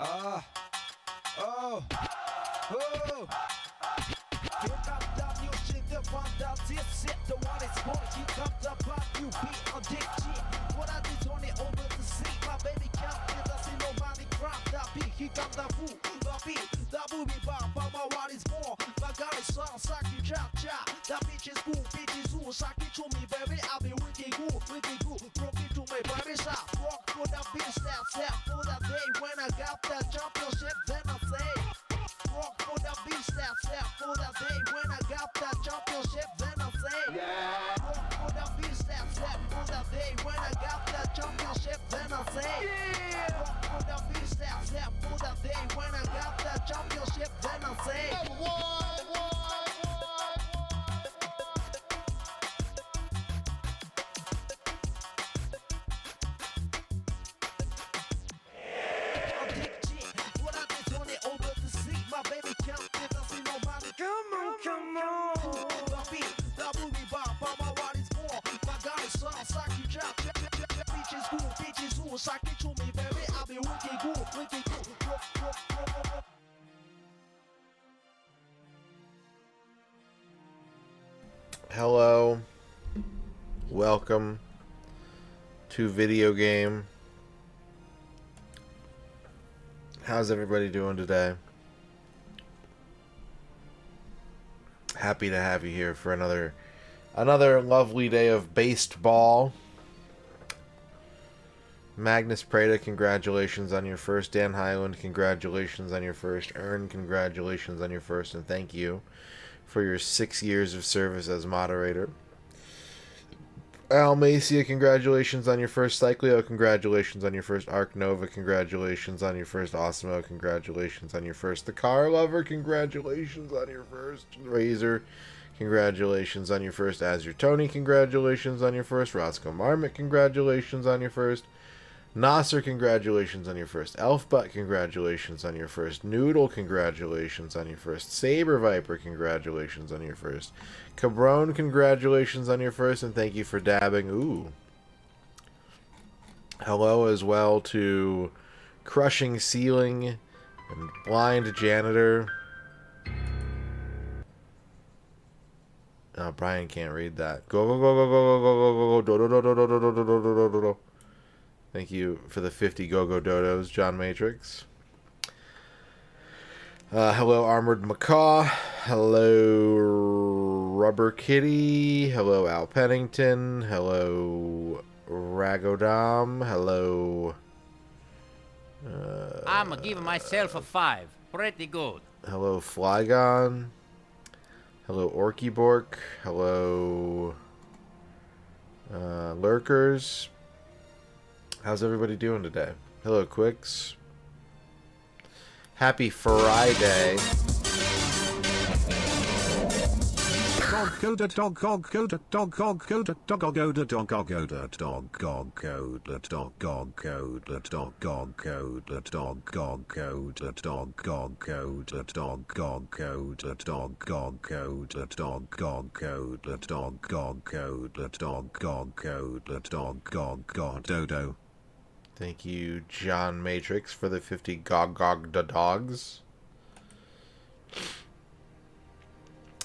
Oh, oh. Here comes the new shit, the one that's it, set the one is born. Here comes the pop, you be addicted. What I did on it over the sea, my baby count it, I see nobody crop that beat. Here comes the fool, the beat, the booby bop, but my what is born. My God is song, Saki cha cha. That bitch is cool, bitch is cool, Saki to me, baby. I'll be wicked cool, broke it to me, baby. Stop, walk for the beat, step for the day when I got the championship, then I say. Walk for the beat, step for the day when I got the championship, then I say. Yeah. Walk for the beat, step for the day when I got the championship, then I say. Yeah. Walk for the beat, step for the day when I got the championship, then I say. Come on. The beat, the boogie bop, my what is born. My God is song, Saki chop. Bitches cool, Saki to me, baby. I'll be wicked cool. Hello. Welcome to Video Game. How's everybody doing today? Happy to have you here for another lovely day of baseball. Magnus Prada, congratulations on your first. Dan Highland, congratulations on your first. Ern, congratulations on your first, and thank you for your 6 years of service as moderator. Al Macia, congratulations on your first. Cycleo, congratulations on your first. Arc Nova, congratulations on your first. Osmo, congratulations on your first. The Car Lover, congratulations on your first. Razor, congratulations on your first. Azure Tony, congratulations on your first. Roscoe Marmot, congratulations on your first. Nasser, congratulations on your first. Elfbutt, congratulations on your first. Noodle, congratulations on your first. Saber Viper, congratulations on your first. Cabron, congratulations on your first, and thank you for dabbing. Ooh. Hello as well to Crushing Ceiling and Blind Janitor. Oh, Brian can't read that. Go, go, go, go, go, go, go, go, go, do, do, do, do, do, do, do, do, do, do, do. Thank you for the 50 Go-Go Dodos, John Matrix. Hello, Armored Macaw. Hello, Rubber Kitty. Hello, Al Pennington. Hello, Ragodom. Hello. I'm giving myself a 5. Pretty good. Hello, Flygon. Hello, Orkybork. Hello, Lurkers. How's everybody doing today? Hello, Quicks. Happy Friday. Dog coda dog gog coda dog gog coda dog goda dog goda dog gog coda dog gog coda dog gog coda dog gog coda dog gog coda dog gog coda dog gog coda dog gog coda dog gog coda dog gog coda dog gog god dodo. Thank you, John Matrix, for the 50 Gog da Dogs.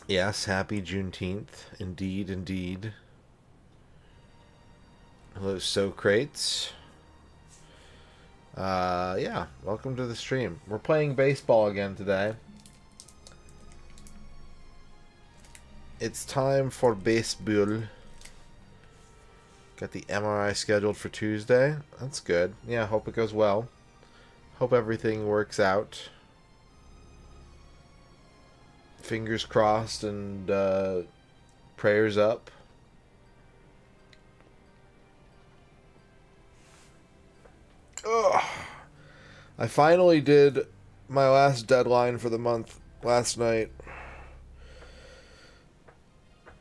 Yes, happy Juneteenth. Indeed, indeed. Hello, Socrates. Yeah, welcome to the stream. We're playing baseball again today. It's time for baseball. Got the MRI scheduled for Tuesday. That's good. Yeah, hope it goes well. Hope everything works out. Fingers crossed and prayers up. Ugh. I finally did my last deadline for the month last night.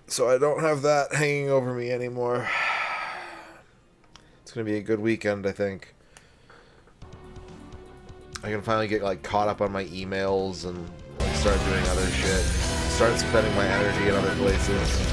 So I don't have that hanging over me anymore. It's going to be a good weekend, I think. I can finally get like caught up on my emails and like, start doing other shit. Start spending my energy in other places.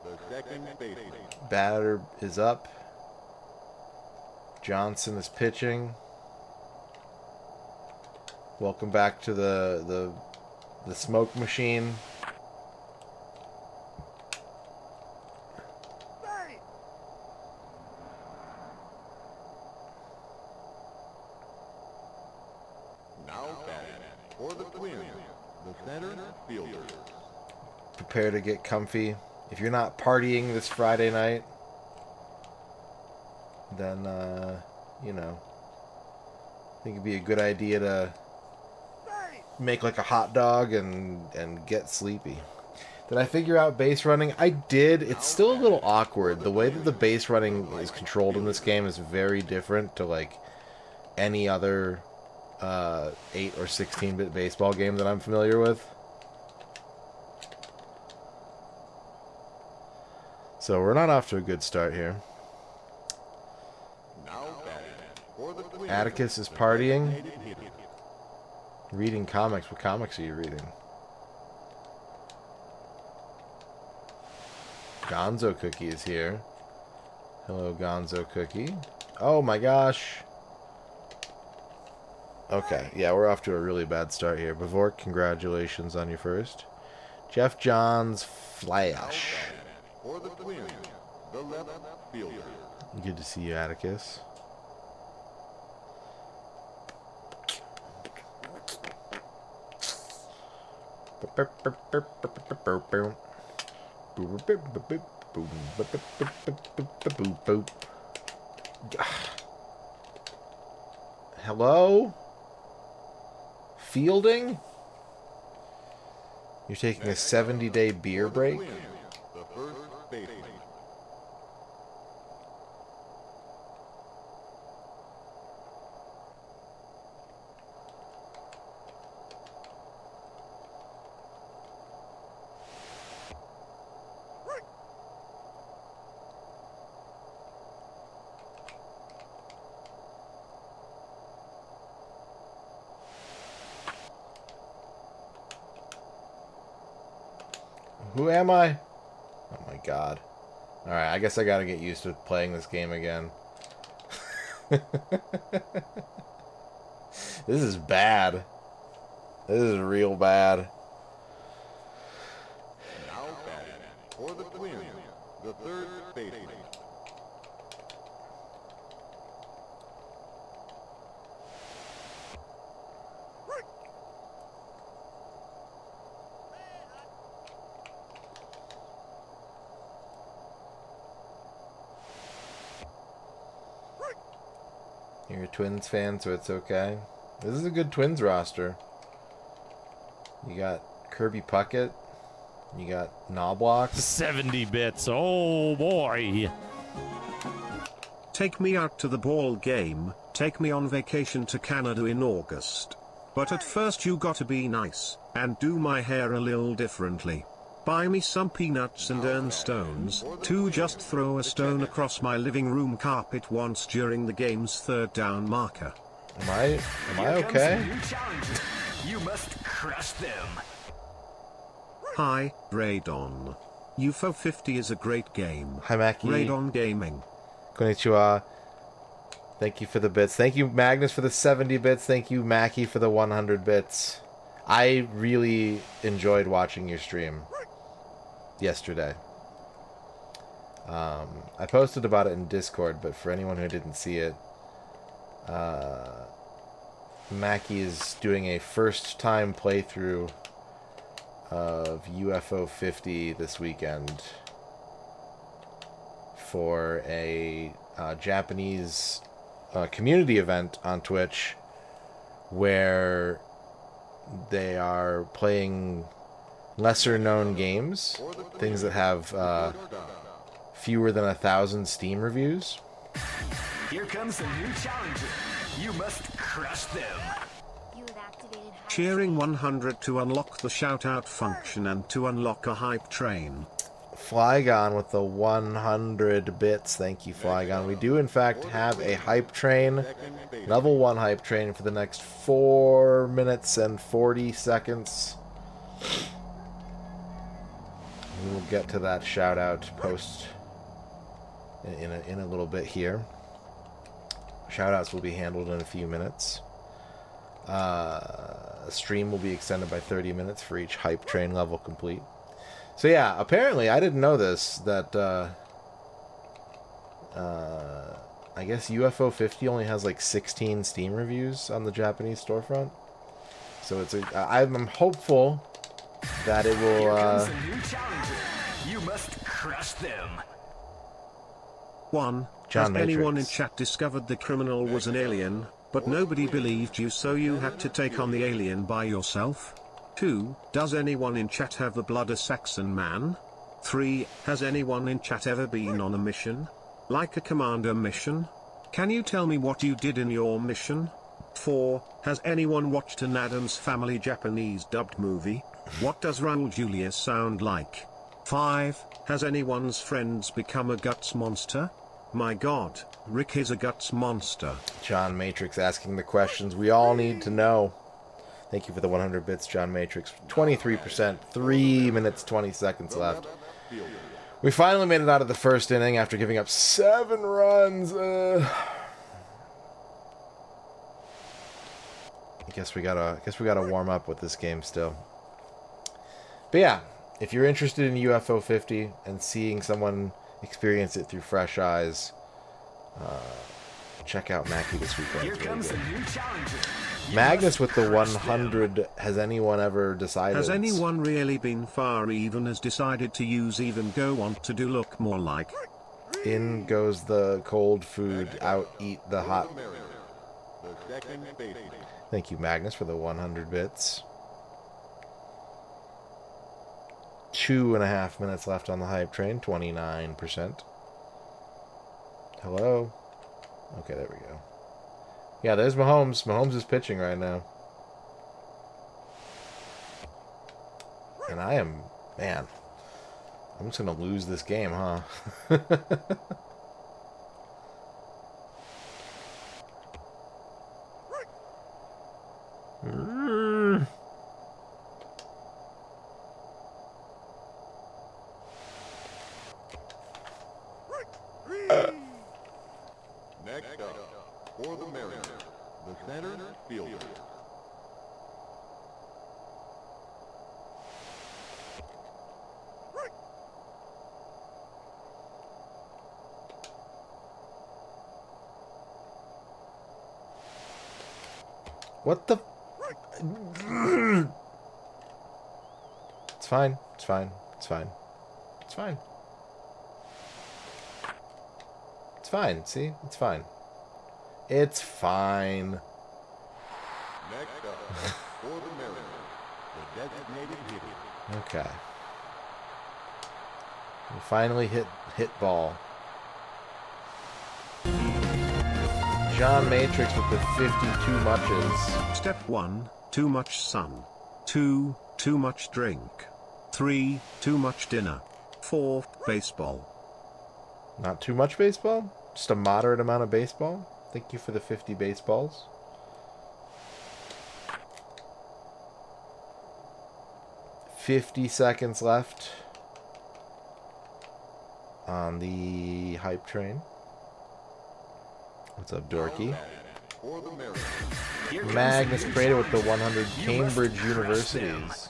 Batter is up. Johnson is pitching. Welcome back to the smoke machine. Prepare to get comfy. If you're not partying this Friday night, then, you know, I think it'd be a good idea to make like a hot dog and get sleepy. Did I figure out base running? I did. It's still a little awkward. The way that the base running is controlled in this game is very different to like any other 8 or 16-bit baseball game that I'm familiar with. So we're not off to a good start here. Atticus is partying. Reading comics. What comics are you reading? Gonzo Cookie is here. Hello, Gonzo Cookie. Oh my gosh. Okay, yeah, we're off to a really bad start here. Bavork, congratulations on your first. Jeff Johns Flash. Good to see you, Atticus. Hello? Fielding? You're taking a 70-day beer break? Who am I? Oh my god. Alright, I guess I gotta get used to playing this game again. This is bad. This is real bad. Now batting for the Twins, the third baseman. You're a Twins fan, so it's okay. This is a good Twins roster. You got Kirby Puckett. You got Knobloch. 70 bits. Oh boy. Take me out to the ball game, take me on vacation to Canada in August. But at first you gotta be nice, and do my hair a little differently. Buy me some peanuts and earn stones, to just throw a stone across my living room carpet once during the game's third down marker. Am I okay? You must crush them. Hi, Radon. UFO 50 is a great game. Hi, Mackie. Radon Gaming. Konnichiwa. Thank you for the bits. Thank you, Magnus, for the 70 bits. Thank you, Mackie, for the 100 bits. I really enjoyed watching your stream yesterday. I posted about it in Discord, but for anyone who didn't see it, Mackie is doing a first-time playthrough of UFO 50 this weekend for a Japanese community event on Twitch where they are playing lesser-known games, things that have fewer than 1,000 Steam reviews. Here comes a new challenger. You must crush them. You have activated Cheering 100 to unlock the shout-out function and to unlock a hype train. Flygon with the 100 bits. Thank you, Flygon. We do, in fact, have a hype train. Level 1 hype train for the next 4 minutes and 40 seconds. We will get to that shout out post in a little bit here. Shout outs will be handled in a few minutes. Stream will be extended by 30 minutes for each hype train level complete. So yeah, apparently I didn't know this, that I guess UFO 50 only has like 16 Steam reviews on the Japanese storefront. So it's I'm hopeful that it will Here comes a new challenger. You must crush them. 1. John Has anyone in Matrix. chat discovered the criminal was an alien, but nobody believed you, so you had to take on the alien by yourself? 2. Does anyone in chat have the blood of Saxon man? 3. Has anyone in chat ever been on a mission? Like a commander mission? Can you tell me what you did in your mission? 4. Has anyone watched an Addams Family Japanese dubbed movie? What does Raul Julia sound like? 5. Has anyone's friends become a guts monster? My god, Rick is a guts monster. John Matrix asking the questions we all need to know. Thank you for the 100 bits, John Matrix. 23%, 3 minutes, 20 seconds left. We finally made it out of the first inning after giving up 7 runs. I guess we gotta warm up with this game still. But yeah, if you're interested in UFO 50 and seeing someone experience it through fresh eyes, check out Mackie this weekend. Here It's really comes good. a new challenger. You Magnus must with the crush 100. Has anyone ever decided? Has anyone really been far even has decided to use even go want to do look more like? In goes the cold food, out eat the hot. The second baseman. Thank you, Magnus, for the 100 bits. 2.5 minutes left on the hype train. 29%. Hello. Okay, there we go. Yeah, there's Mahomes. Mahomes is pitching right now. And I am, man, I'm just going to lose this game, huh? Next up, for the Mariners, the center fielder. What the? It's fine. It's fine. It's fine. It's fine. It's fine. See? It's fine. It's fine. Next up, for the Mariners, the designated hitter. Okay. We finally hit ball. John Matrix with the 52 muches. Step 1, too much sun. 2, too much drink. 3, too much dinner. 4, baseball. Not too much baseball? Just a moderate amount of baseball? Thank you for the 50 baseballs. $50 seconds left on the hype train. What's up, Dorky? For the Mariners, Here comes Magnus a new Prater with the challenger. 100 You Cambridge must crush them. Universities.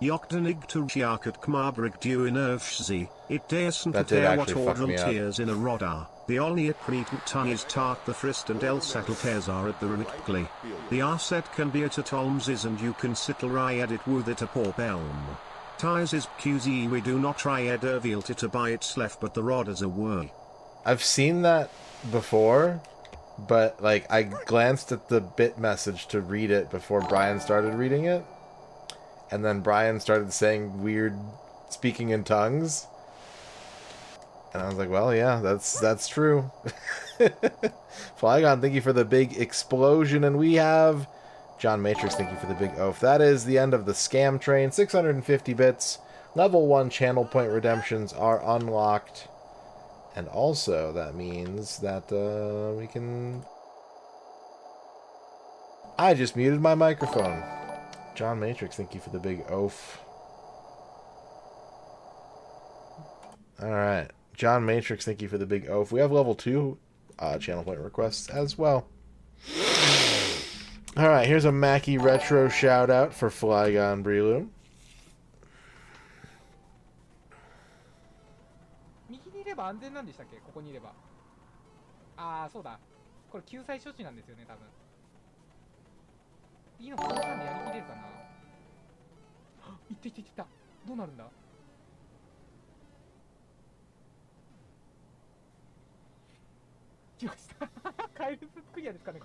Joktenig to Sjaket Kmabrik Duinovshzi, it daresn't That did tear what actually fuck me ordnal up. tears in a rodar. The only pretent tongue is tart the frist and el settle are at the ritkly. The arset can be at Tolmses and you can sittle riad it with it a pop elm. Ties is QZ we do not try edervilt it by its left but the rod as a word. I've seen that before, but like I glanced at the bit message to read it before Brian started reading it, and then Brian started saying weird speaking in tongues, and I was like, well, yeah, that's true. Flygon, thank you for the big explosion, and we have John Matrix, thank you for the big oaf. That is the end of the scam train. 650 bits. Level 1 channel point redemptions are unlocked. And also, that means that we can... I just muted my microphone. John Matrix, thank you for the big oaf. All right. John Matrix, thank you for the big oaf. We have level 2 channel point requests as well. All right, here's a Mackie Retro shout out for Flygon Breloom. 右にいれば安全なんでしたっけ？ここにいれば。ああ、そうだ。これ救済処置なんですよね、多分。いいのこの間でやりきれるかな。いったいったいった。どうなるんだ？来ました。カエルクリアですかね。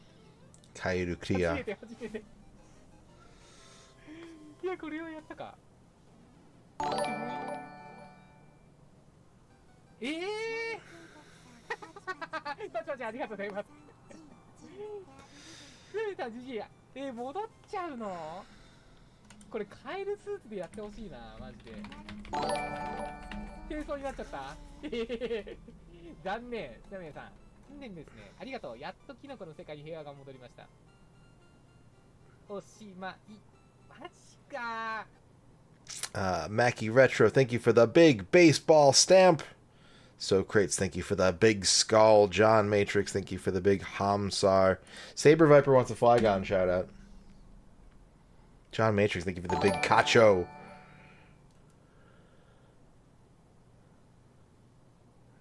カエルクリア。初めて。いや、これをやったか。バチバチありがとうございます。クレタジジイ、戻っちゃうの？これカエルスーツでやってほしいな、マジで。軽装になっちゃった。残念。ダメさん。残念ですね。ありがとう。やっとキノコの世界に平和が戻りました。おしまい。マジか。Mackie Retro, thank you for the big baseball stamp. So Crates, thank you for the big skull. John Matrix, thank you for the big Hamsar. Saber Viper wants a Flygon shout out. John Matrix, thank you for the big Cacho.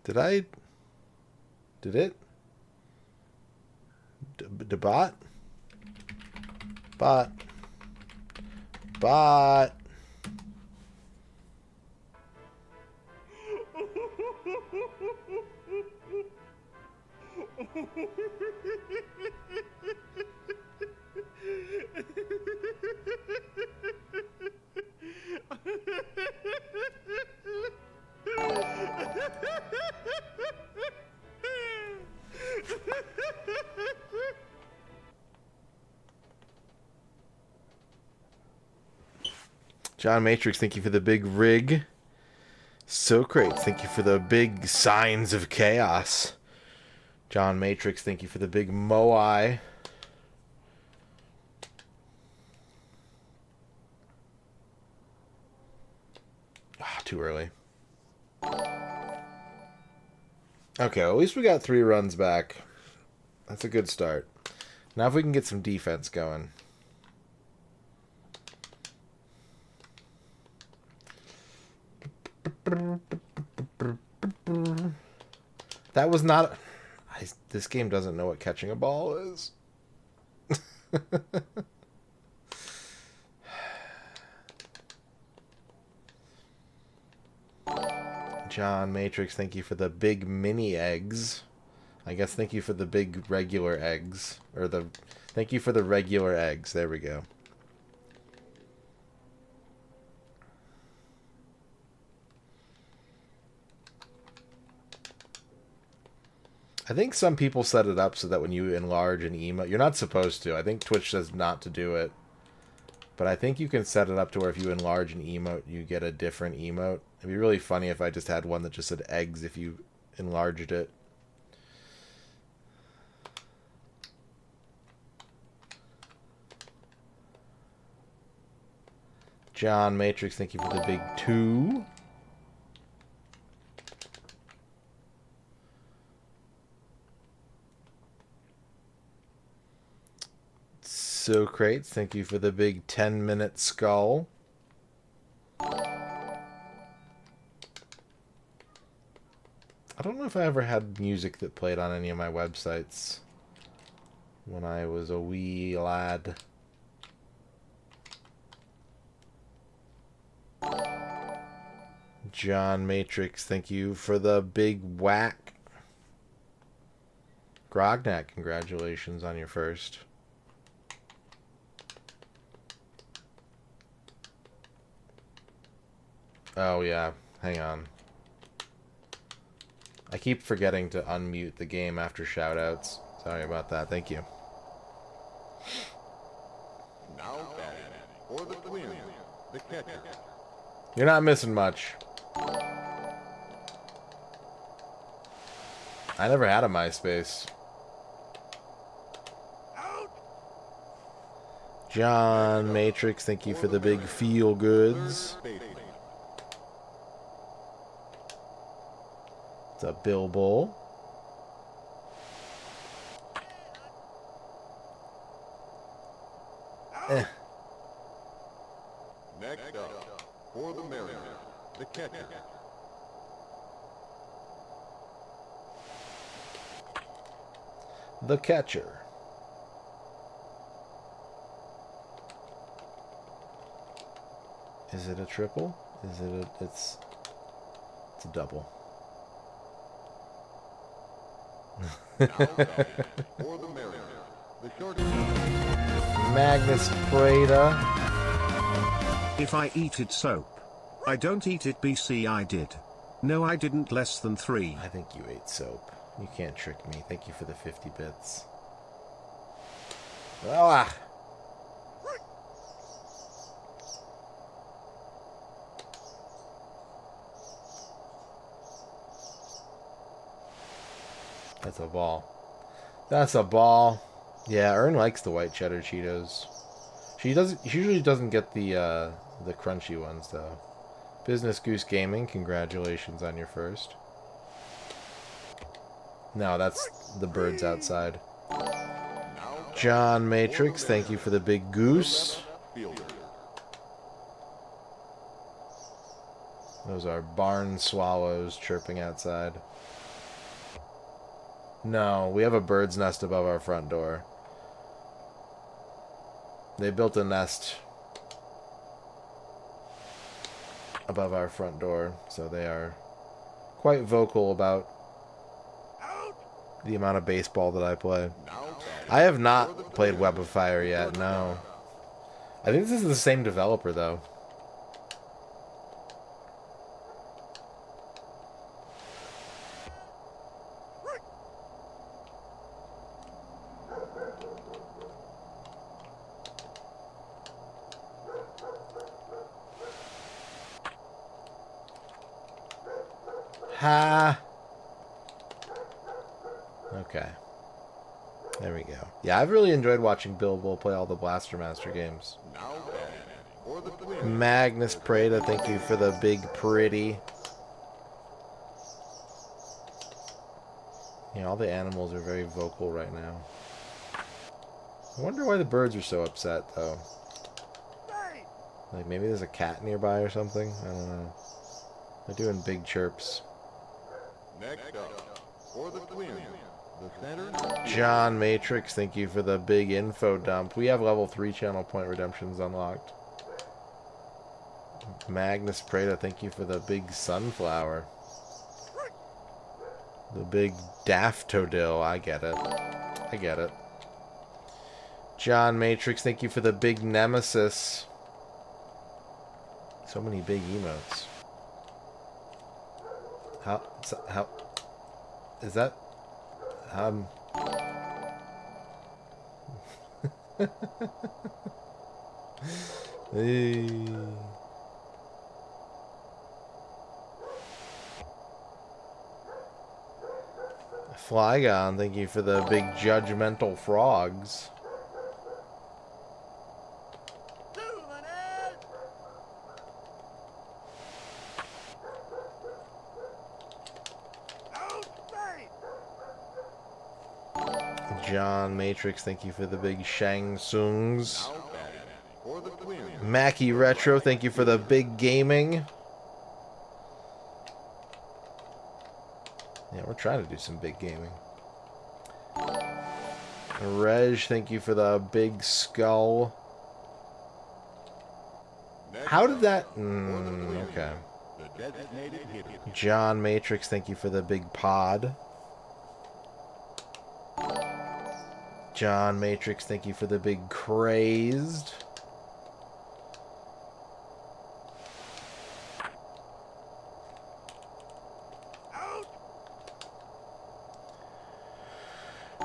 Did it? Bot? John Matrix, thank you for the big rig. So great, thank you for the big signs of chaos. John Matrix, thank you for the big Moai. Too early. Okay, well, at least we got 3 runs back. That's a good start. Now if we can get some defense going. That was not... this game doesn't know what catching a ball is. John Matrix, thank you for the big mini eggs. I guess thank you for the big regular eggs. Or the... thank you for the regular eggs. There we go. I think some people set it up so that when you enlarge an emote... you're not supposed to. I think Twitch says not to do it. But I think you can set it up to where if you enlarge an emote, you get a different emote. It'd be really funny if I just had one that just said eggs if you enlarged it. John Matrix, thank you for the big 2. So Crates, thank you for the big 10-minute skull. I don't know if I ever had music that played on any of my websites when I was a wee lad. John Matrix, thank you for the big whack. Grognak, congratulations on your first. Oh yeah, hang on. I keep forgetting to unmute the game after shoutouts. Sorry about that. Thank you. Now batting for the Twins, the catcher. You're not missing much. I never had a MySpace. John Matrix, thank you for the big feel goods. It's a Bill Bull. Next up, for the Mariners, the catcher. The catcher. Is it a triple? Is it a... It's a double. Now for the Mariners, the shortstop. Magnus Prada. If I eat it soap. I don't eat it BC I did. No I didn't less than 3. I think you ate soap. You can't trick me. Thank you for the 50 bits. Ah! That's a ball. That's a ball. Yeah, Ern likes the white cheddar Cheetos. She usually doesn't get the crunchy ones though. Business Goose Gaming, congratulations on your first. No, that's the birds outside. John Matrix, thank you for the big goose. Those are barn swallows chirping outside. No, we have a bird's nest above our front door. They built a nest above our front door, so they are quite vocal about the amount of baseball that I play. I have not played Web of Fire yet, no. I think this is the same developer, though. Ha! Okay. There we go. Yeah, I've really enjoyed watching Bill Bull play all the Blaster Master games. Magnus Prada, thank you for the big pretty. Yeah, all the animals are very vocal right now. I wonder why the birds are so upset, though. Like, maybe there's a cat nearby or something? I don't know. They're doing big chirps. Next up, for the Twins, the center. John Matrix, thank you for the big info dump. We have level 3 channel point redemptions unlocked. Magnus Prada, thank you for the big sunflower. The big daffodil, I get it. I get it. John Matrix, thank you for the big nemesis. So many big emotes. How is that? Hey. Flygon, thank you for the big judgmental frogs. John Matrix, thank you for the big Shang Tsungs. Mackie Retro, thank you for the big gaming. Yeah, we're trying to do some big gaming. Reg, thank you for the big skull. How did that... okay. John Matrix, thank you for the big pod. John Matrix, thank you for the big crazed.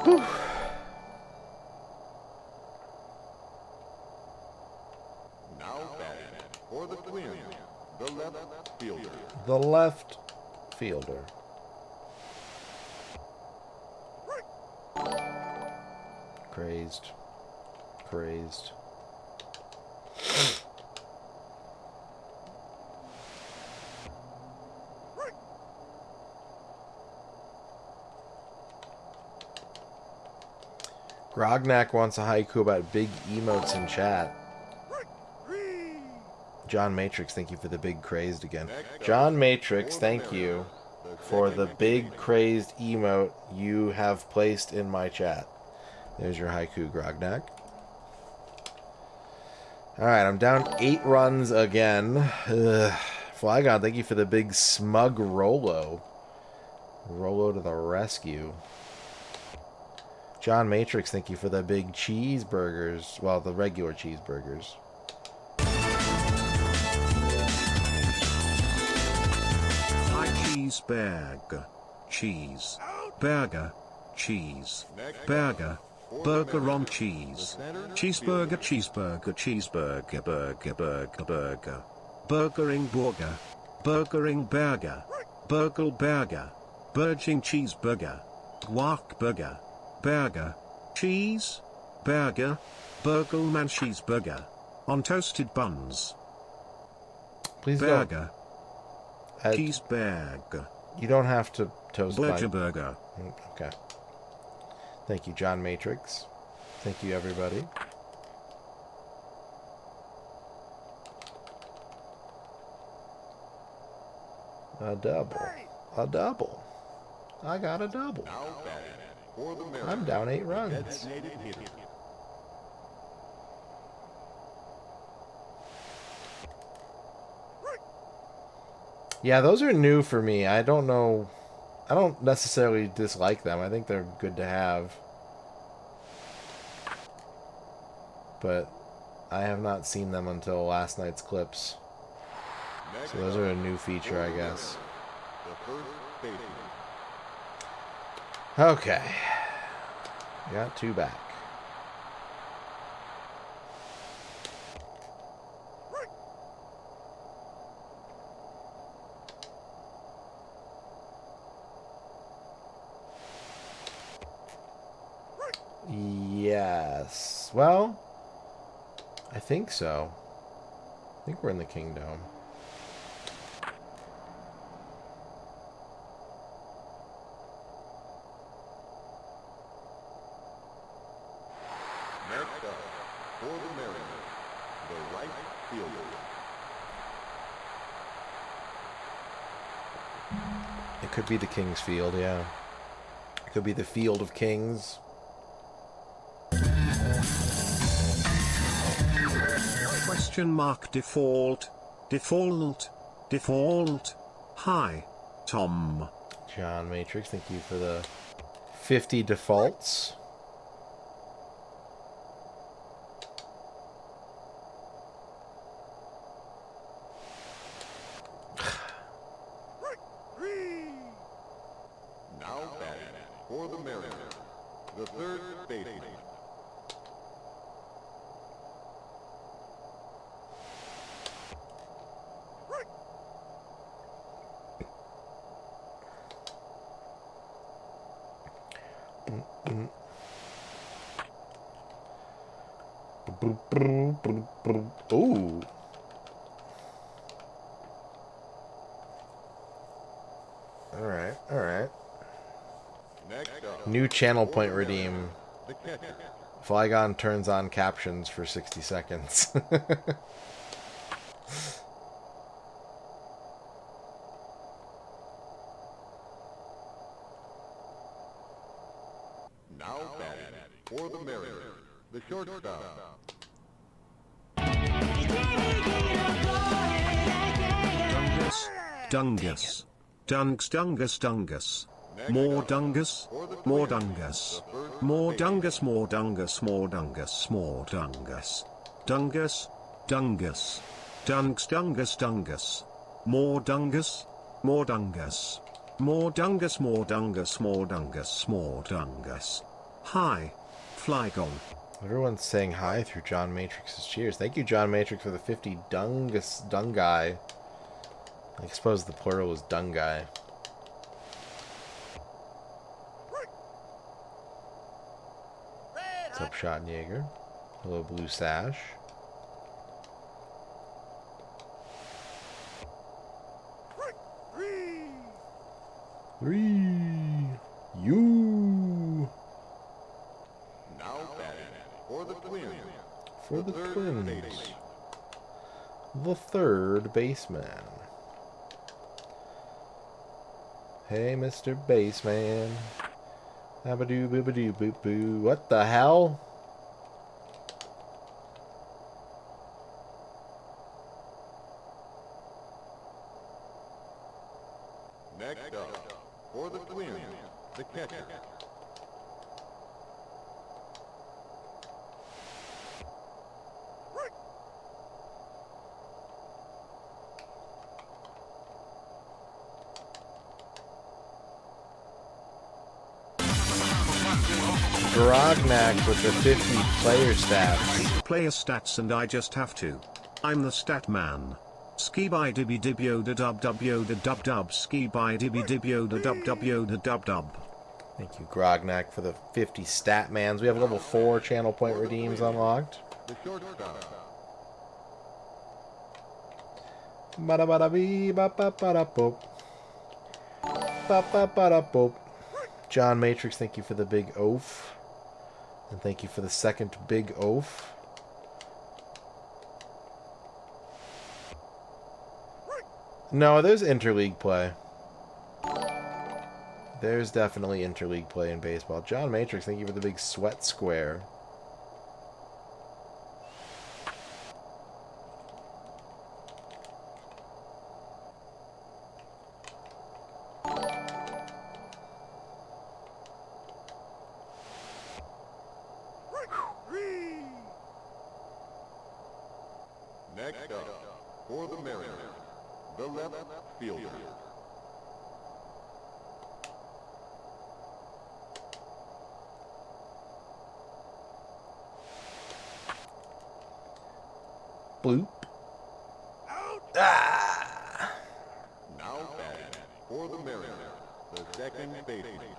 Whew. Now batting for the Twins, the left fielder. The left fielder. Crazed. Crazed. Grognak wants a haiku about big emotes in chat. John Matrix, thank you for the big crazed again. John Matrix, thank you for the big crazed emote you have placed in my chat. There's your haiku, Grognak. Alright, I'm down 8 runs again. Ugh. Flygon, thank you for the big smug Rolo. Rolo to the rescue. John Matrix, thank you for the big cheeseburgers. Well, the regular cheeseburgers. High cheese bag. Cheese. Burger. Cheese. Burger. Burger on cheese. Cheeseburger, cheeseburger, cheeseburger, burger, burger, burger. Burgering burger. Burgering burger. Burgle burger. Burging cheeseburger. Guac burger. Burger. Cheese. Burger. Burgleman cheeseburger. On toasted buns. Please burger. Don't. Cheese bag. You don't have to toast Burger burger. Okay. Thank you, John Matrix. Thank you, everybody. A double. A double. I got a double. I'm down 8 runs. Yeah, those are new for me. I don't know. I don't necessarily dislike them. I think they're good to have. But I have not seen them until last night's clips. So those are a new feature, I guess. Okay. Got 2 back. Yes. Well, I think so. I think we're in the Kingdom. Next up, for the Mariners, the right fielder. It could be the King's Field, yeah. It could be the Field of Kings. Question mark default. Default. Default. Hi, Tom. John Matrix, thank you for the 50 defaults. Now batting for the Mariners, the third baseman. Ooh. Alright, alright. Next up, New channel point redeem. the catcher. Flygon turns on captions for 60 seconds. Now batting for the Mariners, the shortstop. Dungus. Dungus. Dungus. Dungus. More dungus. More dungus. More dungus. More dungus. More dungus. More dungus. Dungus. Dungus. Dungus. Dungus. Dungus. More dungus. More dungus. More dungus. More dungus. More dungus. More dungus. Hi, Flygon. Everyone's saying hi through John Matrix's cheers. Thank you, John Matrix, for the 50 dungai. I suppose the plural is dungai. What's up, Schottenjäger? Hello, Blue Sash. Three. You. Now for the Twins. The third baseman. Hey, Mr. Baseman. Abadoo boobadoo boop boo. What the hell? Next up, for the Twins, the catcher. Grognak with the 50 player stats. Player stats, and I just have to. I'm the stat man. Ski by dibby dibyo da dub dub yo da dub dub ski by dibby dibyo da dub dub yo da dub dub. Thank you, Grognak, for the 50 stat mans. We have level 4 channel point redeems unlocked. The shortstop. Bada bada bee ba ba bada boop. Ba ba bada boop. John Matrix, thank you for the big oaf. And thank you for the second big oaf. No, there's interleague play. There's definitely interleague play in baseball. John Matrix, thank you for the big sweat square. Next up, for the Mariners, the left fielder. Bloop. Ah! Now batting for the Mariners, the second baseman.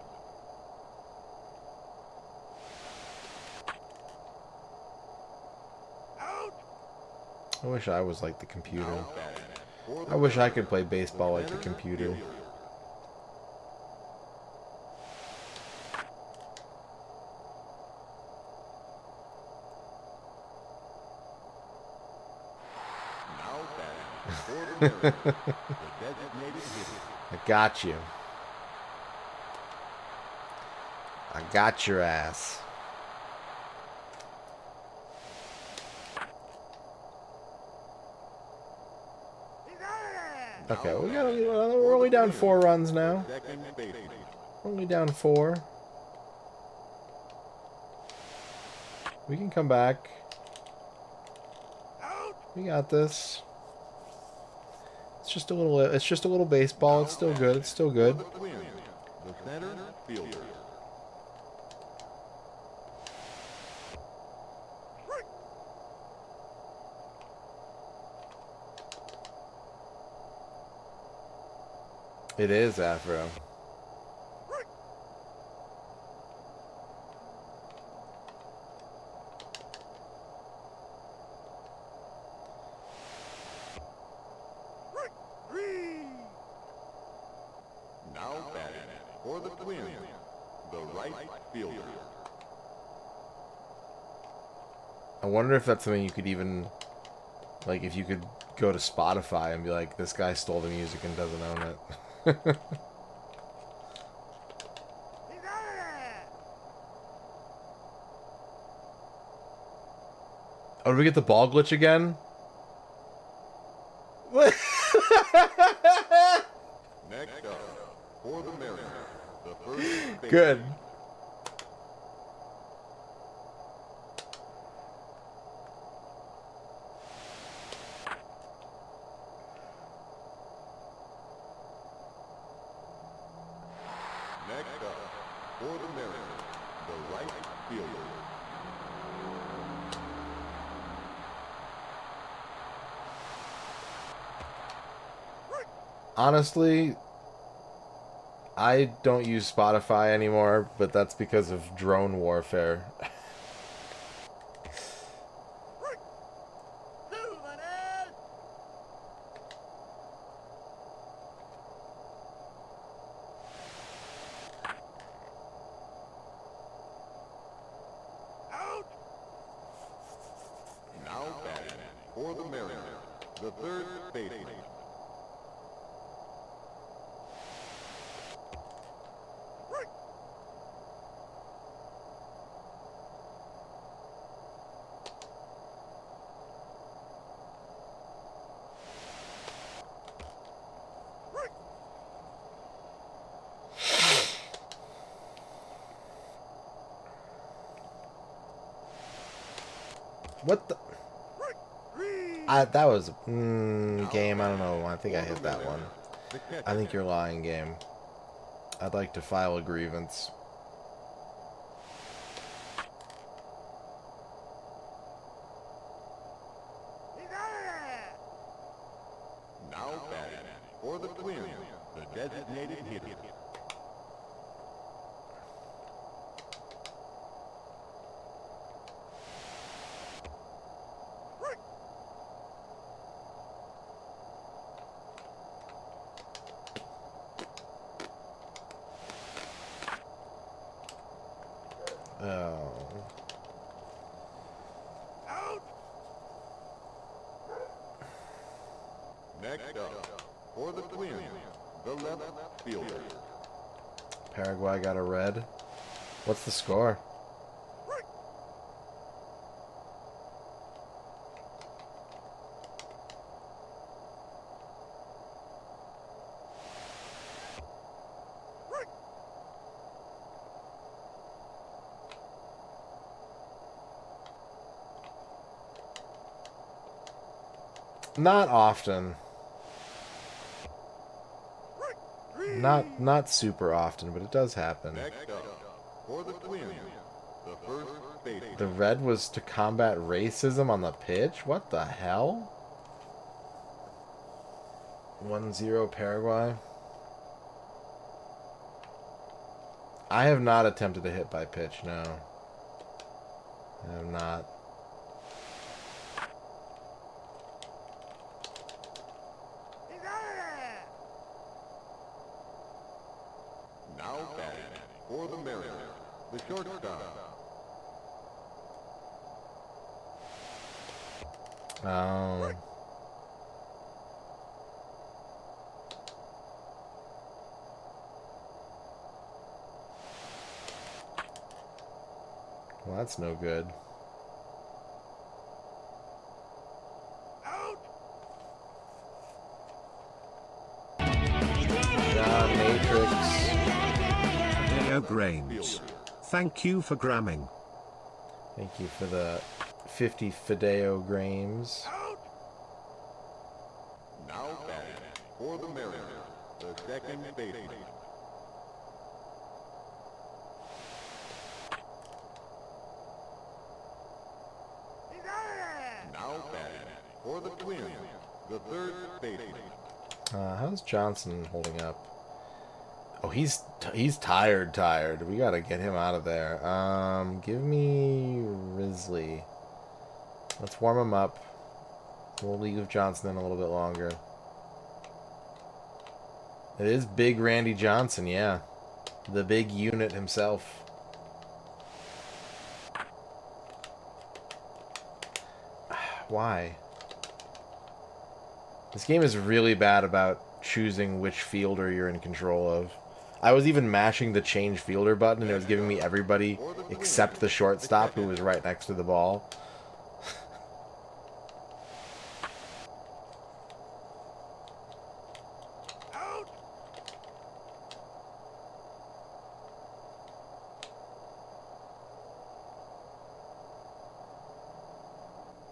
I wish I was like the computer. I wish I could play baseball like the computer. I got you. I got your ass. Okay, we're only down 4 runs now. Only down 4. We can come back. We got this. It's just a little baseball. It's still good. It's still good. The center fielder. It is Afro. Now batting for the Twins, the right fielder. I wonder if that's something you could even, like, if you could go to Spotify and be like, this guy stole the music and doesn't own it. Oh, did we get the ball glitch again? What? Next up, for the Mariners, the first baseman. Good. Next up, for the Mariners, the right fielder. Honestly, I don't use Spotify anymore, but that's because of drone warfare. the third baseman. What the? That was game. I don't know. I think I hit that one. I think you're lying, game. I'd like to file a grievance. Now batting for the Twins, the designated hitter. Oh. Next up, for the Twins, the left fielder. Paraguay got a red. What's the score? Not often. Not super often, but it does happen. Next up, for the Twins, the first baseman. The red was to combat racism on the pitch? What the hell? 1-0 Paraguay. I have not attempted a hit by pitch, no. I have not. Now batting for the Mariners, the shortstop. Oh. Well, that's no good. Yeah, Matrix. Fideo Grains. Thank you for gramming. Thank you for the 50 Fideo Grames. Now batting for the Mariners, the second baseman. Now batting for the Twins, the third baseman. How's Johnson holding up? Oh, he's tired. We gotta get him out of there. Give me Risley. Let's warm him up. We'll leave Johnson in a little bit longer. It is Big Randy Johnson, yeah. The big unit himself. Why? This game is really bad about choosing which fielder you're in control of. I was even mashing the change fielder button and it was giving me everybody except the shortstop who was right next to the ball.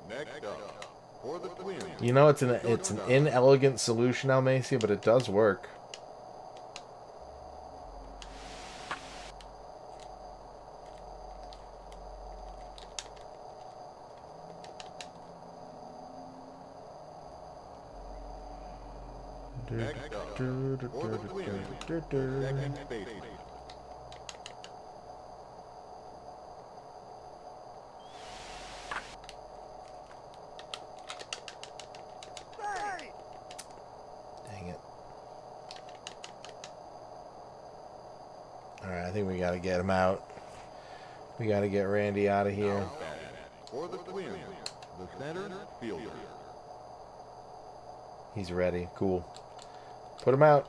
Next up, for the Twins. You know, it's an inelegant solution, Almacia, but it does work. Next up, for the Twins, the second baseman. Dang it. Alright, I think we gotta get him out. We gotta get Randy out of here. For the Twins, the center fielder. He's ready. Cool. Put him out.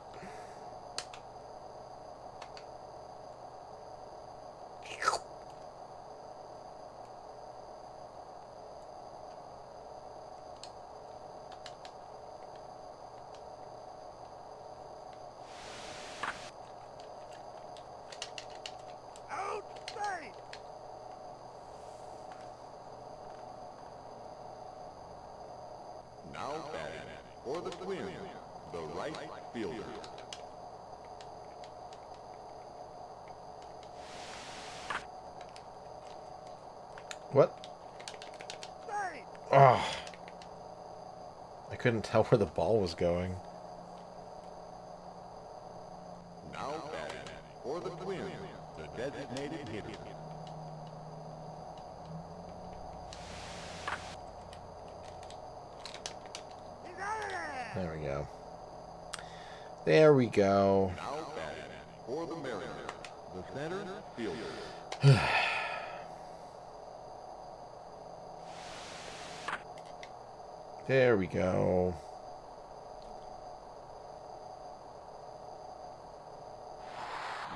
Now batting for the Twins, the right fielder. What? Oh. I couldn't tell where the ball was going. Now batting for the Twins, the designated hitter. There we go. There we go. Now batting for the Mariners, the center fielder. There we go.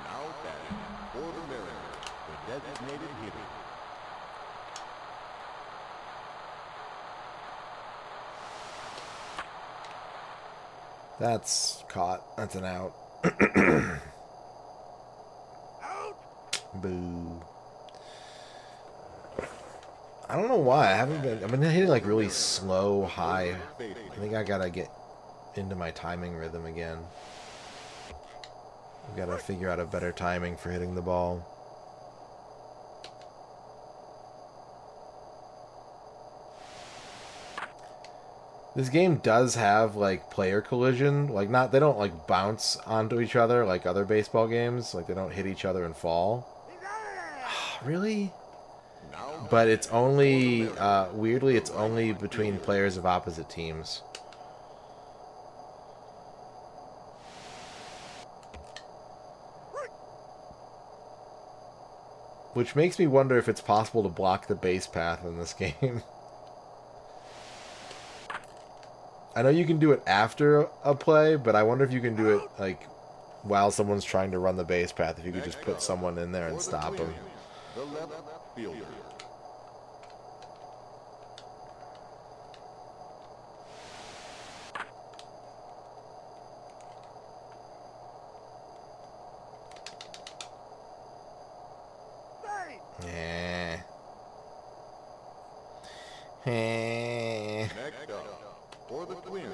Now batting for the Mariners, the designated hitter. That's caught. That's an out. Boo. I don't know why. I've been hitting like really slow, high. I think I gotta get into my timing rhythm again. I've gotta figure out a better timing for hitting the ball. This game does have like player collision. Like they don't like bounce onto each other like other baseball games. Like they don't hit each other and fall. Really? But it's only, weirdly, it's only between players of opposite teams. Which makes me wonder if it's possible to block the base path in this game. I know you can do it after a play, but I wonder if you can do it, like, while someone's trying to run the base path, if you could just put someone in there and stop them. The left fielder. Yeah. Next up, for the Twins,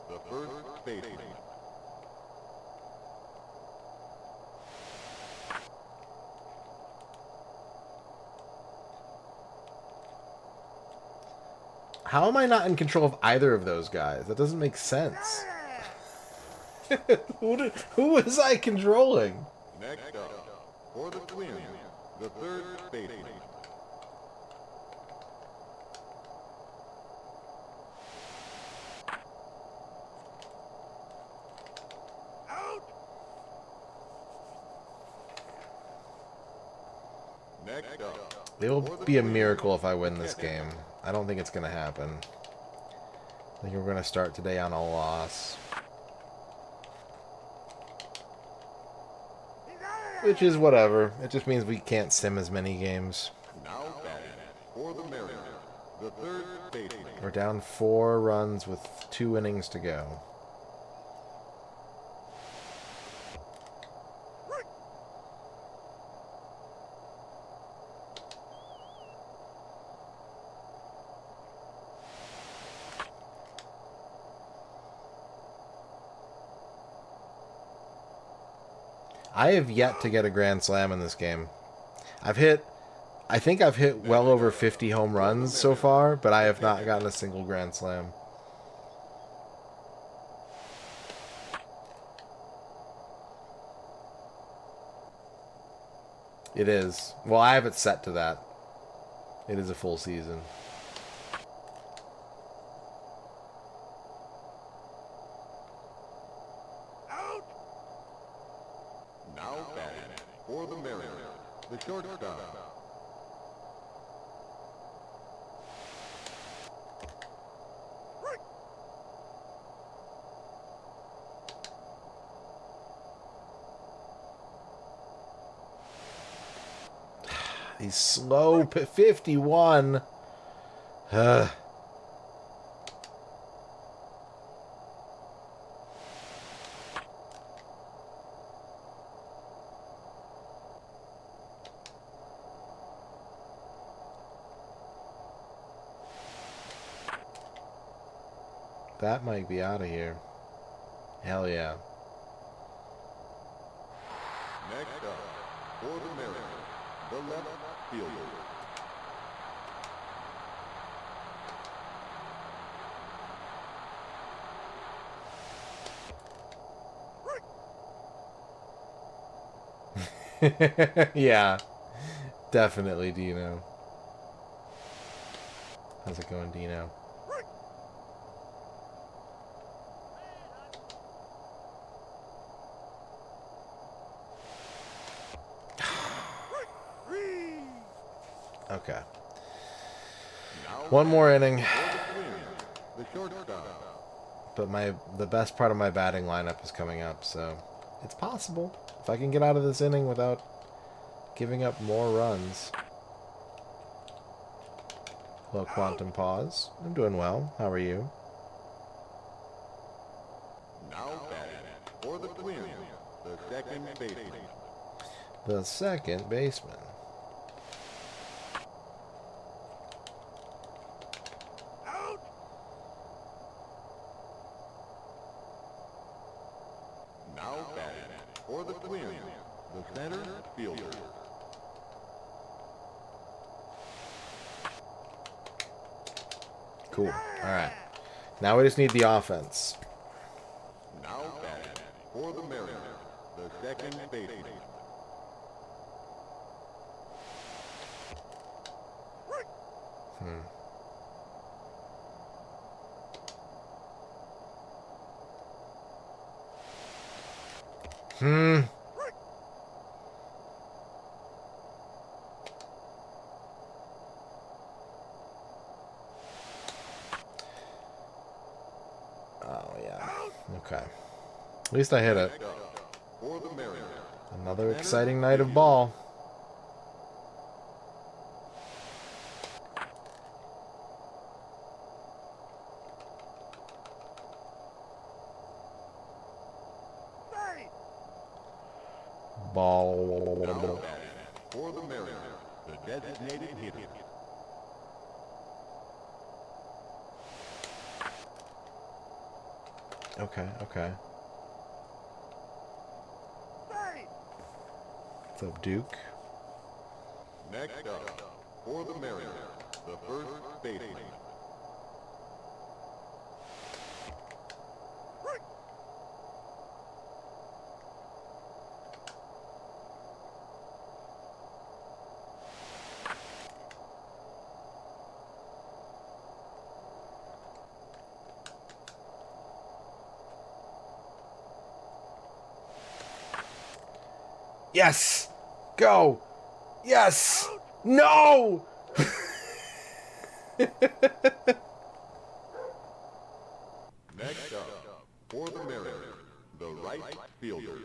the first baseman. How am I not in control of either of those guys? That doesn't make sense. Who was I controlling? Next up, for the Twins, the third baseman. Next up, It'll be a miracle if I win this game. I don't think it's going to happen. I think we're going to start today on a loss. Which is whatever. It just means we can't sim as many games. now batting for the Mariners, the third baseman. We're down 4 runs with 2 innings to go. I have yet to get a grand slam in this game. I think I've hit well over 50 home runs so far, but I have not gotten a single grand slam. It is. Well, I have it set to that. It is a full season. Now batting for the Mariners, the shortstop. He's slow. 51. Ugh. That might be out of here. Hell yeah. Next up, for the Mariners, the left fielder. Yeah, definitely Dino. How's it going, Dino? Okay. One more inning. The shortstop. But the best part of my batting lineup is coming up, so it's possible. If I can get out of this inning without giving up more runs. Little quantum pause. I'm doing well. How are you? Now batting for the Twins, the second baseman. The second baseman. Now batting for the Twins, the center fielder. Cool. Alright. Now we just need the offense. Now batting for the Mariners, the second baseman. Oh, yeah. Okay. At least I hit it. For the Mariners, Another exciting night of ball. Ball. for the Mariners, the designated hitter. Okay, okay. What's up, Duke? Next up, for the Mariners, the first baseman. Yes! Go! Yes! No! Next up, for the Mariners, the right fielder.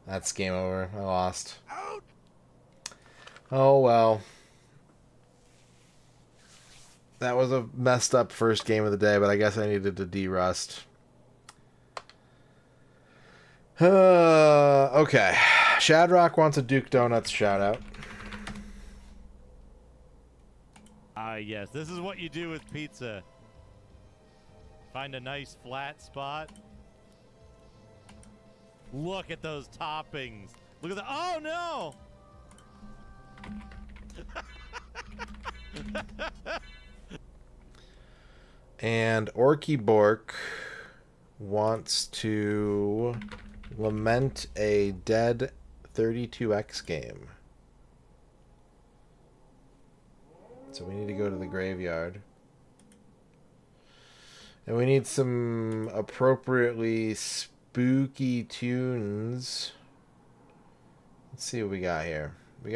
That's game over. I lost. Oh well. That was a messed up first game of the day, but I guess I needed to de-rust. Okay. Shadrock wants a Duke Donuts shout out. Yes, this is what you do with pizza. Find a nice flat spot. Look at those toppings. Look at the. Oh no! And Orky Bork wants to lament a dead 32X game. So we need to go to the graveyard. And we need some appropriately spooky tunes. Let's see what we got here. We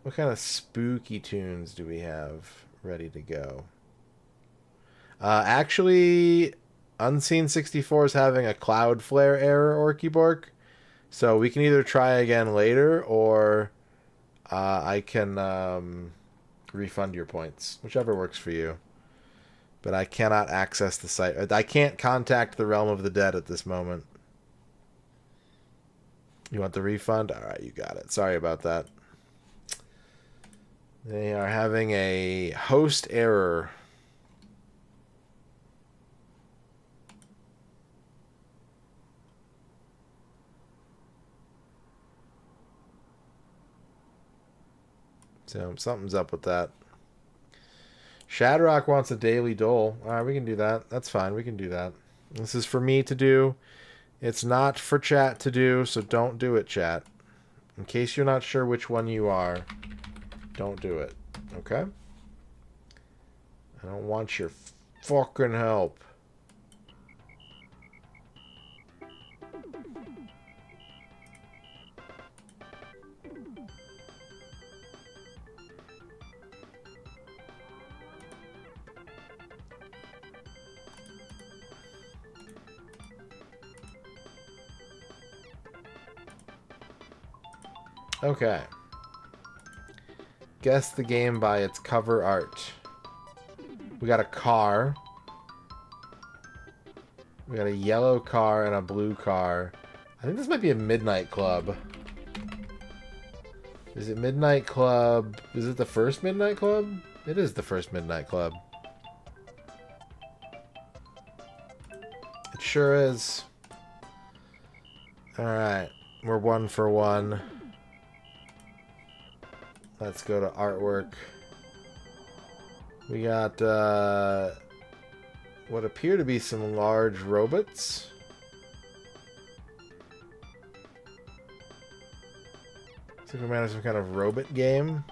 What kind of spooky tunes do we have ready to go? Actually, Unseen 64 is having a Cloudflare error, Orky Bork. So we can either try again later, or I can refund your points. Whichever works for you. But I cannot access the site. I can't contact the Realm of the Dead at this moment. You want the refund? Alright, you got it. Sorry about that. They are having a host error. So something's up with that. Shadrock wants a daily dole. Alright, we can do that. That's fine. We can do that. This is for me to do. It's not for chat to do, so don't do it, chat. In case you're not sure which one you are, don't do it. Okay? I don't want your fucking help. Okay. Guess the game by its cover art. We got a car. We got a yellow car and a blue car. I think this might be a Midnight Club. Is it Midnight Club? Is it the first Midnight Club? It is the first Midnight Club. It sure is. Alright. We're 1 for 1. Let's go to artwork. We got what appear to be some large robots. Looks like we're in some kind of robot game.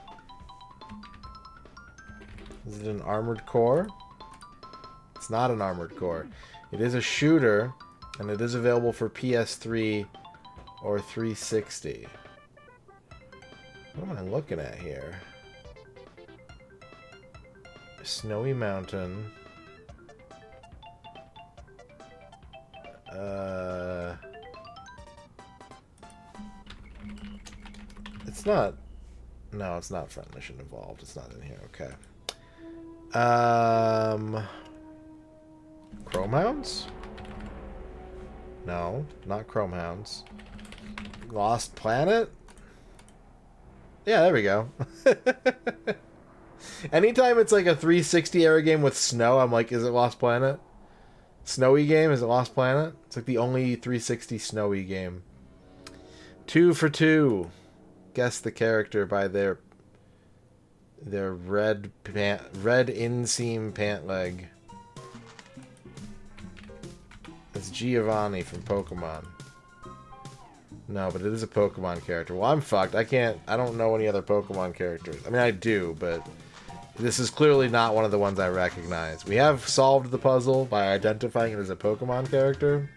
Is it an Armored Core? It's not an Armored Core. It is a shooter, and it is available for PS3 or 360. What am I looking at here? Snowy Mountain. It's not... No, it's not Front Mission Involved. It's not in here. Okay. Chrome Hounds? No, not Chrome Hounds. Lost Planet? Yeah, there we go. Anytime it's like a 360 era game with snow, I'm like, is it Lost Planet? Snowy game, is it Lost Planet? It's like the only 360 snowy game. 2 for 2. Guess the character by their red inseam pant leg. It's Giovanni from Pokemon. No, but it is a Pokemon character. Well, I'm fucked. I don't know any other Pokemon characters. I mean, I do, but this is clearly not one of the ones I recognize. We have solved the puzzle by identifying it as a Pokemon character.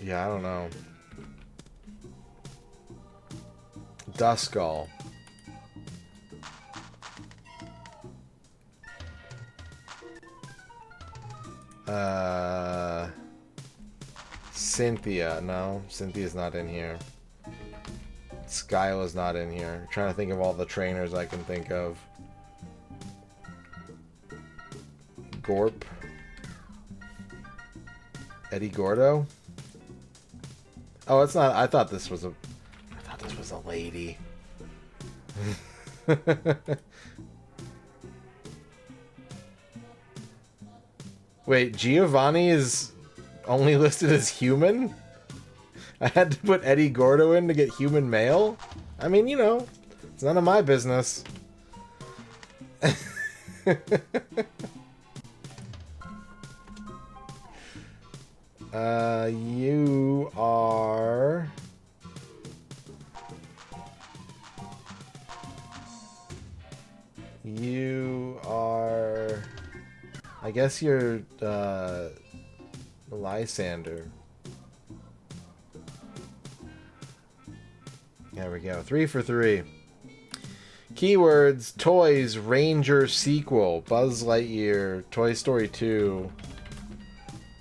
Yeah, I don't know. Duskull. Cynthia. No, Cynthia's not in here. Skyla's not in here. I'm trying to think of all the trainers I can think of. Gorp. Eddie Gordo. Oh, it's not. I thought this was a lady. Wait, Giovanni is only listed as human? I had to put Eddie Gordo in to get human male? I mean, you know, it's none of my business. You are... You are... guess you're Lysander. There we go. 3 for 3. Keywords: Toys, Ranger sequel, Buzz Lightyear, Toy Story 2.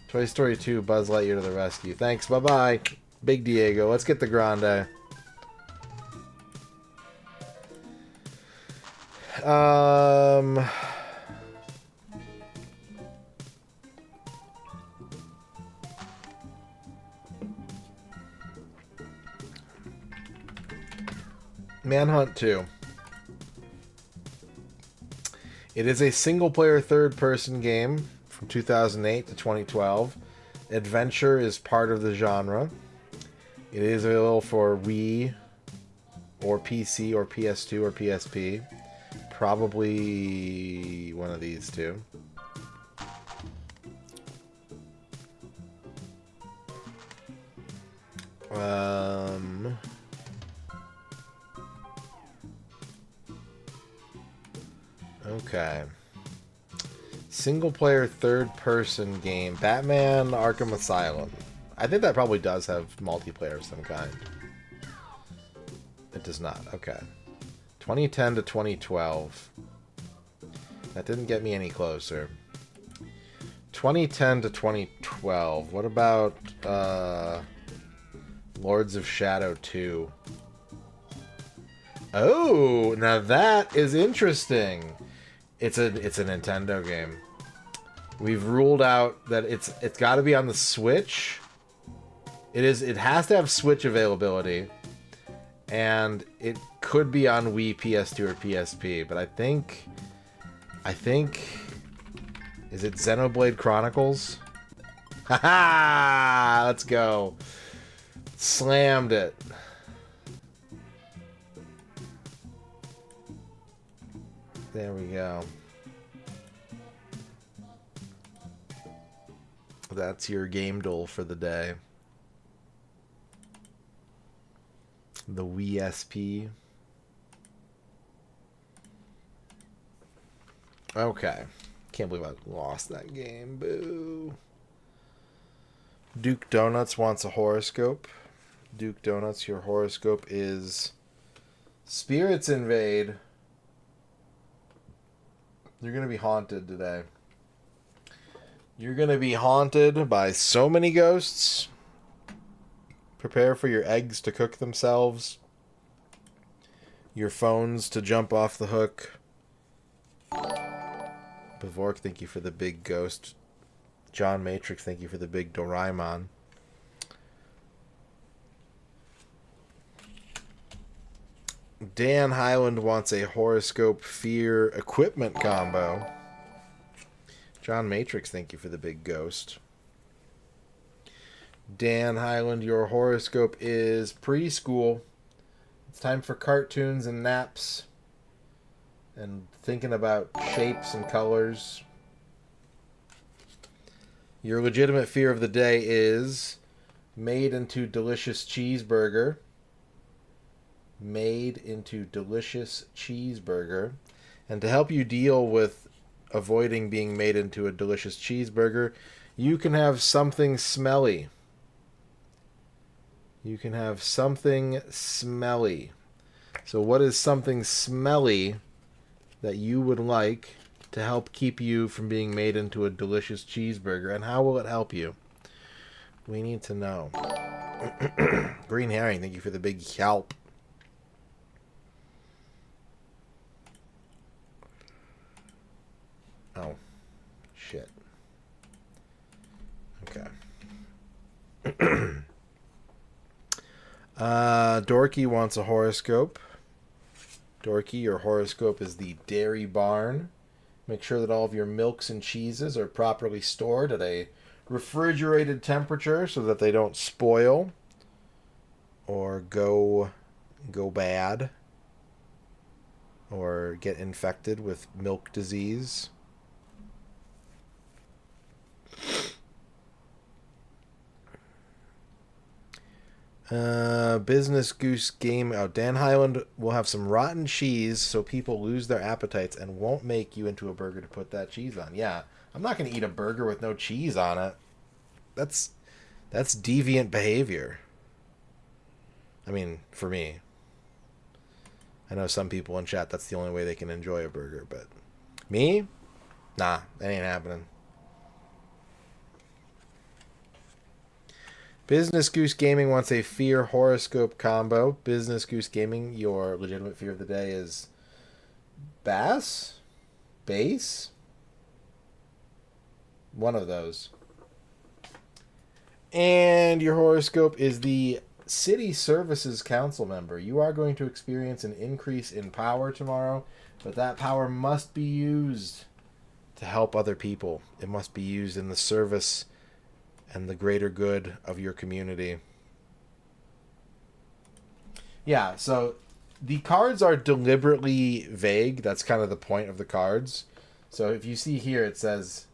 Toy Story 2, Buzz Lightyear to the rescue. Thanks, bye-bye. Big Diego, let's get the grande. Manhunt 2. It is a single-player third-person game from 2008 to 2012. Adventure is part of the genre. It is available for Wii or PC or PS2 or PSP. Probably one of these two. Okay. Single player third person game. Batman Arkham Asylum. I think that probably does have multiplayer of some kind. It does not. Okay. 2010 to 2012. That didn't get me any closer. 2010 to 2012. What about Lords of Shadow 2? Oh, now that is interesting. It's a Nintendo game. We've ruled out that it's got to be on the Switch. It has to have Switch availability, and it could be on Wii, PS2, or PSP. But I think is it Xenoblade Chronicles? Haha! Let's go. Slammed it. There we go. That's your game duel for the day. The Wii SP. Okay. Can't believe I lost that game. Boo. Duke Donuts wants a horoscope. Duke Donuts, your horoscope is Spirits Invade. You're going to be haunted today. You're going to be haunted by so many ghosts. Prepare for your eggs to cook themselves. Your phones to jump off the hook. Bevork, thank you for the big ghost. John Matrix, thank you for the big Doraemon. Dan Highland wants a horoscope fear equipment combo. John Matrix, thank you for the big ghost. Dan Highland, your horoscope is preschool. It's time for cartoons and naps. And thinking about shapes and colors. Your legitimate fear of the day is made into delicious cheeseburger. Made into delicious cheeseburger. And to help you deal with avoiding being made into a delicious cheeseburger, you can have something smelly. You can have something smelly. So what is something smelly that you would like to help keep you from being made into a delicious cheeseburger? And how will it help you? We need to know. Green Herring, thank you for the big help. Oh, shit. Okay. Dorky wants a horoscope. Dorky, your horoscope is the Dairy Barn. Make sure that all of your milks and cheeses are properly stored at a refrigerated temperature so that they don't spoil or go bad or get infected with milk disease. Business Goose Game. Oh, Dan Highland will have some rotten cheese so people lose their appetites and won't make you into a burger to put that cheese on. Yeah, I'm not going to eat a burger with no cheese on it. That's deviant behavior. I mean, for me. I know some people in chat, that's the only way they can enjoy a burger, but me? Nah, that ain't happening. Business Goose Gaming wants a fear horoscope combo. Business Goose Gaming, your legitimate fear of the day is bass? Bass? One of those. And your horoscope is the City Services Council member. You are going to experience an increase in power tomorrow, but that power must be used to help other people. It must be used in the service and the greater good of your community. Yeah, so the cards are deliberately vague. That's kind of the point of the cards. So if you see here, it says,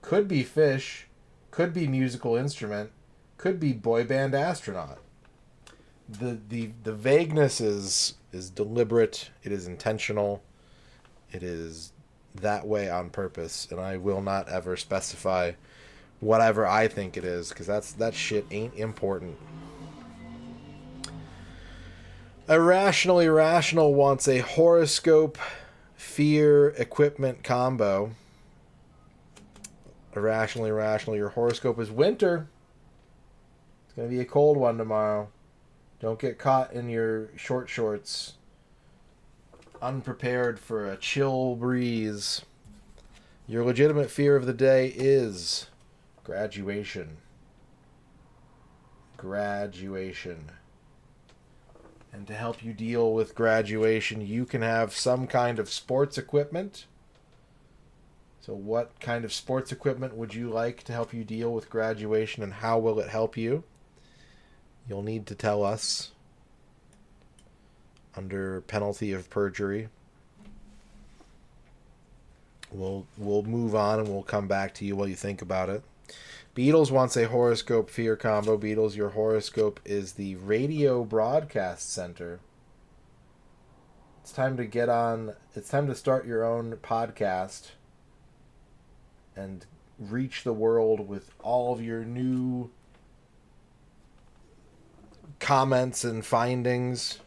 could be fish, could be musical instrument, could be boy band astronaut. The vagueness is deliberate. It is intentional. It is that way on purpose, and I will not ever specify whatever I think it is, because that shit ain't important. Irrationally Rational wants a horoscope fear equipment combo. Irrationally Rational, your horoscope is winter. It's going to be a cold one tomorrow. Don't get caught in your short shorts, unprepared for a chill breeze. Your legitimate fear of the day is graduation. Graduation. And to help you deal with graduation, you can have some kind of sports equipment. So what kind of sports equipment would you like to help you deal with graduation, and how will it help you? You'll need to tell us under penalty of perjury. We'll move on and we'll come back to you while you think about it. Beatles wants a horoscope fear combo. Beatles, your horoscope is the Radio Broadcast Center. It's time to get on. It's time to start your own podcast and reach the world with all of your new comments and findings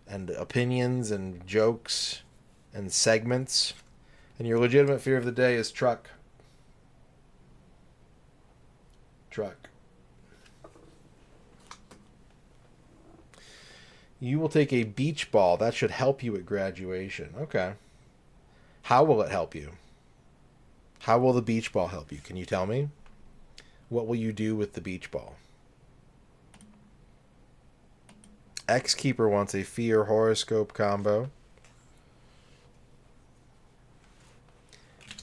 and opinions and jokes and segments. And your legitimate fear of the day is truck. Truck. You will take a beach ball. That should help you at graduation. Okay. How will it help you? How will the beach ball help you? Can you tell me? What will you do with the beach ball? X-Keeper wants a fear horoscope combo.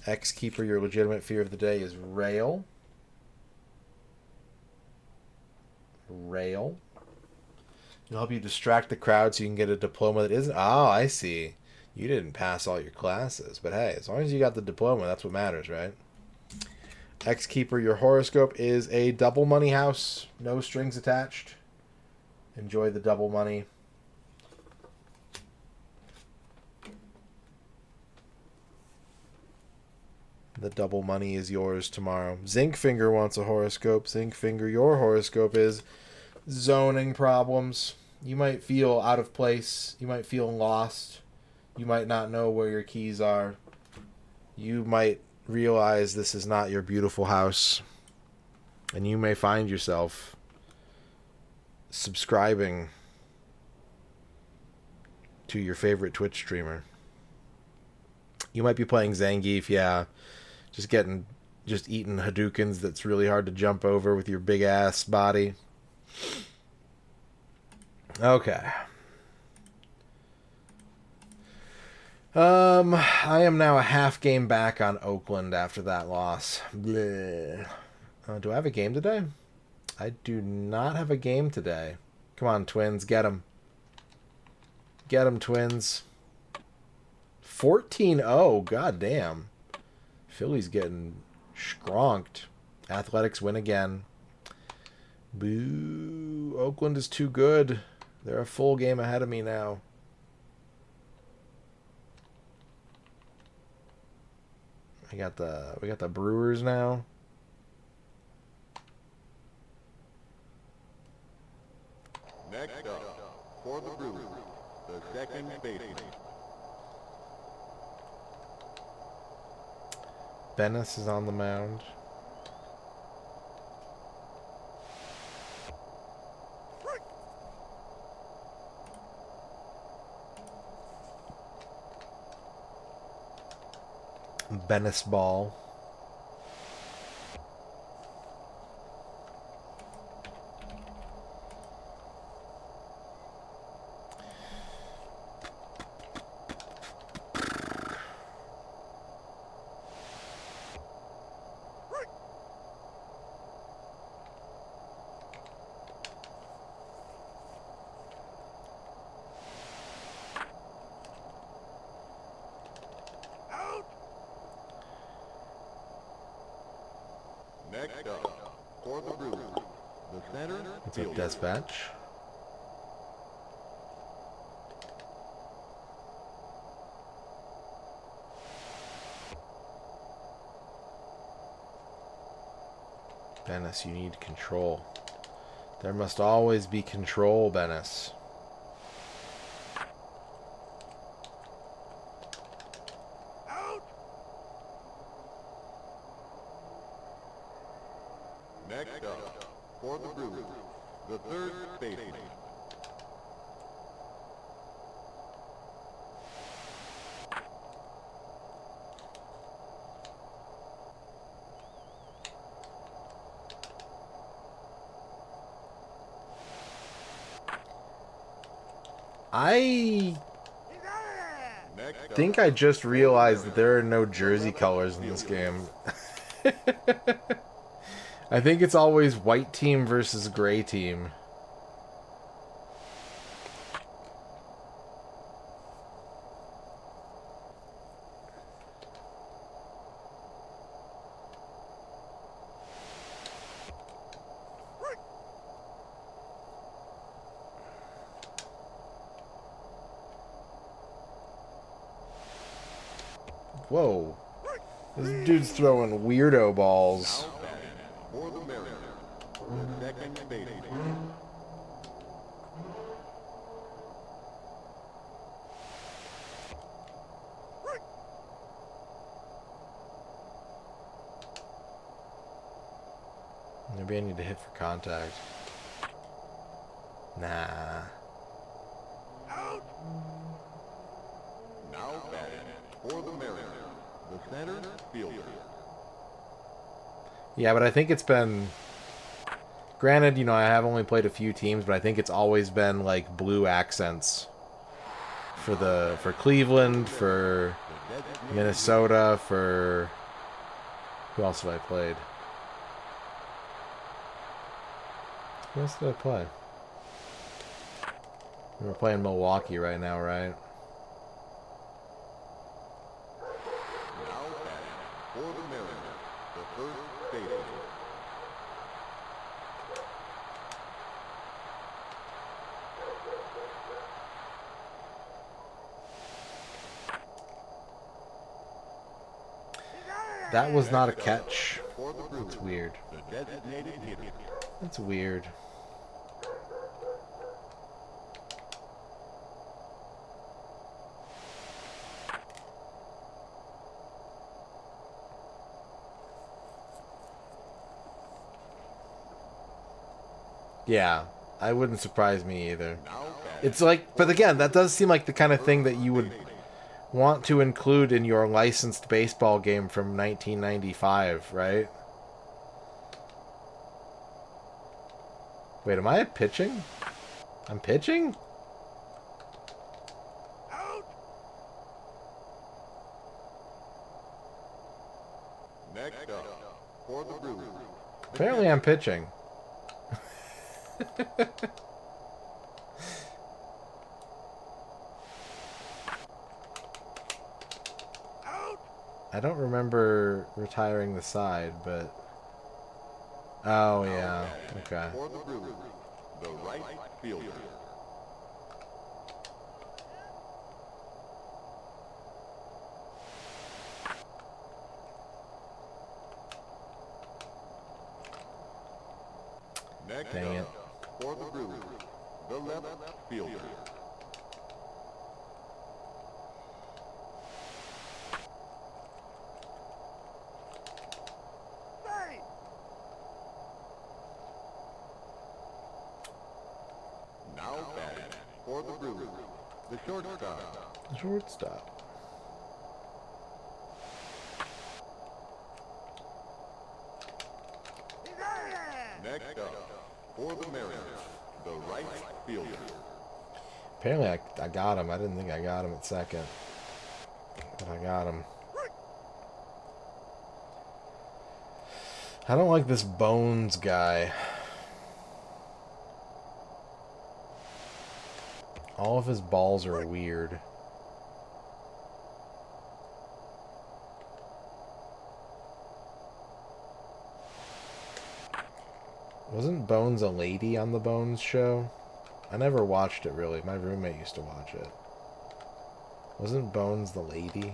X-Keeper, your legitimate fear of the day is rail. Rail. It'll help you distract the crowd so you can get a diploma that isn't... Oh, I see. You didn't pass all your classes. But hey, as long as you got the diploma, that's what matters, right? X-Keeper, your horoscope is a double money house. No strings attached. Enjoy the double money. The double money is yours tomorrow. Zinkfinger wants a horoscope. Zinkfinger, your horoscope is zoning problems. You might feel out of place. You might feel lost. You might not know where your keys are. You might realize this is not your beautiful house. And you may find yourself subscribing to your favorite Twitch streamer. You might be playing Zangief, yeah. Just eating Hadoukens that's really hard to jump over with your big ass body. Okay. I am now a half game back on Oakland after that loss. Do I have a game today? I do not have a game today. Come on, Twins, get them. Get them, Twins. 14-0, goddamn. Philly's getting schronked. Athletics win again. Boo. Oakland is too good. They're a full game ahead of me now. We got the Brewers now. Next up, for the Brewers, the second baseman. Bennis is on the mound. Bennis ball. Next up, for the Brewers, the center What's up, fielder. Dispatch? Bennis, you need control. There must always be control, Bennis. Next up, for the Brewers, the third baseman. I Next think up, I just realized that there are no jersey colors in this game. I think it's always white team versus gray team. Whoa. This dude's throwing weirdo balls. now batting for the Mariners, the second baseman. Maybe I need to hit for contact. Nah. Now batting for the Mariners, the center fielder. Yeah, but I think it's been... Granted, you know, I have only played a few teams, but I think it's always been, like, blue accents. For Cleveland, for Minnesota, for... Who else have I played? Who else did I play? We're playing Milwaukee right now, right? Now batting for the Mariners, the first baseman. That was not a catch. For the Brewers, That's weird. the designated hitter. That's weird. Yeah, I wouldn't surprise me either. Now batting It's like, but again, that does seem like the kind of thing that you would want to include in your licensed baseball game from 1995, right? Wait, am I pitching? I'm pitching? next up, for the Brewers, Apparently I'm pitching. I don't remember retiring the side, but... Oh, yeah. Okay. for the Brewers, the right fielder. Next Dang it. up, for the Brewers, the left fielder. Now batting for the Brewers, the shortstop. Shortstop. Next up, for the Mariners, the right fielder. Apparently I got him. I didn't think I got him at second. But I got him. I don't like this Bones guy. All of his balls are weird. Wasn't Bones a lady on the Bones show? I never watched it really. My roommate used to watch it. Wasn't Bones the lady?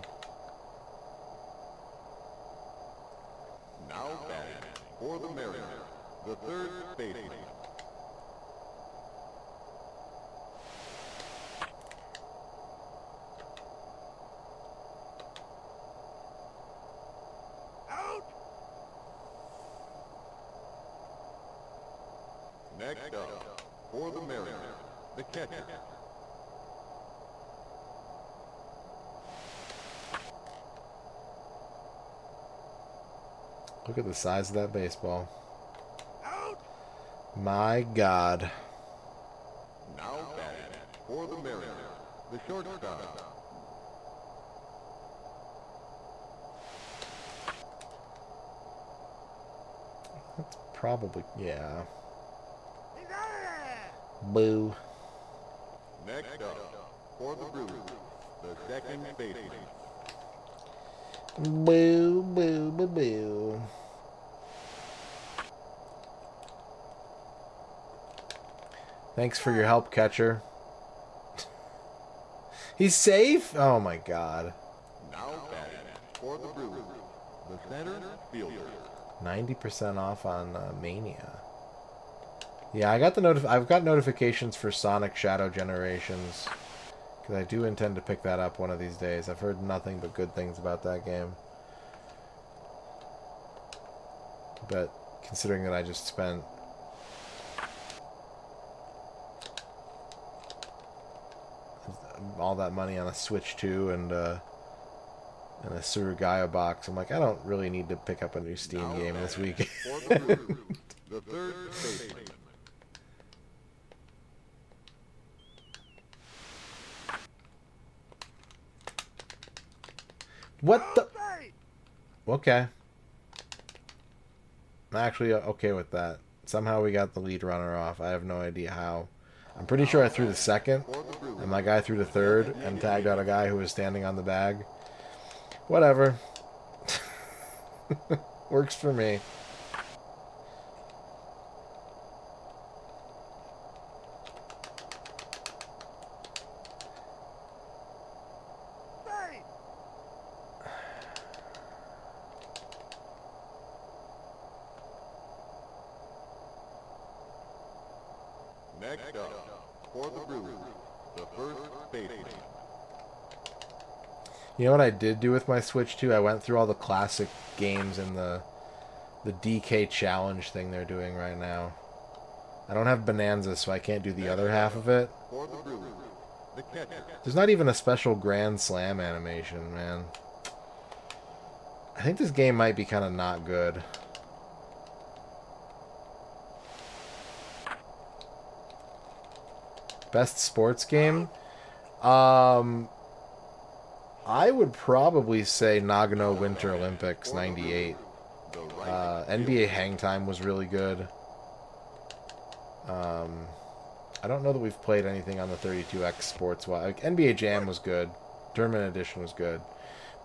Now batting for the Mariners, the third baseman. Next up, for the Mariners, the catcher. Look at the size of that baseball. My God. Now batting for the Mariners, the shortstop. Probably, yeah. Boo. Next up, for the Brewers, the second baseman. Boo, boo, boo, boo. Thanks for your help, catcher. He's safe? Oh my God. Now batting for the Brewers, the center fielder. 90% off on Mania. Yeah, I've got notifications for Sonic Shadow Generations. Because I do intend to pick that up one of these days. I've heard nothing but good things about that game. But considering that I just spent all that money on a Switch 2 and a Surugaya box, I'm like, I don't really need to pick up a new Steam game this week. For the Brewers, the third baseman. What the? Okay. I'm actually okay with that. Somehow we got the lead runner off. I have no idea how. I'm pretty sure I threw the second, and my guy threw the third, and tagged out a guy who was standing on the bag. Whatever. Works for me. Next up, for the Brewers, the first baseman. You know what I did do with my Switch 2? I went through all the classic games in the DK challenge thing they're doing right now. I don't have Bonanza, so I can't do the other half of it. For the Brewers, the catcher. There's not even a special Grand Slam animation, man. I think this game might be kind of not good. Best sports game? I would probably say Nagano Winter Olympics 98. NBA Hang Time was really good. I don't know that we've played anything on the 32X sports. Like, NBA Jam was good. Tournament Edition was good.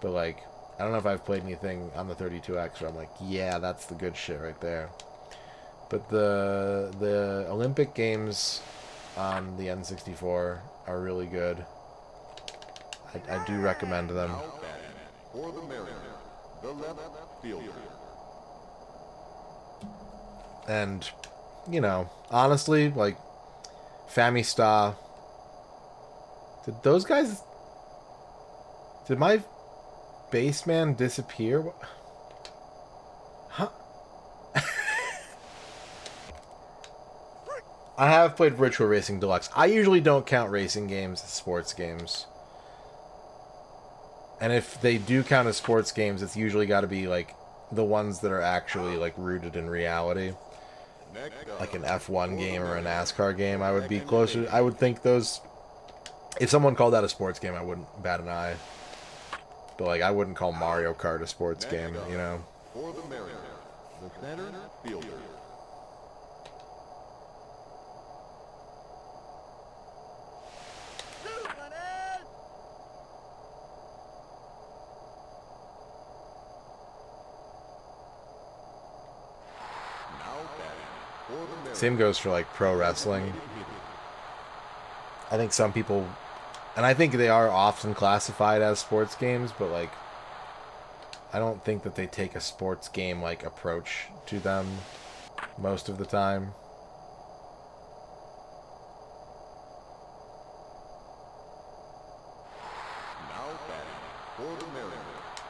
But, like, I don't know if I've played anything on the 32X where I'm like, yeah, that's the good shit right there. But the Olympic Games on the N64 are really good. I do recommend them. For the Mariners, the left fielder. And you know, honestly, like, Famista. Did those guys... Did my baseman disappear? Huh? I have played Virtual Racing Deluxe. I usually don't count racing games as sports games. And if they do count as sports games, it's usually got to be, like, the ones that are actually, like, rooted in reality. Like an F1 game or a NASCAR game. I would be closer... I would think those... If someone called that a sports game, I wouldn't bat an eye. But, like, I wouldn't call Mario Kart a sports game, you know? For the Mariners, the center fielder. Same goes for, like, pro wrestling. I think some people... And I think they are often classified as sports games, but, like... I don't think that they take a sports game-like approach to them most of the time. Now batting for the Mariners,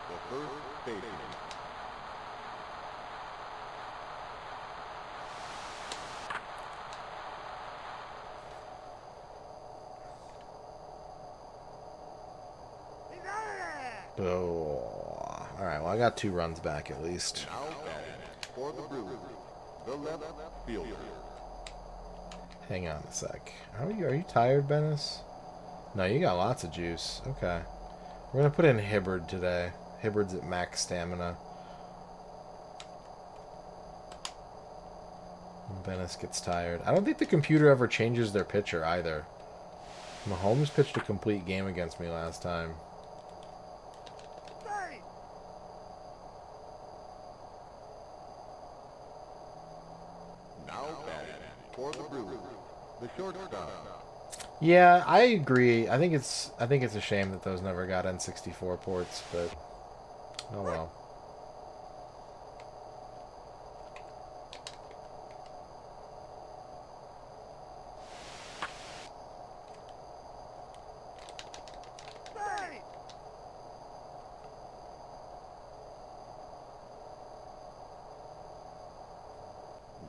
the first baseman. Oh, alright, well, I got 2 runs back at least. Now batting for the Brewers, the left fielder. Hang on a sec. Are you tired, Bennis? No, you got lots of juice. Okay. We're going to put in Hibbard today. Hibbard's at max stamina. Bennis gets tired. I don't think the computer ever changes their pitcher either. Mahomes pitched a complete game against me last time. Now batting for the Brewers, the shortstop. Yeah, I agree. I think it's a shame that those never got N64 ports, but oh well.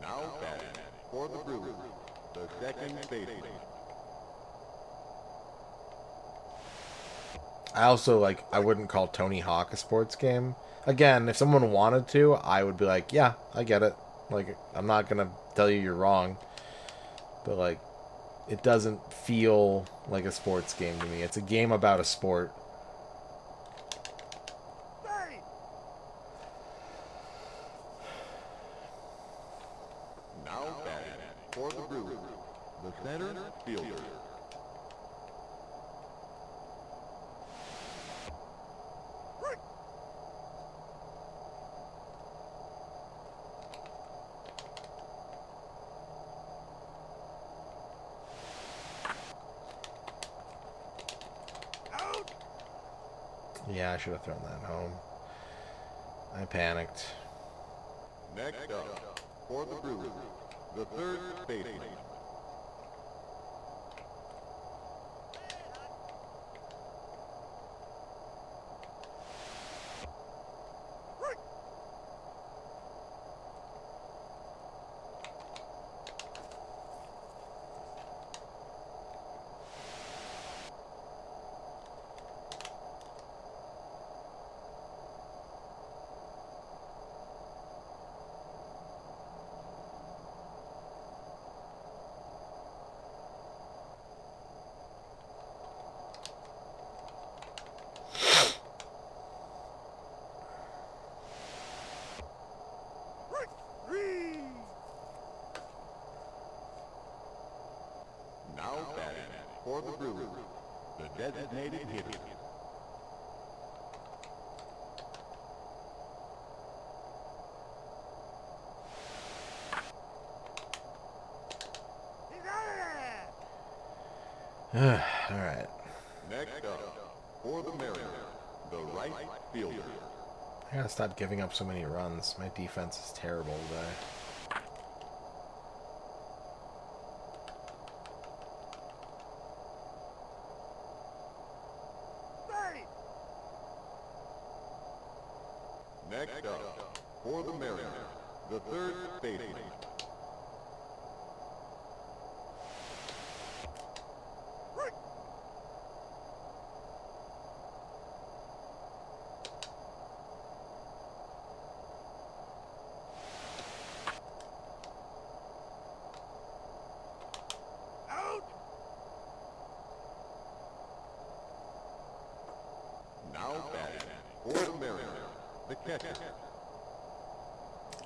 Now batting for the Brewers, the second baseman. I also, like, I wouldn't call Tony Hawk a sports game. Again, if someone wanted to, I would be like, yeah, I get it. Like, I'm not gonna tell you you're wrong. But, like, it doesn't feel like a sports game to me. It's a game about a sport. Now batting for the Brewers, the center fielder. Yeah, I should have thrown that home. I panicked. Next up, for the Brewers, the third baseman. Now batting for the Brewers, the designated hitter. Alright. Next up, for the Mariners, the right fielder. I gotta stop giving up so many runs. My defense is terrible today. For the Mariners, the third baseman. Now batting for the Mariners, the catcher.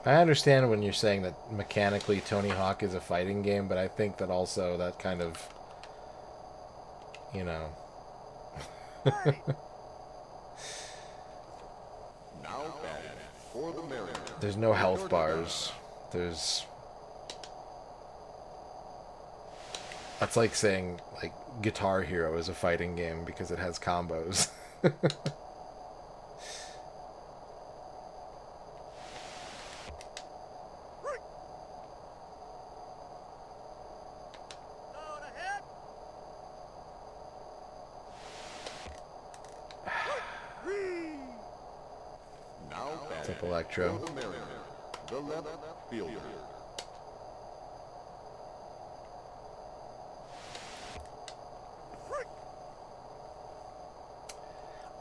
I understand when you're saying that mechanically Tony Hawk is a fighting game, but I think that also that kind of, you know. Now batting for the Mariners. There's no health bars. There's... That's like saying, like, Guitar Hero is a fighting game because it has combos. Now It's batting like Electro. for the Mariners, the left fielder.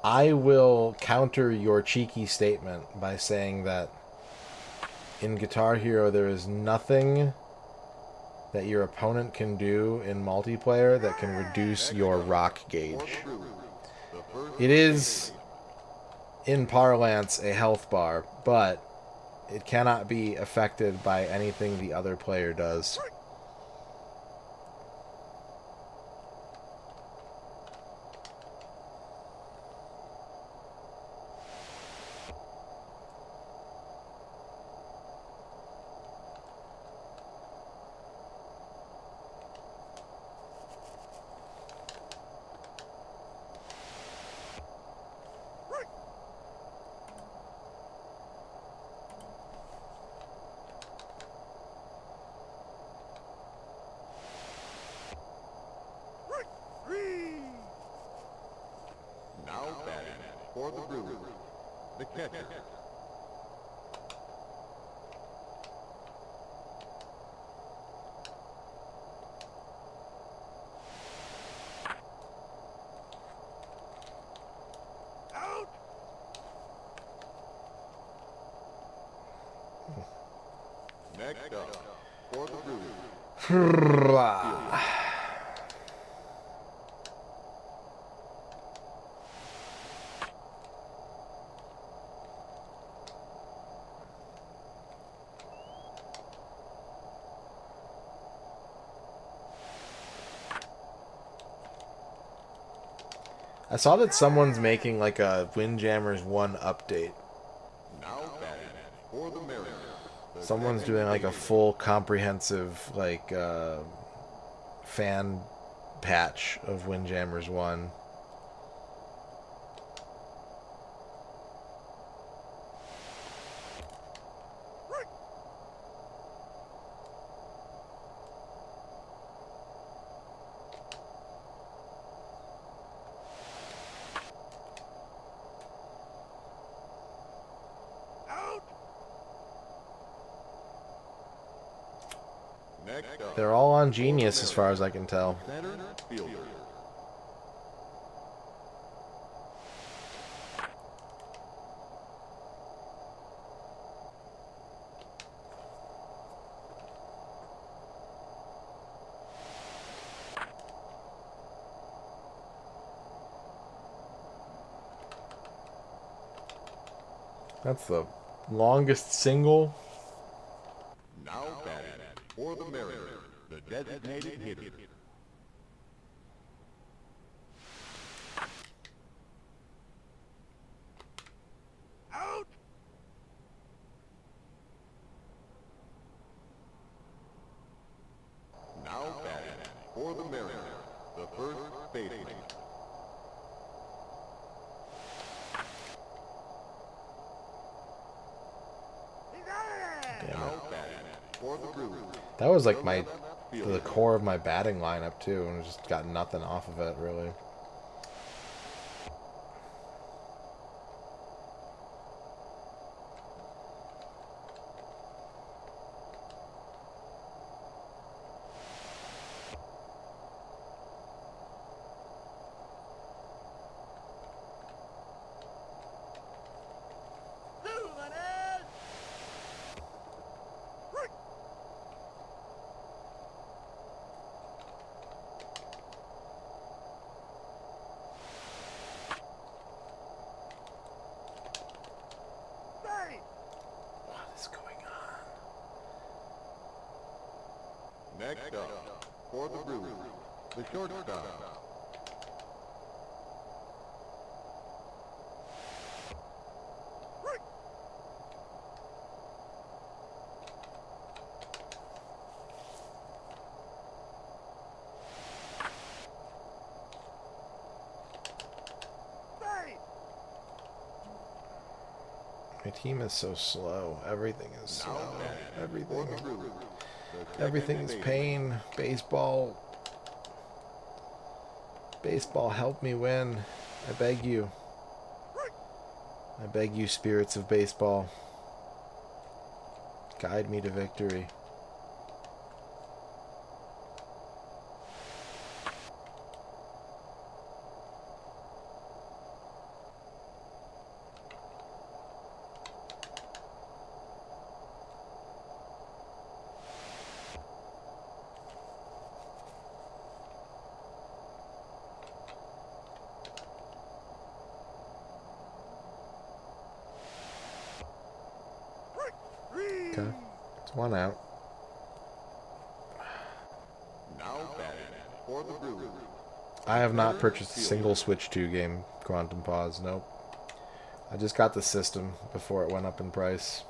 I will counter your cheeky statement by saying that in Guitar Hero there is nothing that your opponent can do in multiplayer that can reduce your rock gauge. It is, in parlance, a health bar, but it cannot be affected by anything the other player does. Now batting for the Brewers, the catcher. Next up, for the Brewers, I saw that someone's making like a Windjammers 1 update. now batting for the Mariners. the Someone's second doing like a baseman. full comprehensive like fan patch of Windjammers 1. Next up, They're all on Genius as far as I can tell. center fielder. That's the longest single. Now batting for the Mariners, the designated hitter. Now batting for the Mariners, the first baseman. Damn Now it. batting for the Brewers, That was like the my left fielder. the core of my batting lineup too, and just got nothing off of it really. Next up, for the Brewers, the shortstop. My team is so slow. Everything is slow. Everything. For the Brewers, the Everything second is baseman. pain. Baseball. Baseball, help me win. I beg you. I beg you, spirits of baseball. Guide me to victory. Okay. It's one out. Now batting for the Brewers. I have not purchased a single Switch 2 game, Quantum Pause. Nope. I just got the system before it went up in price.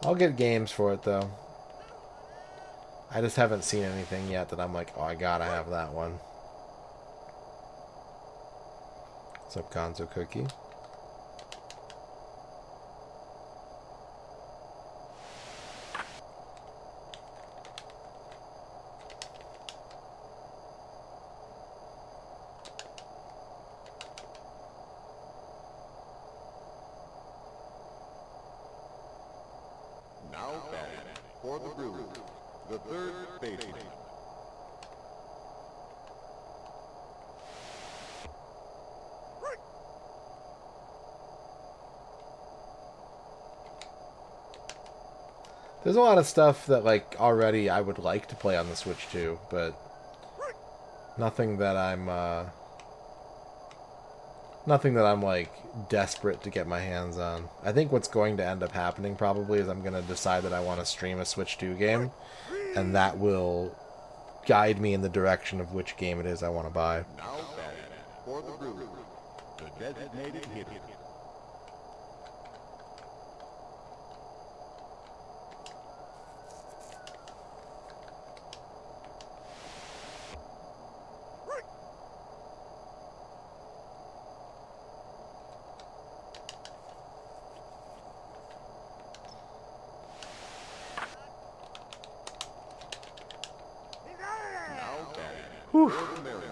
I'll get games for it, though. I just haven't seen anything yet that I'm like, oh, I gotta have that one. What's up, Gonzo Cookie? Now batting for the Brewers, the third baseman. There's a lot of stuff that, like, already I would like to play on the Switch 2, but nothing that I'm, like, desperate to get my hands on. I think what's going to end up happening, probably, is I'm going to decide that I want to stream a Switch 2 game, and that will guide me in the direction of which game it is I want to buy. Now batting for the Brewers, the designated hitter. Whew. For the Mariners,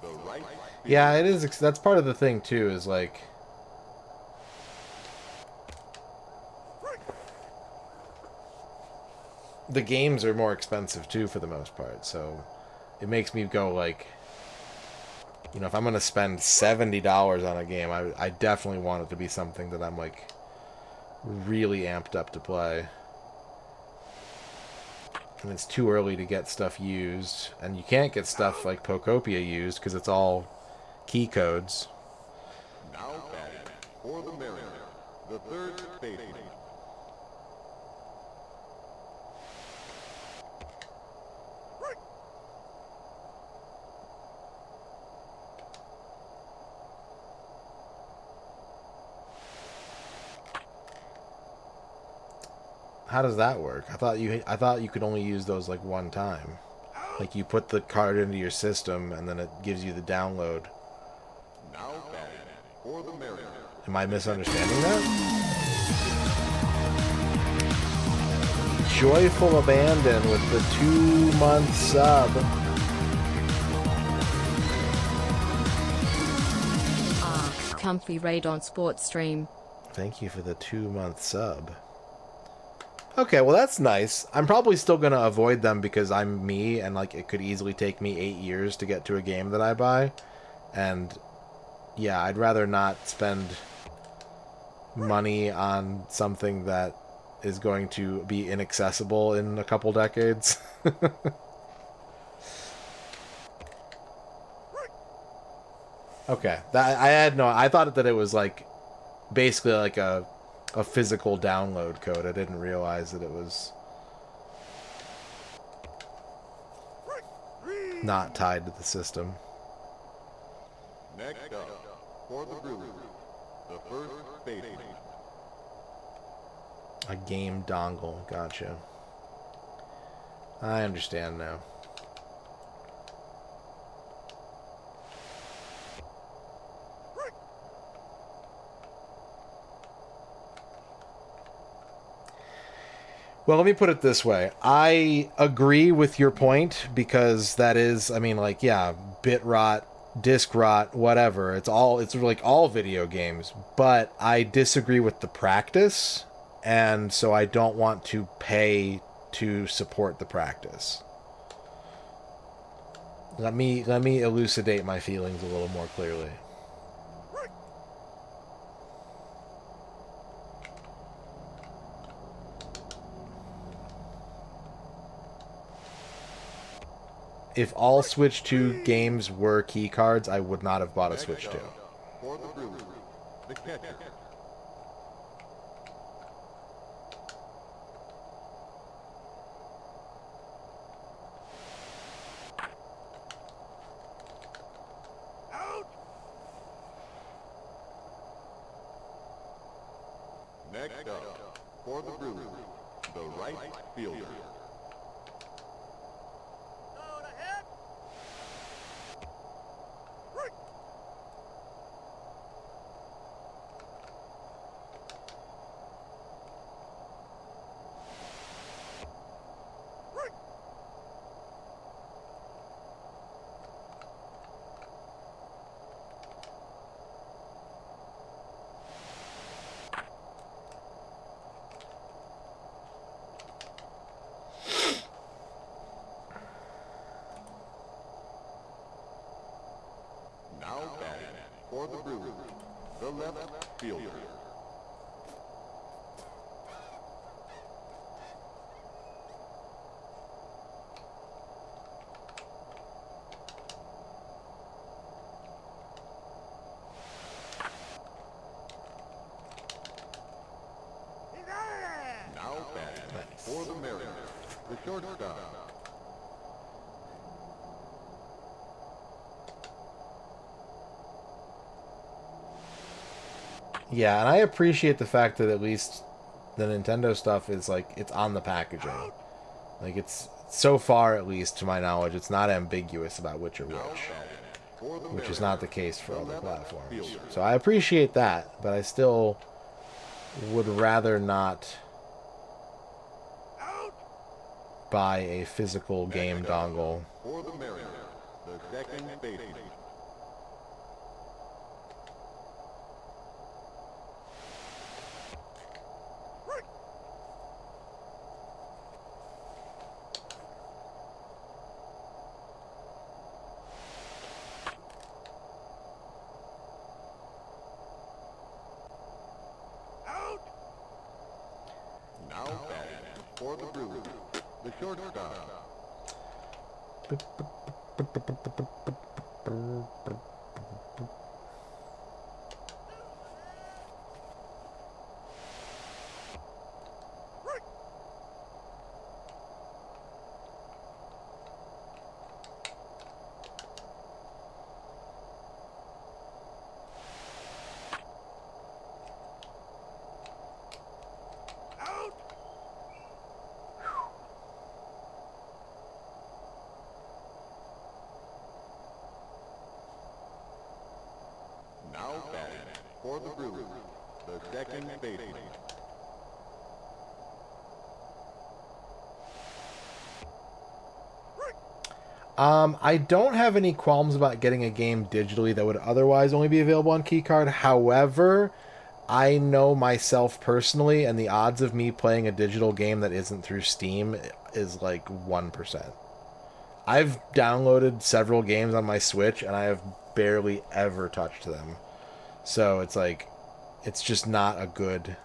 the right fielder. Yeah, it is. That's part of the thing, too, is, like... the games are more expensive, too, for the most part, so... it makes me go, like... you know, if I'm going to spend $70 on a game, I definitely want it to be something that I'm, like, really amped up to play. And it's too early to get stuff used. And you can't get stuff like Pocopia used because it's all key codes. Now batting for the Mariners, the third baseman. How does that work? I thought you could only use those like one time. Like you put the card into your system and then it gives you the download. Now batting for the Mariners. Am I misunderstanding that? Joyful Abandon with the 2-month sub. Comfy Radon Sports Stream. Thank you for the 2-month sub. Okay, well that's nice. I'm probably still gonna avoid them because I'm me and like it could easily take me 8 years to get to a game that I buy. And yeah, I'd rather not spend money on something that is going to be inaccessible in a couple decades. Okay, I thought that it was like basically like a physical download code. I didn't realize that it was not tied to the system. Next up, for the Brewers, the first baseman. A game dongle. Gotcha. I understand now. Well, let me put it this way. I agree with your point because that is, I mean, like, yeah, bit rot, disc rot, whatever. It's like all video games. But I disagree with the practice, and so I don't want to pay to support the practice. Let me elucidate my feelings a little more clearly. If all Switch 2 games were key cards, I would not have bought a Switch 2. For the Brewers, the catcher. Next up, for the Brewers, the right fielder. Now batting for the Brewers, the left fielder. Now batting for the Mariners, the shortstop. Yeah, and I appreciate the fact that at least the Nintendo stuff is like it's on the packaging. Like it's so far, at least to my knowledge, it's not ambiguous about which are which is not the case for other platforms. So I appreciate that, but I still would rather not buy a physical game dongle. For the Mariners, the second baseman. Now batting for the Brewers, the shortstop. Now batting for the Brewers, the second baseman. I don't have any qualms about getting a game digitally that would otherwise only be available on keycard. However, I know myself personally, and the odds of me playing a digital game that isn't through Steam is like 1%. I've downloaded several games on my Switch, and I have barely ever touched them. So it's like, it's just not a good...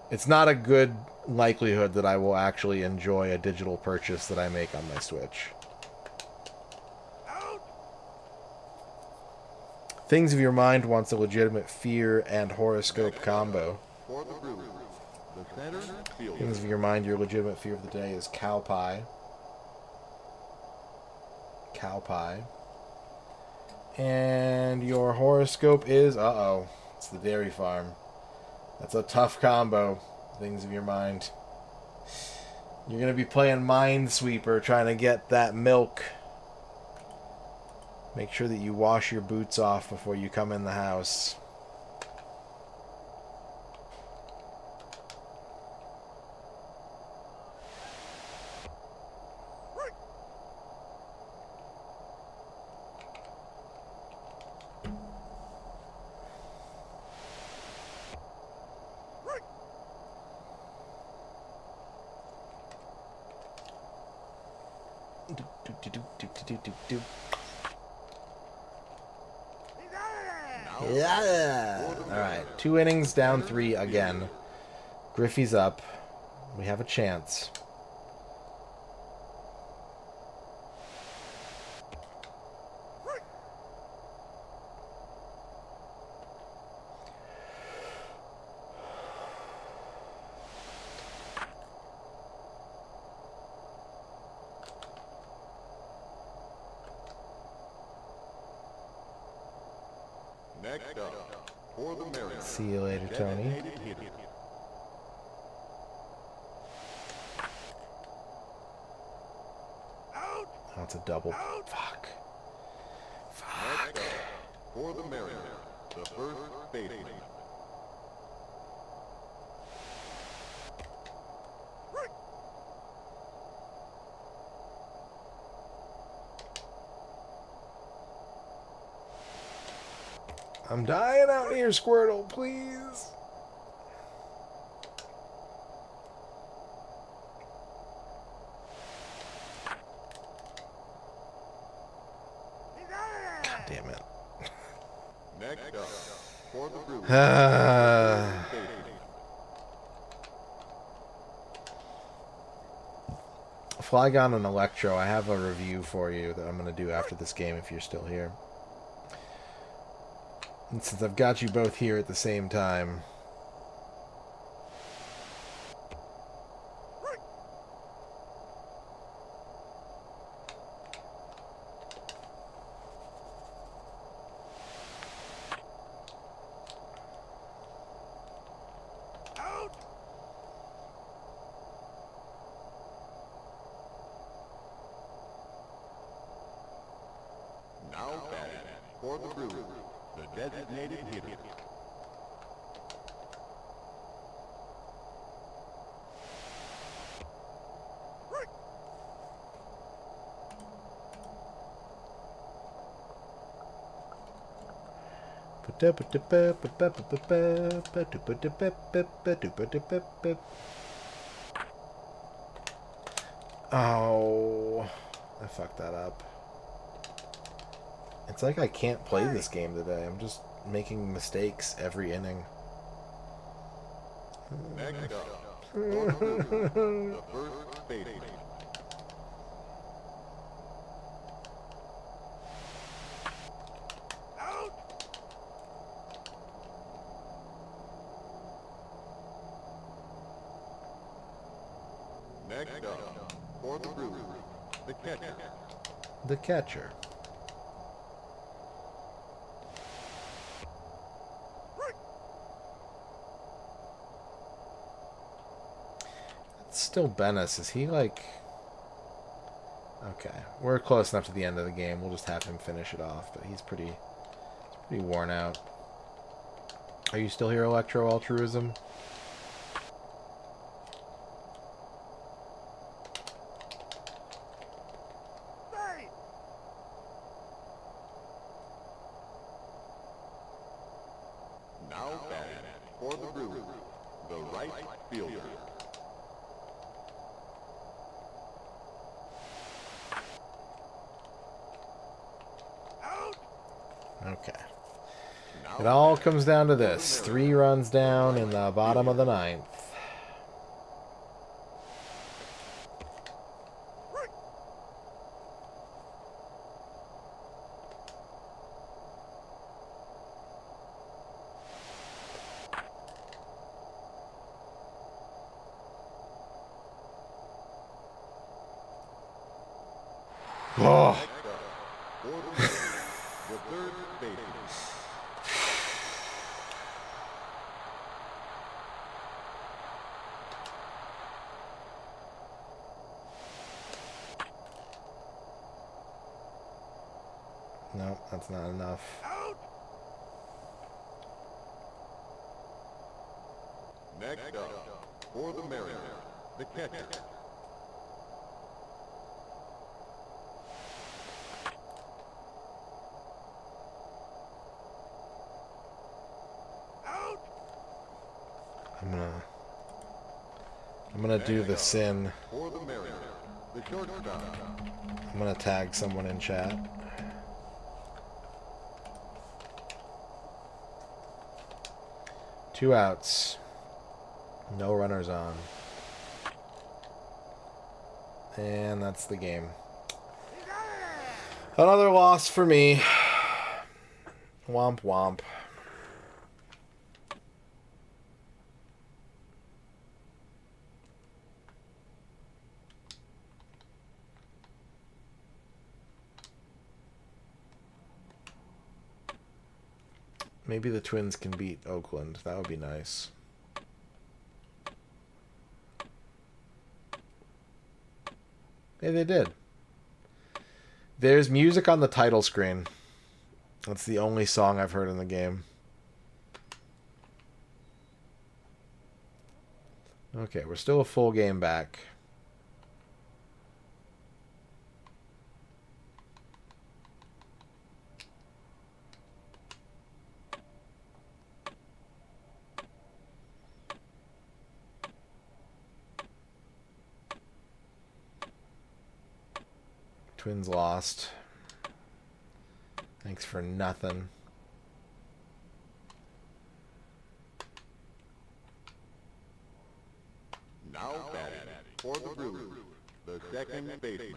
It's not a good likelihood that I will actually enjoy a digital purchase that I make on my Switch. Things of Your Mind wants a legitimate fear and horoscope combo. For the Brewers, the center fielder. Things of Your Mind, your legitimate fear of the day is cow pie. cow pie. And your horoscope is, uh-oh, it's the dairy farm. That's a tough combo. Things of your mind. You're going to be playing Minesweeper, trying to get that milk. Make sure that you wash your boots off before you come in the house. Yeah. All right. 2 innings, down 3 again. Griffey's up. We have a chance. Next up, for the Mariners. See you later, Tony. Designated hitter. That's a double. Fuck. Next up, for the Mariners, the first baseman. I'm dying out here, Squirtle, please. God damn it. Next up, for the Brewers, Ah. first baseman. Flygon and Electro, I have a review for you that I'm going to do after this game if you're still here. And since I've got you both here at the same time... Now batting for the Brewers, the designated hitter. Oh, I fucked that up. It's like I can't play this game today. I'm just making mistakes every inning. Next up, for the Brewers, the first baseman. Next up, for the Brewers, the catcher. The catcher. It's still Bennis. Is he like... Okay. We're close enough to the end of the game. We'll just have him finish it off. But he's pretty worn out. Are you still here, Electro Altruism? Now batting for the Brewers, the right fielder. Okay. It all comes down to this. 3 runs down in the bottom of the 9th. Oh, No, that's not enough. Next up, for the Mariners, the catcher. I'm gonna do the sin. For the Mariners, the shortstop. I'm gonna tag someone in chat. Two outs. No runners on. And that's the game. Another loss for me. Womp womp. Maybe the Twins can beat Oakland. That would be nice. Hey, they did. There's music on the title screen. That's the only song I've heard in the game. Okay, we're still a full game back. Twins lost. Thanks for nothing. Now batting for the Brewers, the second baseman.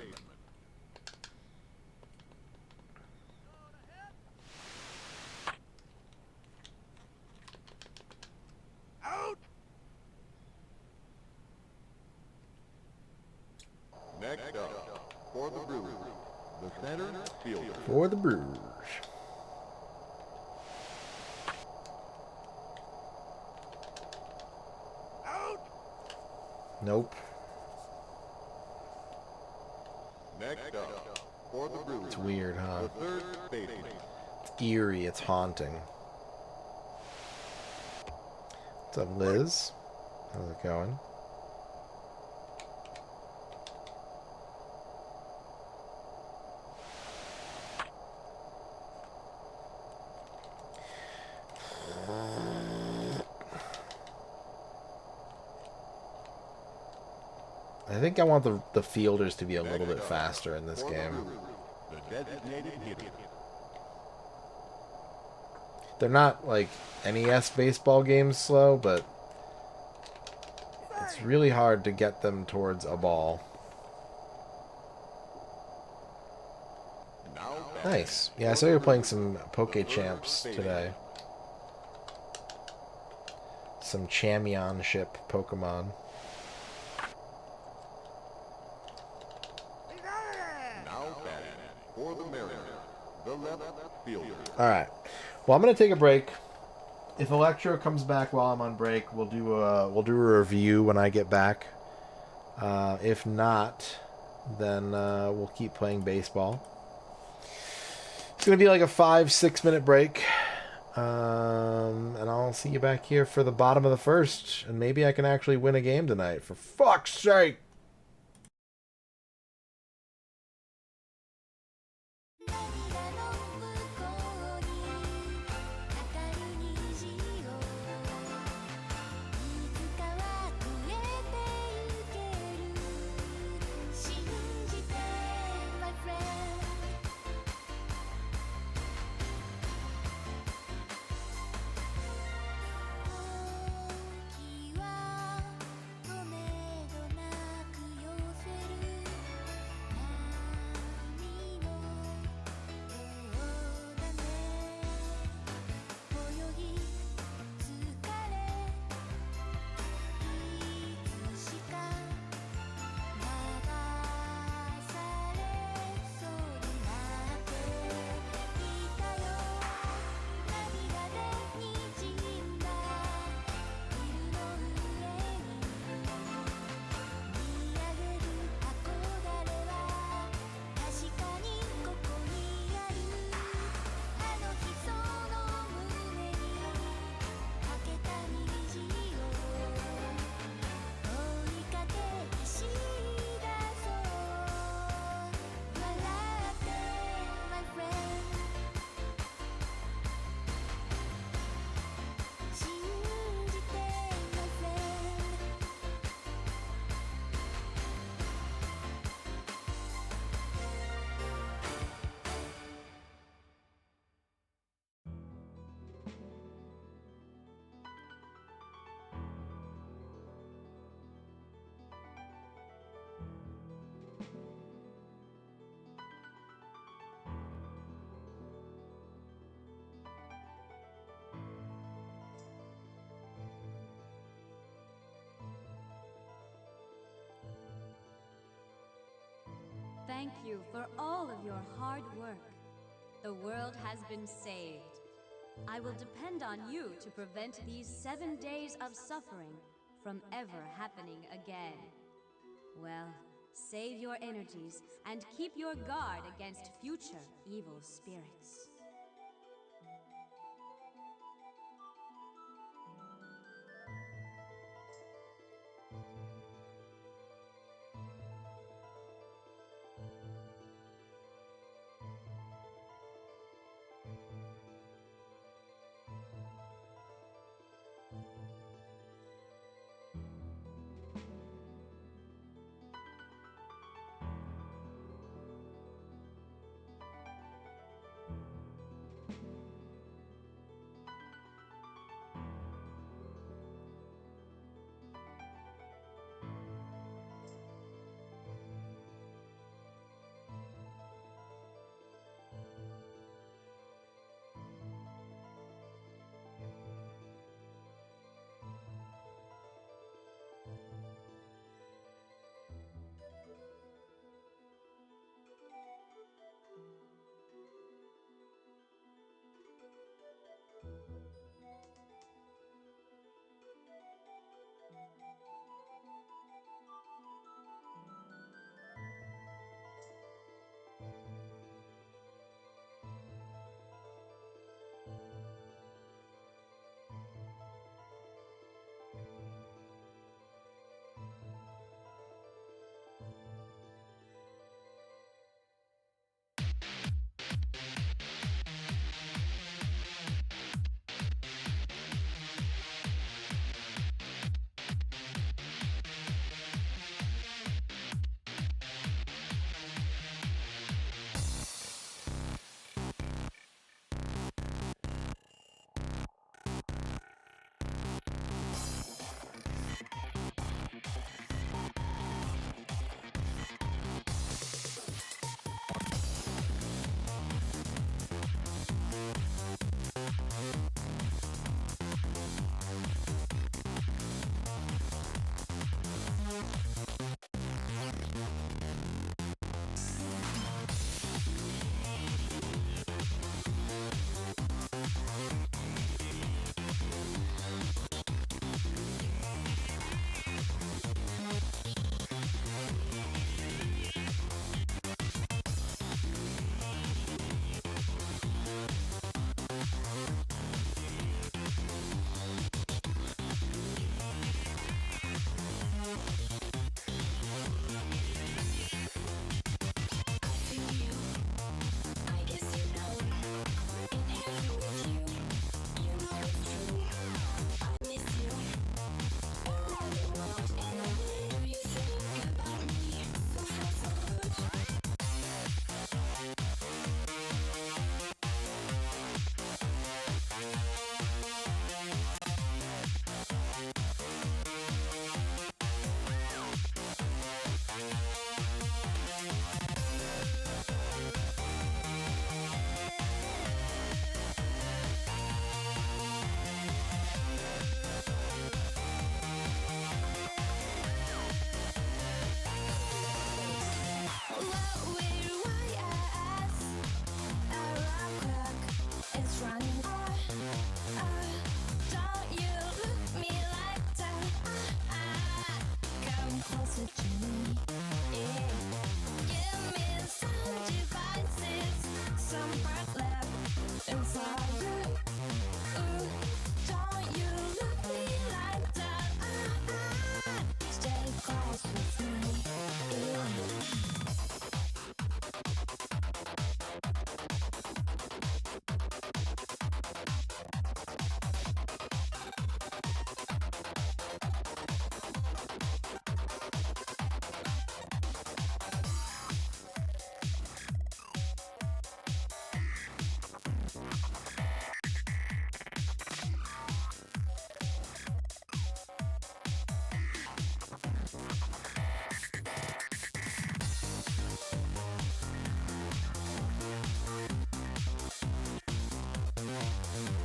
Next up, for the Brewers, the center fielder. For the Brewers. Nope. Next up, for the Brewers, It's weird, huh? the third baseman. It's eerie. It's haunting. What's up, Liz? How's it going? I think I want the fielders to be a little bit faster in this game. The designated hitter. They're not like NES baseball games slow, but it's really hard to get them towards a ball. Nice. Yeah, I saw you were playing some Poke Champs today. Some championship Pokemon. For the Mariners, the left fielder. Alright. Well, I'm going to take a break. If Electro comes back while I'm on break, we'll do a review when I get back. If not, then we'll keep playing baseball. It's going to be like a 5-6 minute break. And I'll see you back here for the bottom of the first. And maybe I can actually win a game tonight. For fuck's sake! thank you for all of your hard work. The world has been saved. I will depend on you to prevent these 7 days of suffering from ever happening again. Well, save your energies and keep your guard against future evil spirits.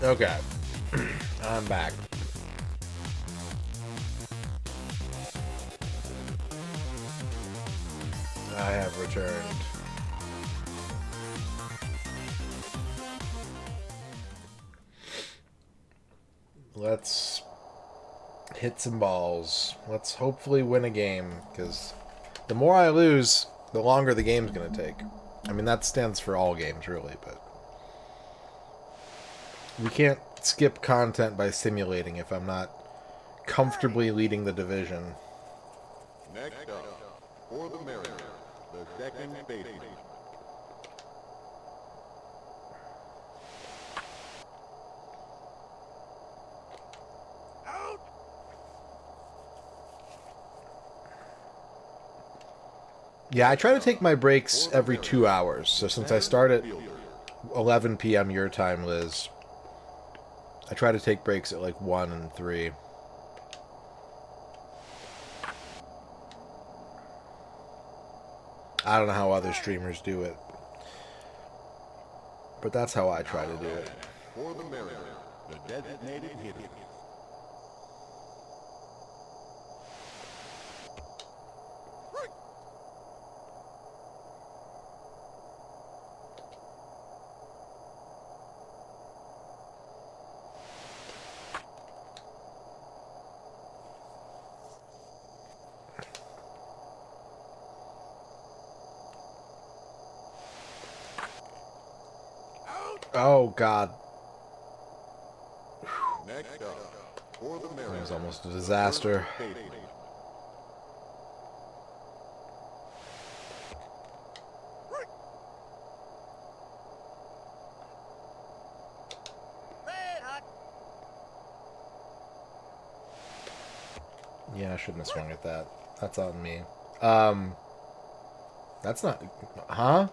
Okay. I'm back. I have returned. Let's hit some balls. Let's hopefully win a game, because the more I lose, the longer the game's going to take. I mean, that stands for all games, really, but we can't skip content by simulating if I'm not comfortably leading the division. Next up, for the Mariners, the second baseman. Yeah, I try to take my breaks every 2 hours. So since I start at 11 p.m. your time, Liz, I try to take breaks at like 1 and 3. I don't know how other streamers do it, but that's how I try to do it. For the Mariners, the designated hitter. Oh, God. Next up, for the Mariners, That was almost a disaster. Yeah, I shouldn't have swung at that. That's on me. That's not... Huh?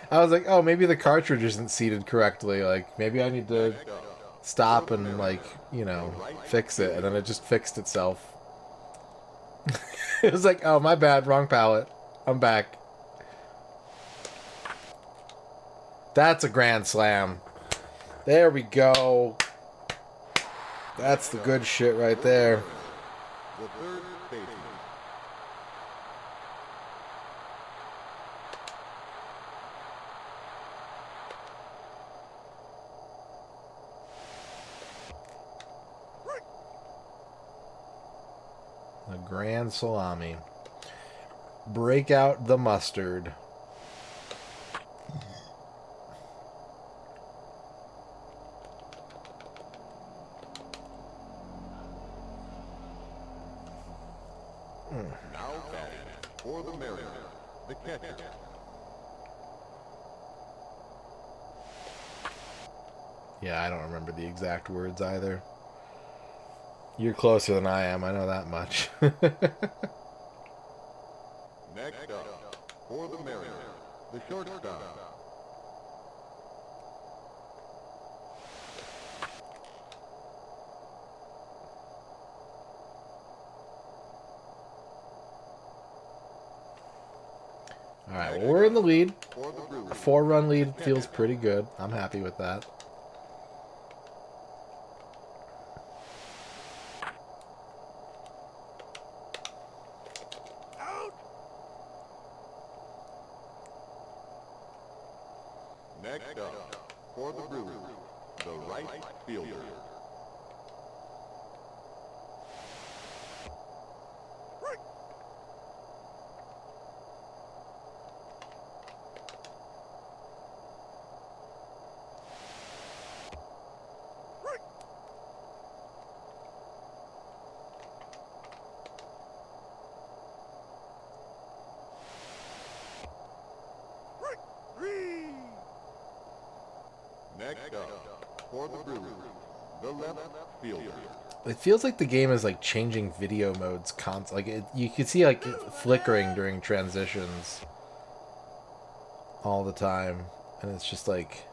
I was like, oh, maybe the cartridge isn't seated correctly. Like, maybe I need to stop and, like, you know, fix it. And then it just fixed itself. It was like, oh, my bad, wrong palette. I'm back. That's a grand slam. There we go. That's the good shit right there. the third baseman. A grand salami. Break out the mustard. Now batting for the Mariners, the catcher. Yeah, I don't remember the exact words either. You're closer than I am, I know that much. Next up, for the Mariners, the shortstop. Alright, well, we're in the lead. For the Brewers, A 4-run lead feels pretty good. I'm happy with that. next up, for the Brewers, the right fielder. Next up, for the Brewers, the left fielder. It feels like the game is like changing video modes constantly. Like you can see like flickering during transitions all the time, and it's just like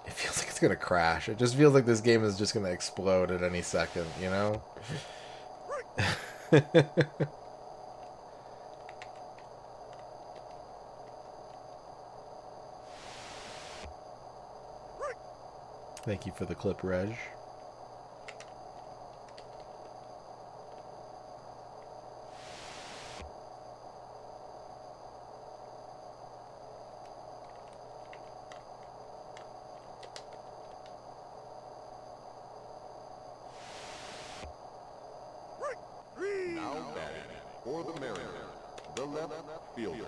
it feels like it's gonna crash. It just feels like this game is just gonna explode at any second, you know? Thank you for the clip, Reg. Now batting for the Mariners, the left fielder.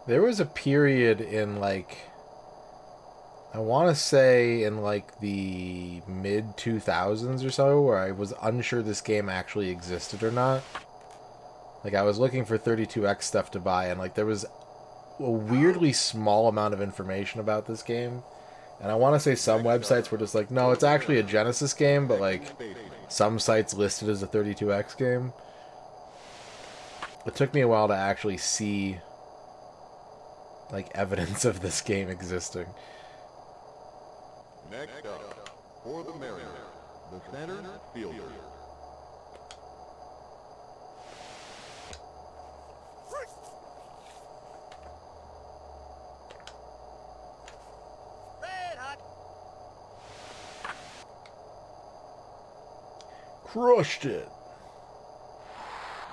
There was a period in, like, I want to say in, like, the mid-2000s or so, where I was unsure this game actually existed or not. Like, I was looking for 32X stuff to buy, and, like, there was a weirdly small amount of information about this game. And I want to say some websites were just like, no, it's actually a Genesis game, but, like, some sites listed as a 32X game. It took me a while to actually see, like, evidence of this game existing. Next up, for the Mariners, the center fielder. Crushed it.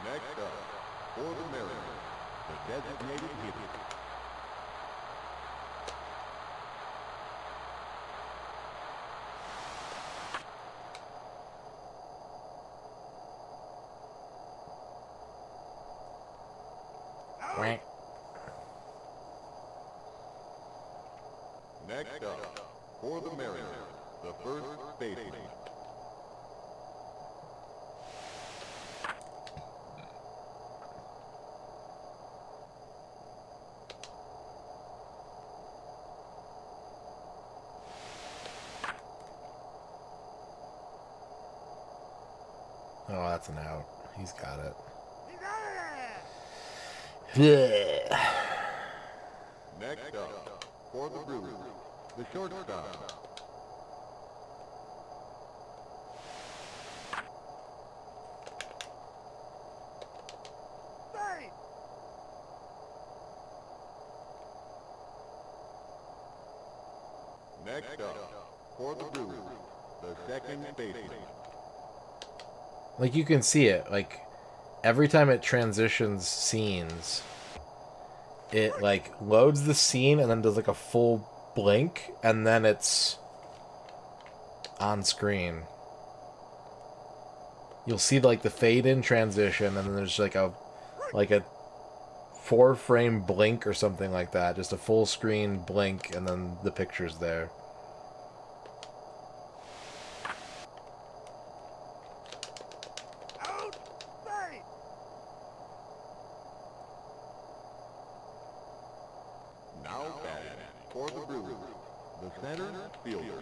Next up, for the Mariners, the designated hitter. Next up, for the Mariners, the first baseman. Oh, that's an out. He's got it. Yeah. Next up, for the Brewers, the shortstop. Next up, for the Brewers, the second baseman. Like, you can see it. Like, every time it transitions scenes, it, like, loads the scene and then does, like, a full blink, and then it's on screen. You'll see, like, the fade-in transition, and then there's, like a 4-frame blink or something like that. Just a full screen blink, and then the picture's there. Now batting for the Brewers, the center fielder.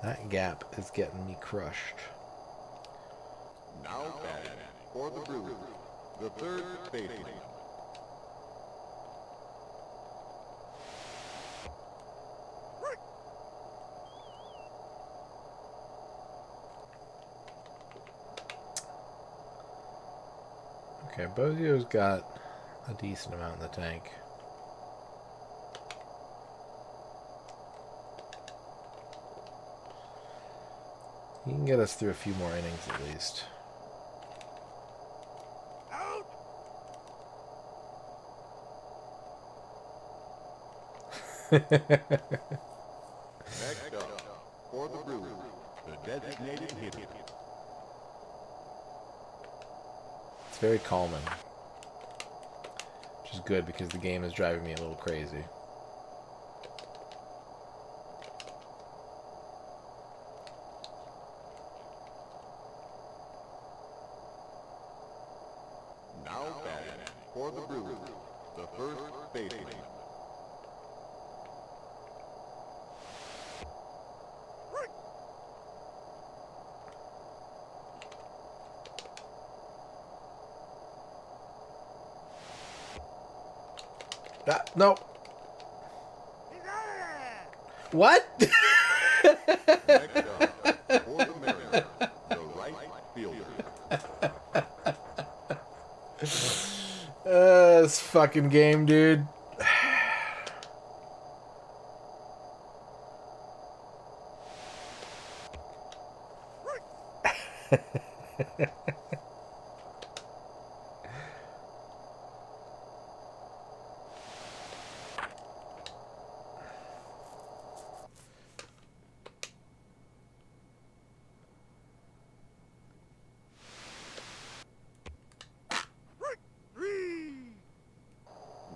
That gap is getting me crushed. Now batting for the Brewers, the third baseman. Okay, Bozio's got a decent amount in the tank. He can get us through a few more innings at least. Next up, for the Brewers, the designated hitter. It's very calming. Which is good because the game is driving me a little crazy. Now batting for the Brewers, the first baseman. No. What? Next up, for the Mariners, the right fielder. This fucking game, dude.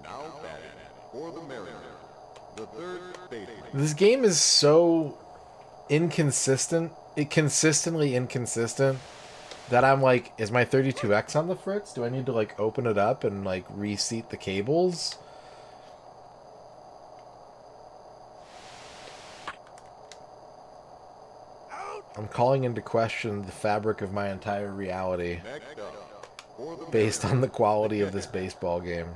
Now batting for the Mariners, the third baseman. This game is so inconsistent. Consistently inconsistent that I'm like, is my 32X on the fritz? Do I need to like open it up and like reseat the cables? I'm calling into question the fabric of my entire reality Next up, for the based on Mariners, the quality of this baseball game.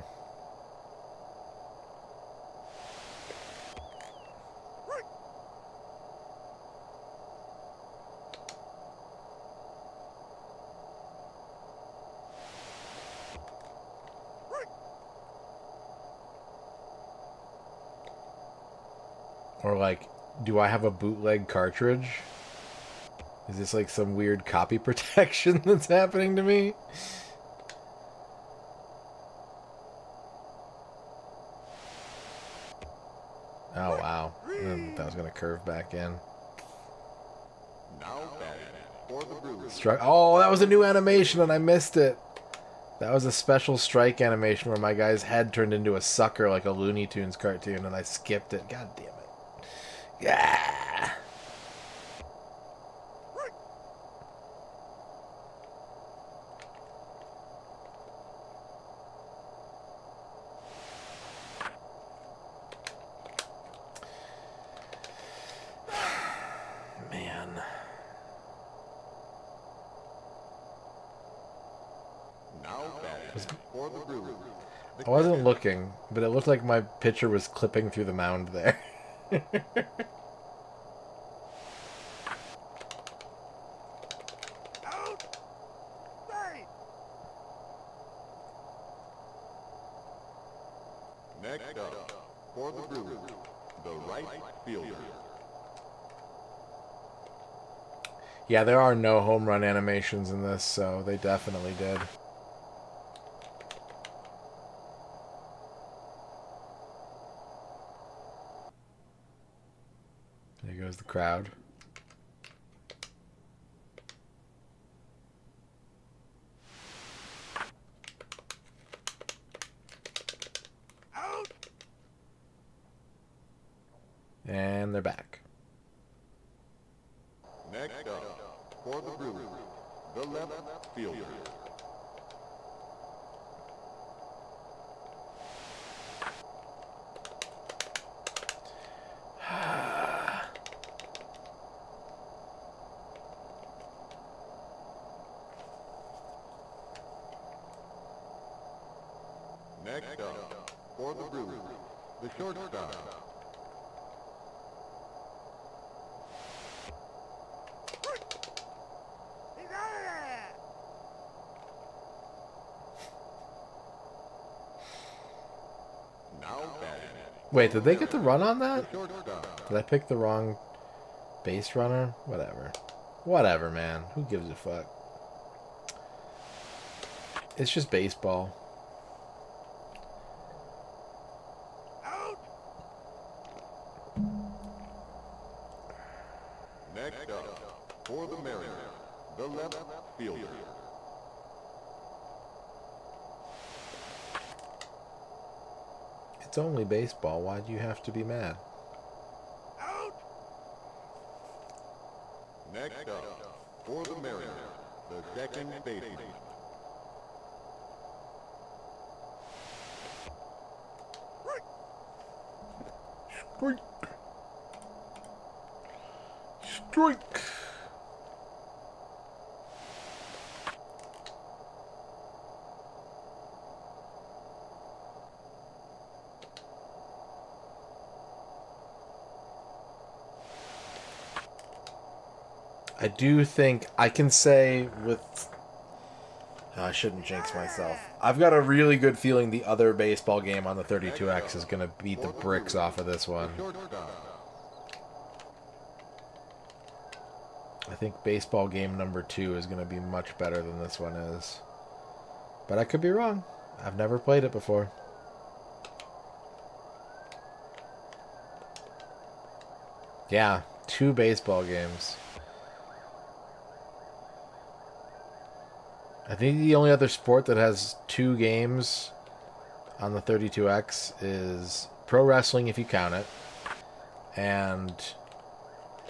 Or like, do I have a bootleg cartridge? Is this like some weird copy protection that's happening to me? Oh wow. I didn't think that was gonna curve back in. now batting for the Brewers. Oh, that was a new animation and I missed it. That was a special strike animation where my guy's head turned into a sucker like a Looney Tunes cartoon and I skipped it. God damn it. Yeah. Man. Now batting for the Brewers. I wasn't looking, but it looked like my pitcher was clipping through the mound there. Next up, for the Brewers, the right fielder. Yeah, there are no home run animations in this, so they definitely did. There goes the crowd. And they're back. Next up, for the Brewers, the left fielder. Next up, for the Brewers, the shortstop. Now batting. Wait, did they get the run on that? The shortstop. Did I pick the wrong base runner? Whatever. Whatever, man. Who gives a fuck? It's just baseball. Next up, for the Mariners, the left fielder. It's only baseball. Why do you have to be mad? Next up, for the Mariners, the second baseman. Strike. Strike. I do think I can say with... I shouldn't jinx myself. I've got a really good feeling the other baseball game on the 32X is going to beat the bricks off of this one. I think baseball game number 2 is going to be much better than this one is. But I could be wrong. I've never played it before. Yeah, 2 baseball games. I think the only other sport that has 2 games on the 32X is pro wrestling if you count it, and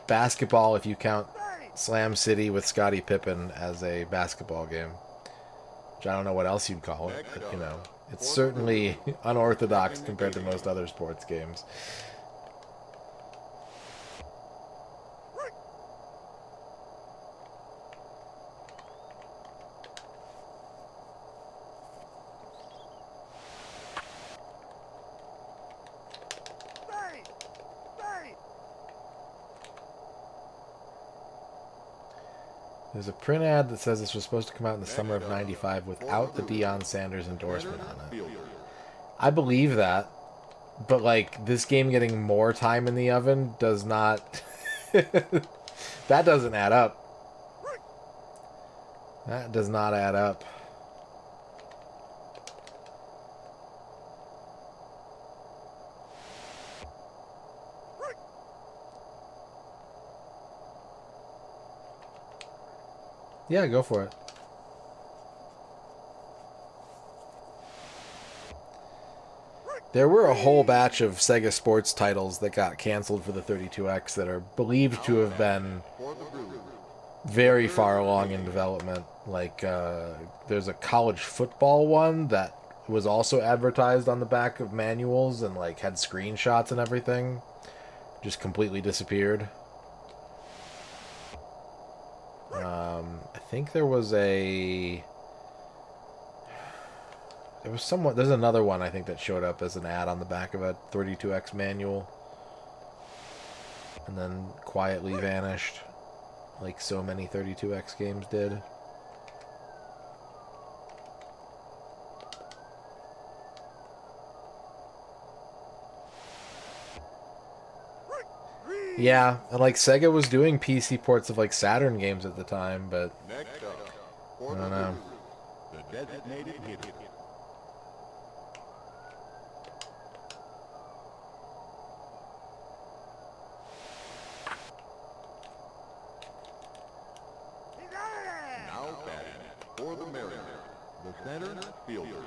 basketball if you count Slam City with Scottie Pippen as a basketball game. Which I don't know what else you'd call it, but you know, it's certainly unorthodox compared to most other sports games. There's a print ad that says this was supposed to come out in the summer of '95 without the Deion Sanders endorsement on it. I believe that, but like this game getting more time in the oven does not... that doesn't add up. That does not add up. Yeah, go for it. There were a whole batch of Sega Sports titles that got canceled for the 32X that are believed to have been very far along in development. Like, there's a college football one that was also advertised on the back of manuals and like had screenshots and everything. Just completely disappeared. I think there was a... There's another one I think that showed up as an ad on the back of a 32X manual. And then quietly vanished. Like so many 32X games did. Yeah, and like Sega was doing PC ports of like Saturn games at the time, but I don't know. The designated hitter. Now batting for the Mariners, the center fielder.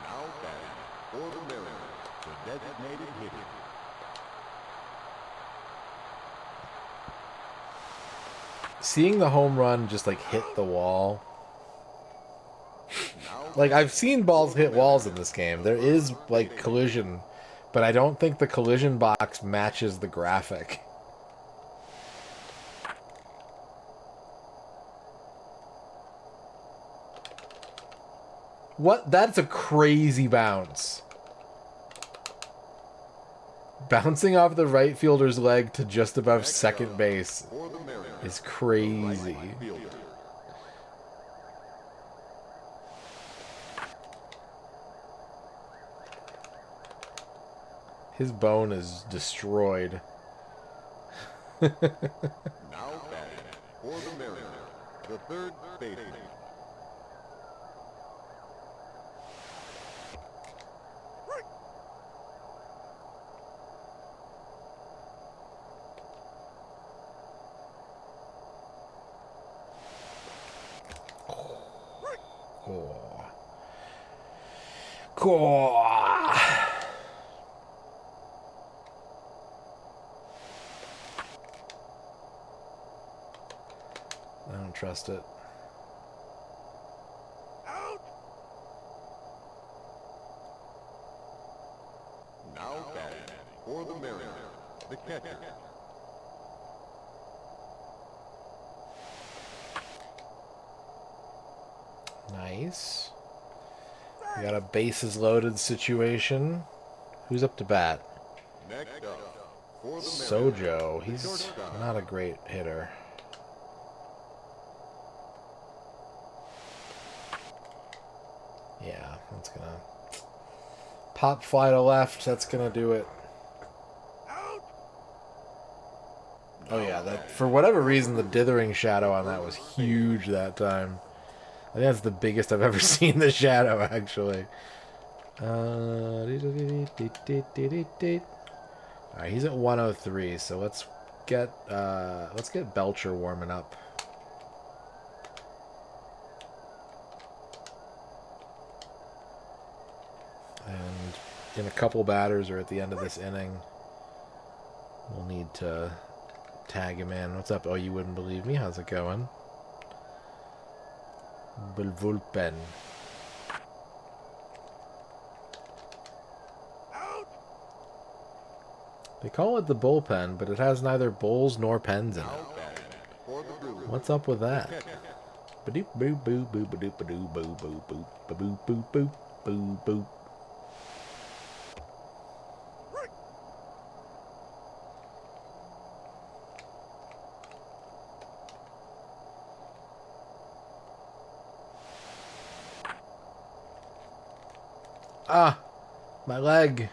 Now batting for the Mariners, the designated hitter. Seeing the home run just like hit the wall. Like, I've seen balls hit walls in this game. There is like collision, but I don't think the collision box matches the graphic. What? That's a crazy bounce. Bouncing off the right fielder's leg to just above second base is crazy. His bone is destroyed. Now batting for the Mariners, the third baseman. Cool. I don't trust it. Now batting for the Mariners, the catcher. Nice. We got a bases loaded situation. Who's up to bat? Next up, for the Sojo. He's not a great hitter. Yeah, that's gonna pop fly to left. That's gonna do it. Oh yeah, that for whatever reason the dithering shadow on that was huge that time. I think that's the biggest I've ever seen the shadow actually. Alright, he's at 103, so let's get Belcher warming up. And in a couple batters or at the end of this inning, we'll need to tag him in. What's up? Oh, you wouldn't believe me. How's it going? Bullpen. They call it the bullpen, but it has neither bulls nor pens in it. What's up with that? Ba-doop boo boo boo ba-doop ba-doo boo boo boo ba-boo boo boo boo boo. Ah, my leg.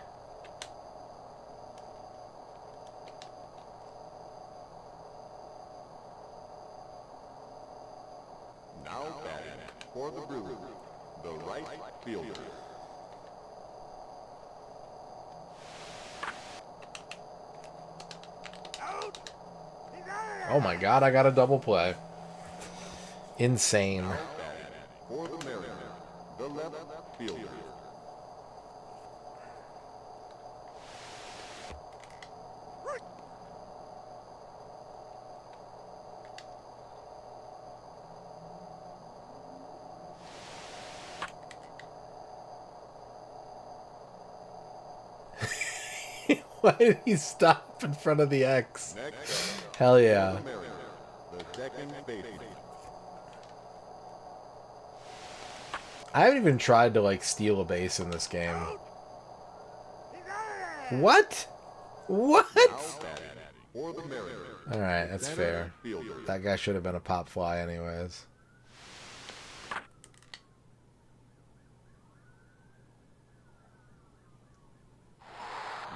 Now batting for the Brewers, the right fielder. Oh my god, I got a double play. Insane. Now batting for the Mariners, the left fielder. Why did he stop in front of the X? Hell yeah. The Mariners, the second baseman. I haven't even tried to, like, steal a base in this game. What? What? For the Mariners, Alright, that's fair. fielder. That guy should have been a pop fly anyways.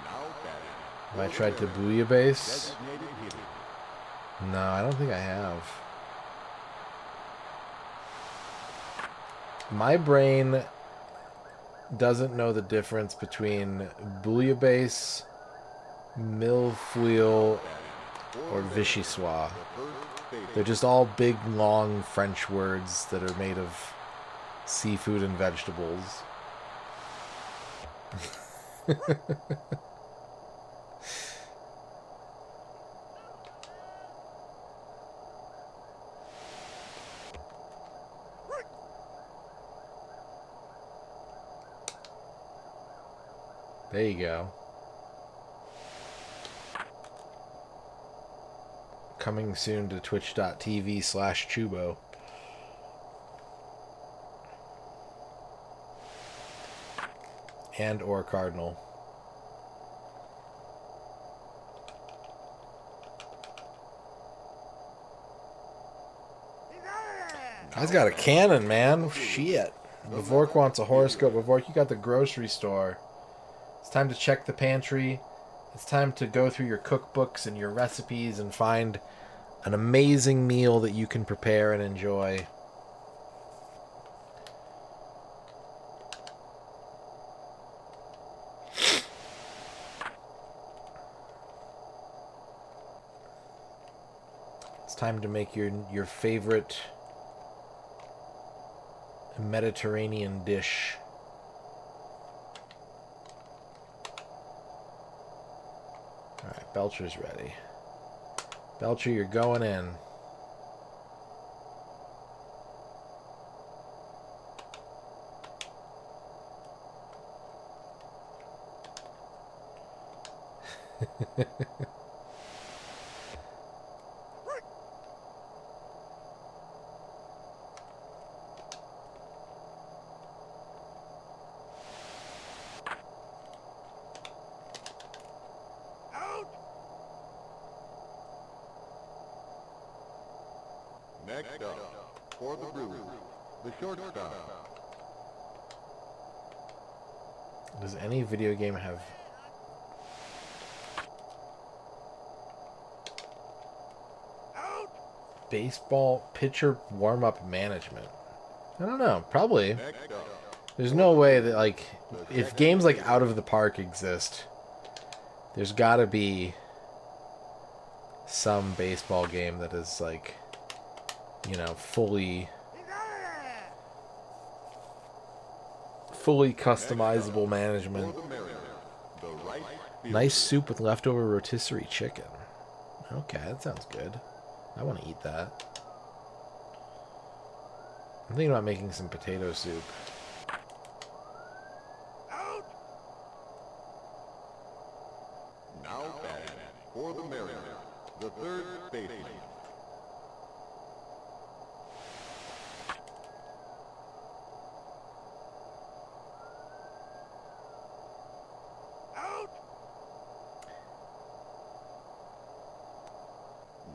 Now batting. Have I tried to booyah base? Designated hitter. No, I don't think I have. My brain doesn't know the difference between bouillabaisse, millefeuille, or vichyssoise. They're just all big, long French words that are made of seafood and vegetables. There you go. Coming soon to twitch.tv/Chubo. And or Cardinal. Guy's got a cannon, man. Shit. Vivork wants a horoscope. Vivork, you got the grocery store. It's time to check the pantry. It's time to go through your cookbooks and your recipes and find an amazing meal that you can prepare and enjoy. It's time to make your favorite Mediterranean dish. Alright, Belcher's ready. Belcher, you're going in. Next up, for the Brewers, the shortstop. Does any video game have baseball pitcher warm-up management? I don't know. Probably. There's no way that, like, if games like Out of the Park exist, there's got to be some baseball game that is, like, you know, fully customizable management. Nice soup with leftover rotisserie chicken. Okay, that sounds good. I want to eat that. I'm thinking about making some potato soup. Now batting for the Mariners, the third baseman.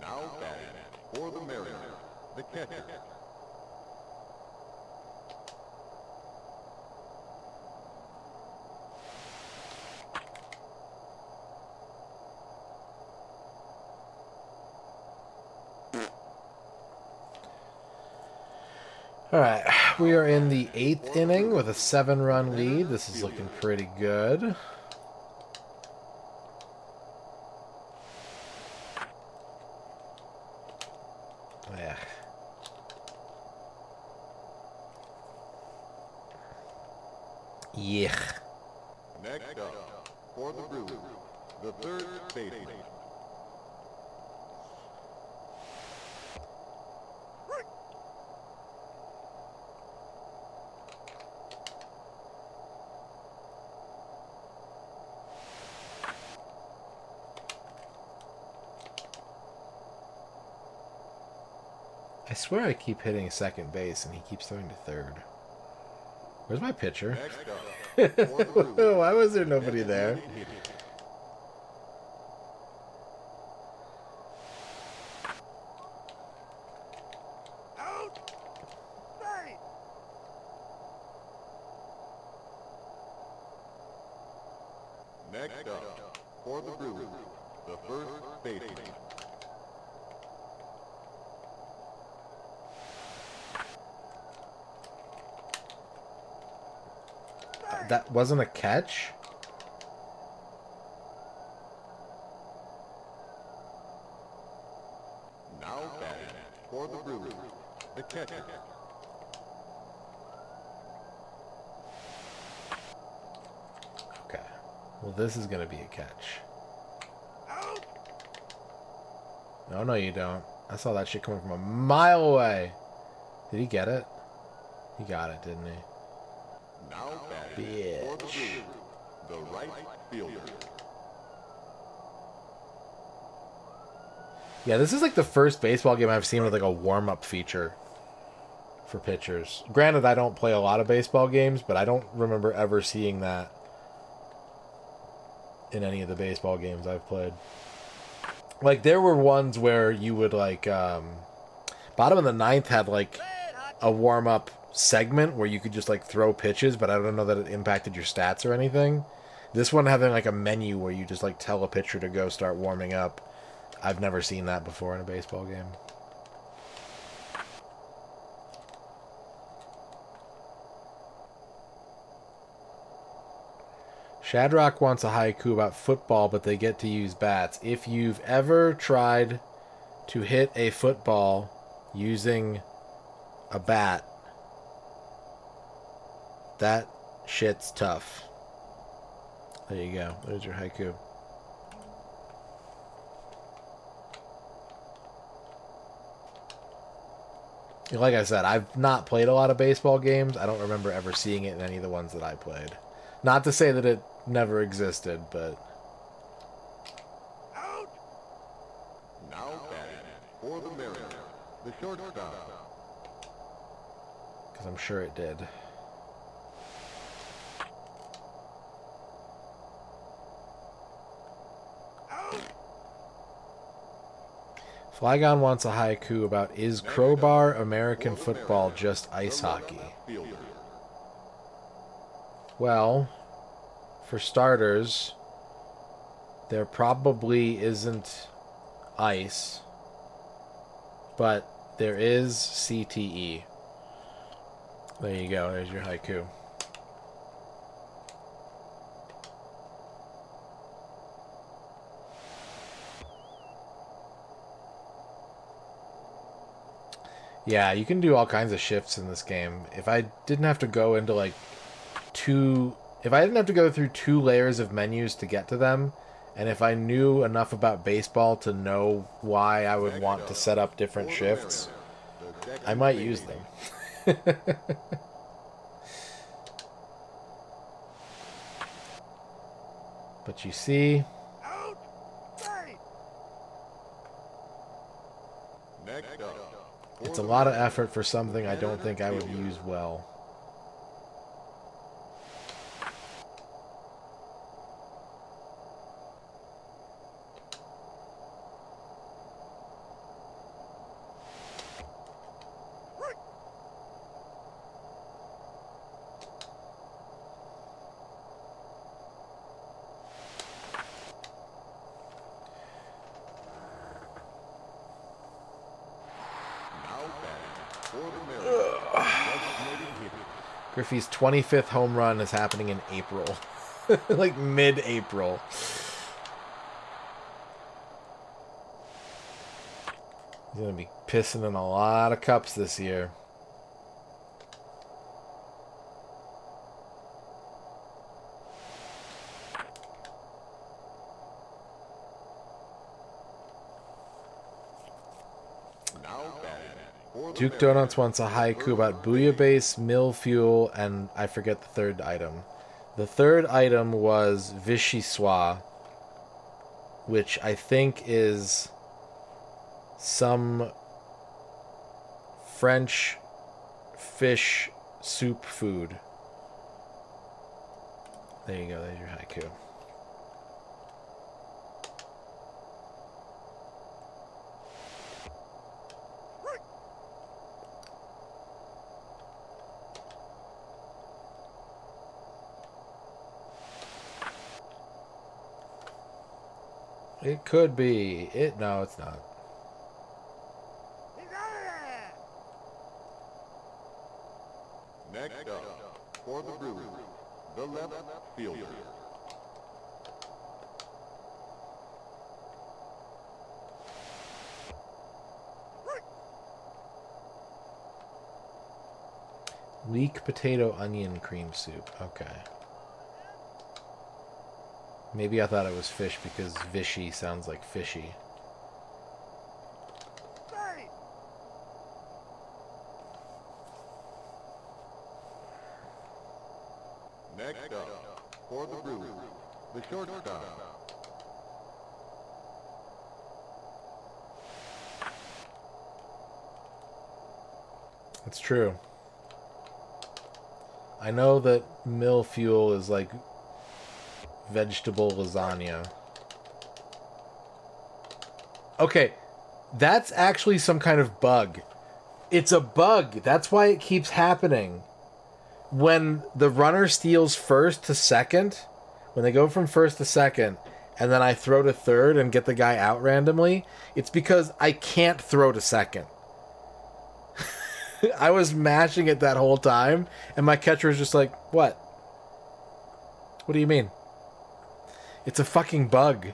Now batting for the Mariners, the catcher. Alright, we are in the 8th inning with a 7-run lead. This is looking pretty good. Yeah. Yuck. Next up, for the Brewers, the third baseman. I swear I keep hitting second base and he keeps throwing to third. Where's my pitcher? Why was there nobody there? Next up, for the Brewers, the first baseman. That wasn't a catch? Now batting for the Brewers, the catcher. Okay. Well, this is going to be a catch. No, no, you don't. I saw that shit coming from a mile away. Did he get it? He got it, didn't he? Now batting for the Brewers, the right fielder. Yeah, this is like the first baseball game I've seen with like a warm-up feature for pitchers. Granted, I don't play a lot of baseball games, but I don't remember ever seeing that in any of the baseball games I've played. Like, there were ones where you would, like, bottom of the ninth had, like, a warm-up segment where you could just, like, throw pitches, but I don't know that it impacted your stats or anything. This one having, like, a menu where you just, like, tell a pitcher to go start warming up. I've never seen that before in a baseball game. Shadrock wants a haiku about football, but they get to use bats. If you've ever tried to hit a football using a bat, that shit's tough. There you go. There's your haiku. Like I said, I've not played a lot of baseball games. I don't remember ever seeing it in any of the ones that I played. Not to say that it never existed, but... Now batting for the Mariners, the shortstop. Because I'm sure it did. Flygon wants a haiku about, is crowbar American football just ice hockey? Well, for starters, there probably isn't ice, but there is CTE. There you go, there's your haiku. Yeah, you can do all kinds of shifts in this game. If I didn't have to go into like if I didn't have to go through 2 layers of menus to get to them, and if I knew enough about baseball to know why I would want to set up different shifts, I might use them. But you see, it's a lot of effort for something I don't think I would use well. Griffey's 25th home run is happening in April. Like mid-April. He's going to be pissing in a lot of cups this year. Duke Donuts wants a haiku about bouillabaisse, mill fuel, and I forget the third item. The third item was vichyssoise, which I think is some French fish soup food. There you go, there's your haiku. It could be. No, it's not. Next up, for the Brewers, the left fielder. Leek potato onion cream soup. Okay. Maybe I thought it was fish because Vichy sounds like fishy. Next up, for the Brewers, the shortstop. It's true. I know that mill fuel is like vegetable lasagna. Okay, that's actually some kind of bug. It's a bug. That's why it keeps happening. When the runner steals first to second, when they go from first to second, and then I throw to third and get the guy out randomly, it's because I can't throw to second. I was mashing it that whole time, and my catcher was just like, what? What do you mean? It's a fucking bug.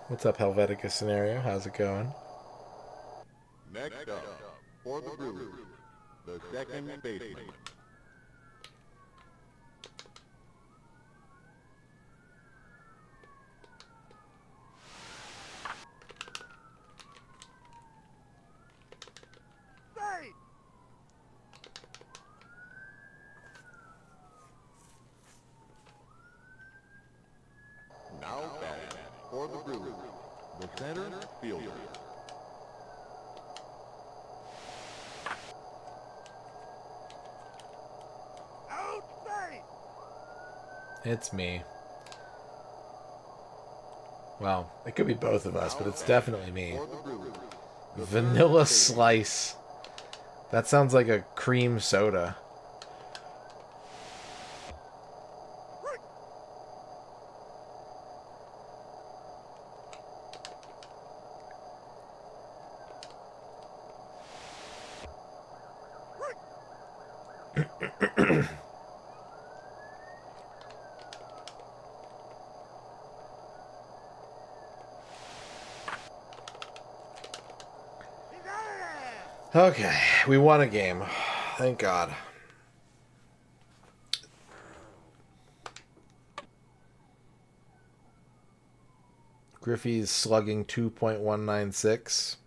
What's up, Helvetica Scenario? How's it going? Next up, for the Brewers, the second baseman. Now batting for the Brewers, the center fielder. It's me. Well, it could be both of us, but it's definitely me. Vanilla Slice. That sounds like a cream soda. Okay, we won a game. Thank God. Griffey's slugging 2.196.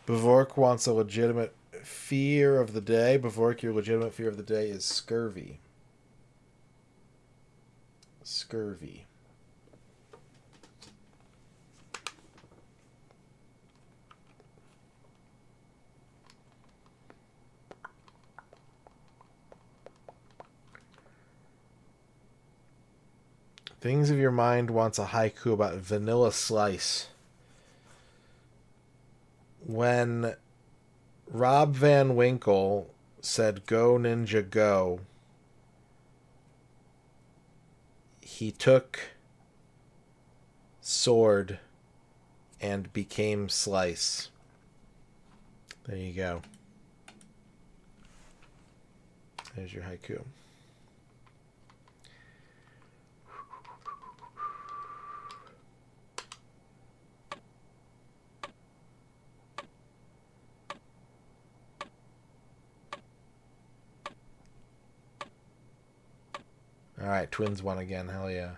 Bavork wants a legitimate fear of the day. Bavork, your legitimate fear of the day is scurvy. Scurvy. Things of Your Mind wants a haiku about Vanilla Slice. When Rob Van Winkle said, "Go Ninja Go," he took sword and became Slice. There you go. There's your haiku. Alright, Twins won again. Hell yeah.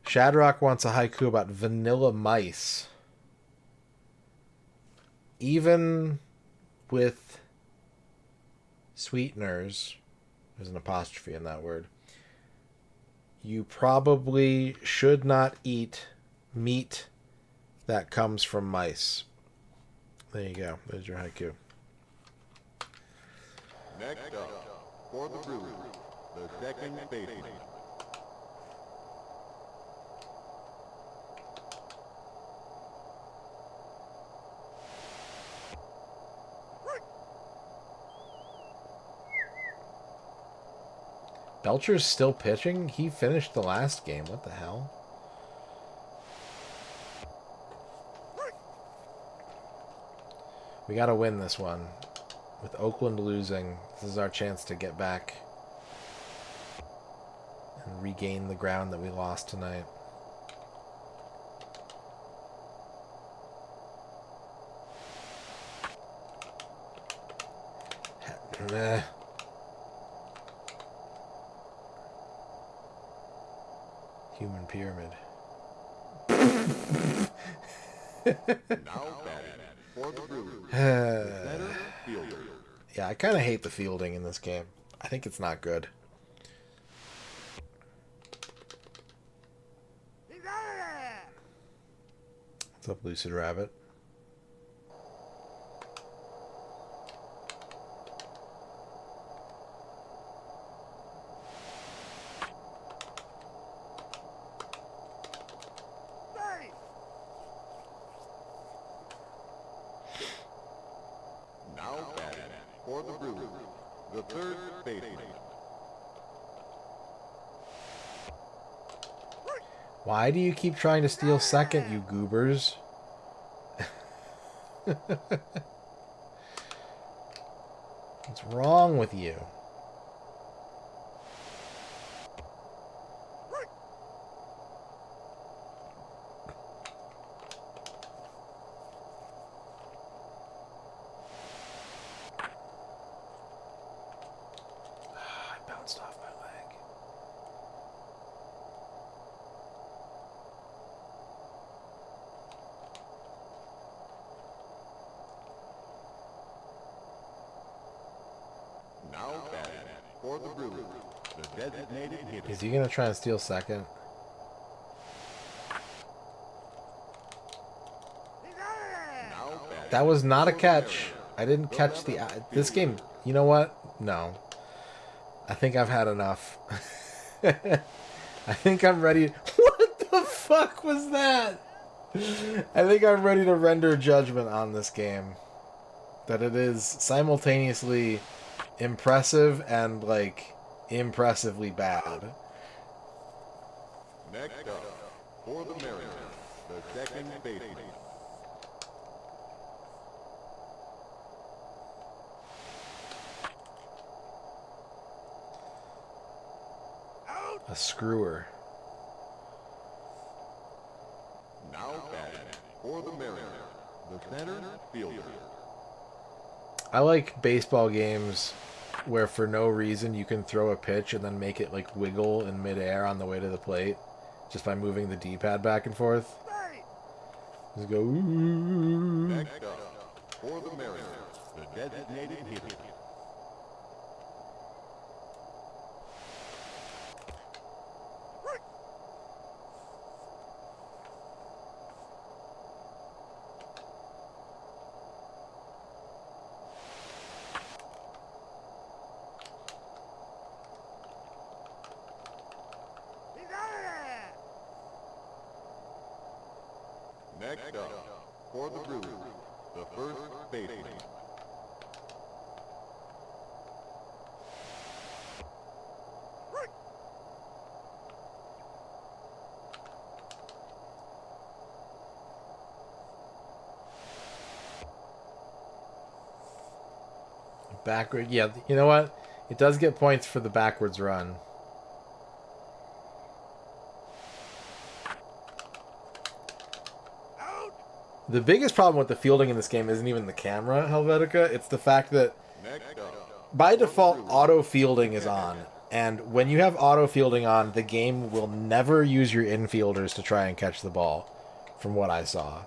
Shadrock wants a haiku about vanilla mice. Even with sweeteners, there's an apostrophe in that word, you probably should not eat meat that comes from mice. There you go. There's your haiku. Next up, for the Brewers, the second baseman. Belcher's still pitching? He finished the last game. What the hell? We gotta win this one. With Oakland losing, this is our chance to get back and regain the ground that we lost tonight. Meh. Human pyramid. Yeah, I kind of hate the fielding in this game. I think it's not good. What's up, Lucid Rabbit? Why do you keep trying to steal second, you goobers? What's wrong with you? I bounced off my leg. Now batting for the Brewers, the designated hitter. Is he gonna try and steal second? That was not a catch. I didn't catch the... This game... You know what? No. I think I've had enough. I think I'm ready. What the fuck was that? I think I'm ready to render judgment on this game. That it is simultaneously impressive and, like, impressively bad. Next up, for the Mariners, the second baseman. A screwer. Now batting for the Mariners, the center fielder. I like baseball games where for no reason you can throw a pitch and then make it like wiggle in midair on the way to the plate just by moving the D-pad back and forth. Just go. Ooh. Next up, for the Mariners, the designated hitter. Next up, for the Brewers, the first baseman. Backward. Yeah, you know what? It does get points for the backwards run. The biggest problem with the fielding in this game isn't even the camera, Helvetica. It's the fact that by default, auto fielding is on. And when you have auto fielding on, the game will never use your infielders to try and catch the ball, from what I saw.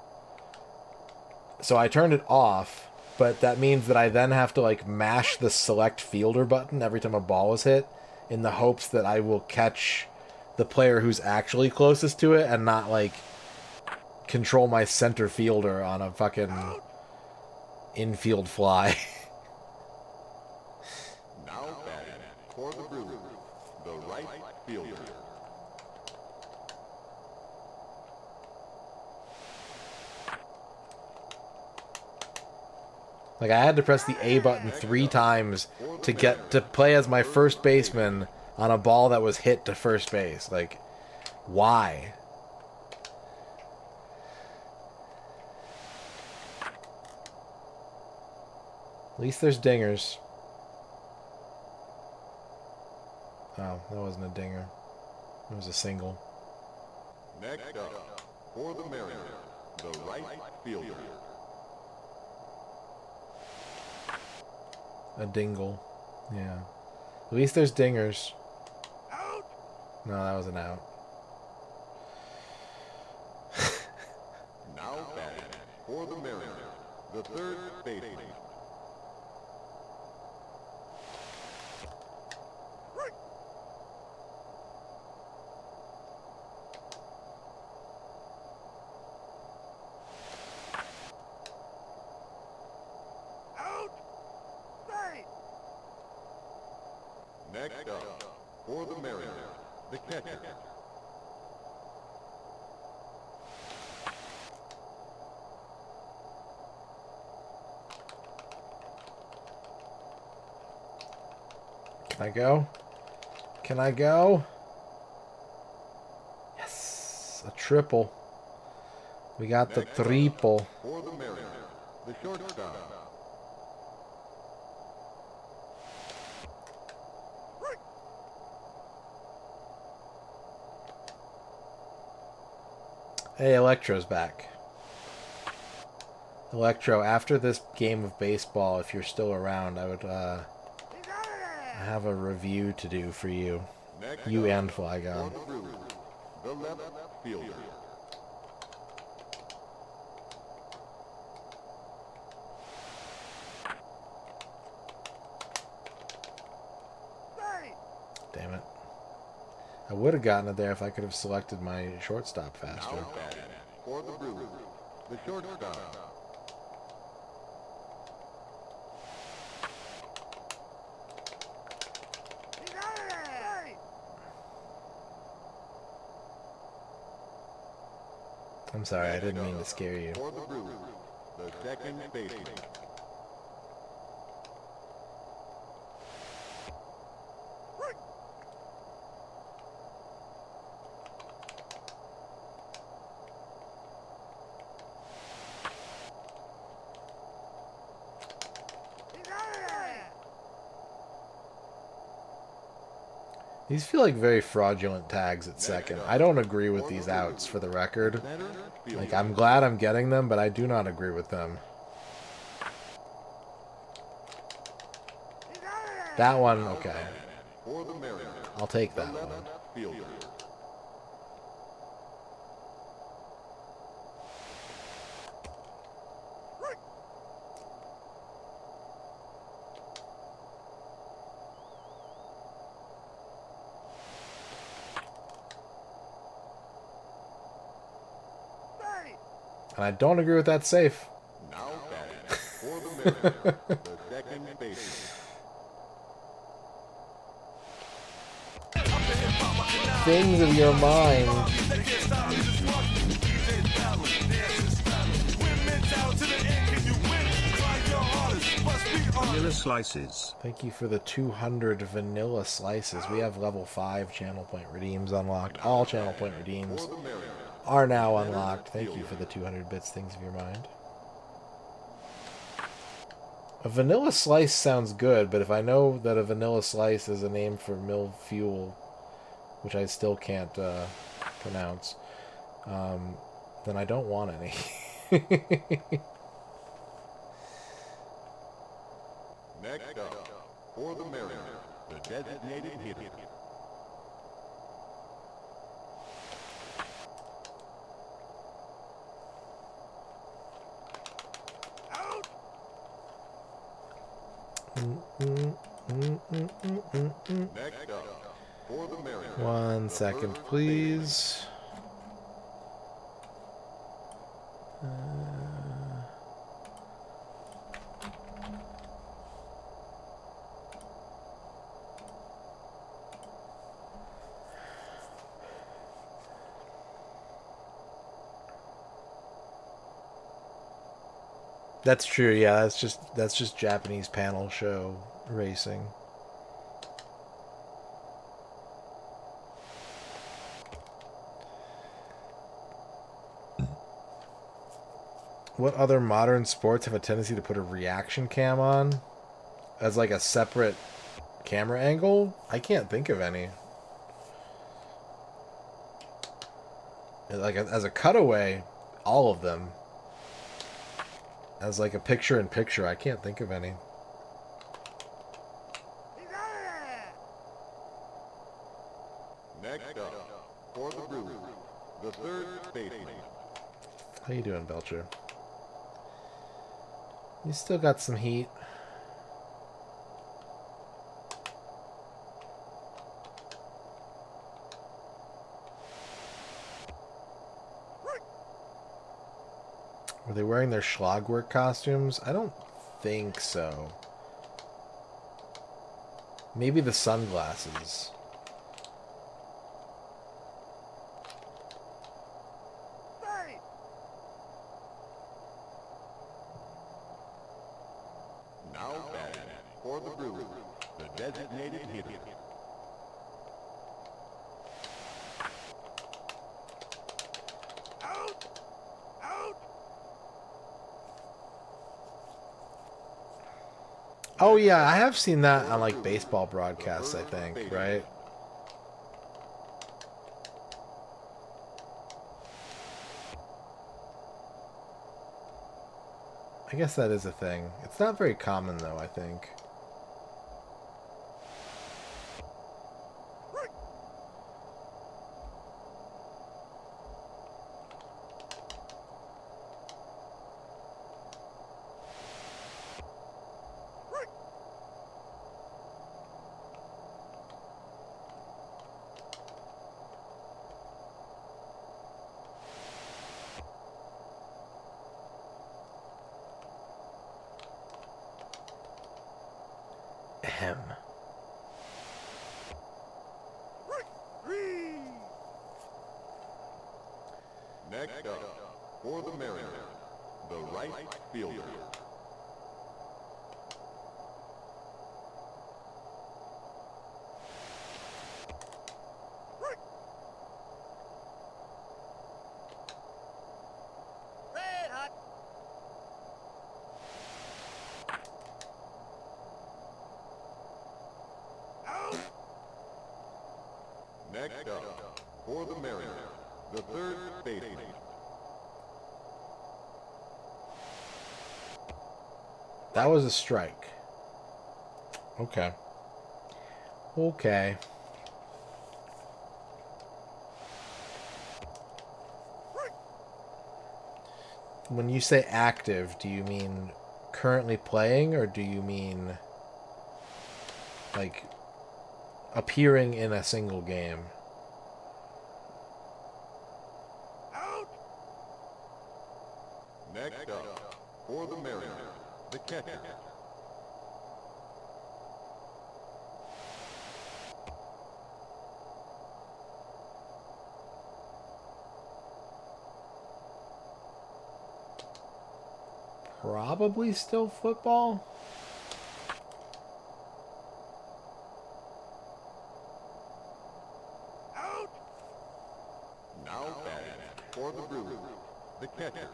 So I turned it off, but that means that I then have to like mash the select fielder button every time a ball is hit in the hopes that I will catch the player who's actually closest to it and not like control my center fielder on a fucking infield fly. Now batting for the Brewers, the right fielder. Like, I had to press the A button 3 times to get to play as my first baseman on a ball that was hit to first base. Like, why? At least there's dingers. Oh, that wasn't a dinger. It was a single. Next up, for the Mariners, the right fielder. A dingle. Yeah. At least there's dingers. No, that was an out. Now batting for the Mariners, the third baseman. Next up, for the Mariners, the catcher. Can I go? Can I go? Yes! A triple. We got the triple. For the Mariners, the shortstop. Hey, Electro's back. Electro, after this game of baseball, if you're still around, I would have a review to do for you. You and Flygon. The left fielder. Damn it. I would have gotten it there if I could have selected my shortstop faster. Now batting for the Brewers, the shortstop. I'm sorry, I didn't mean to scare you. For the Brewers, the second baseman. These feel like very fraudulent tags at second. I don't agree with these outs, for the record. Like, I'm glad I'm getting them, but I do not agree with them. That one, okay. I'll take that one. And I don't agree with that safe. Now batting for the Mariners, the second baseman. Things of your mind. Vanilla slices. Thank you for the 200 vanilla slices. We have level 5 channel point redeems unlocked. All channel point redeems are now unlocked. Thank you for the 200 bits, things of your mind. A vanilla slice sounds good, but if I know that a vanilla slice is a name for mill fuel, which I still can't pronounce, then I don't want any. Next up, for the Mariners, the designated hitter. Next up, for the Mariners. 1 second, please. That's true, yeah, that's just Japanese panel show racing. What other modern sports have a tendency to put a reaction cam on as like a separate camera angle? I can't think of any. Like as a cutaway, all of them. As like a picture-in-picture, I can't think of any. Next up, for the Brewers, the third baseman. How you doing, Belcher? You still got some heat. Were they wearing their Schlagwork costumes? I don't think so. Maybe the sunglasses. Now batting for the Brewers, the designated hitter. Oh yeah, I have seen that on like baseball broadcasts, I think, right? I guess that is a thing. It's not very common though, I think. Ahem. Next up, For the Mariners, the right fielder. Next up, for the Mariners, the third baseman. That was a strike. Okay. Okay. When you say active, do you mean currently playing, or do you mean like appearing in a single game? Next up, for the Mariners, the catcher. Probably still football? Now batting for the Brewers, the catcher.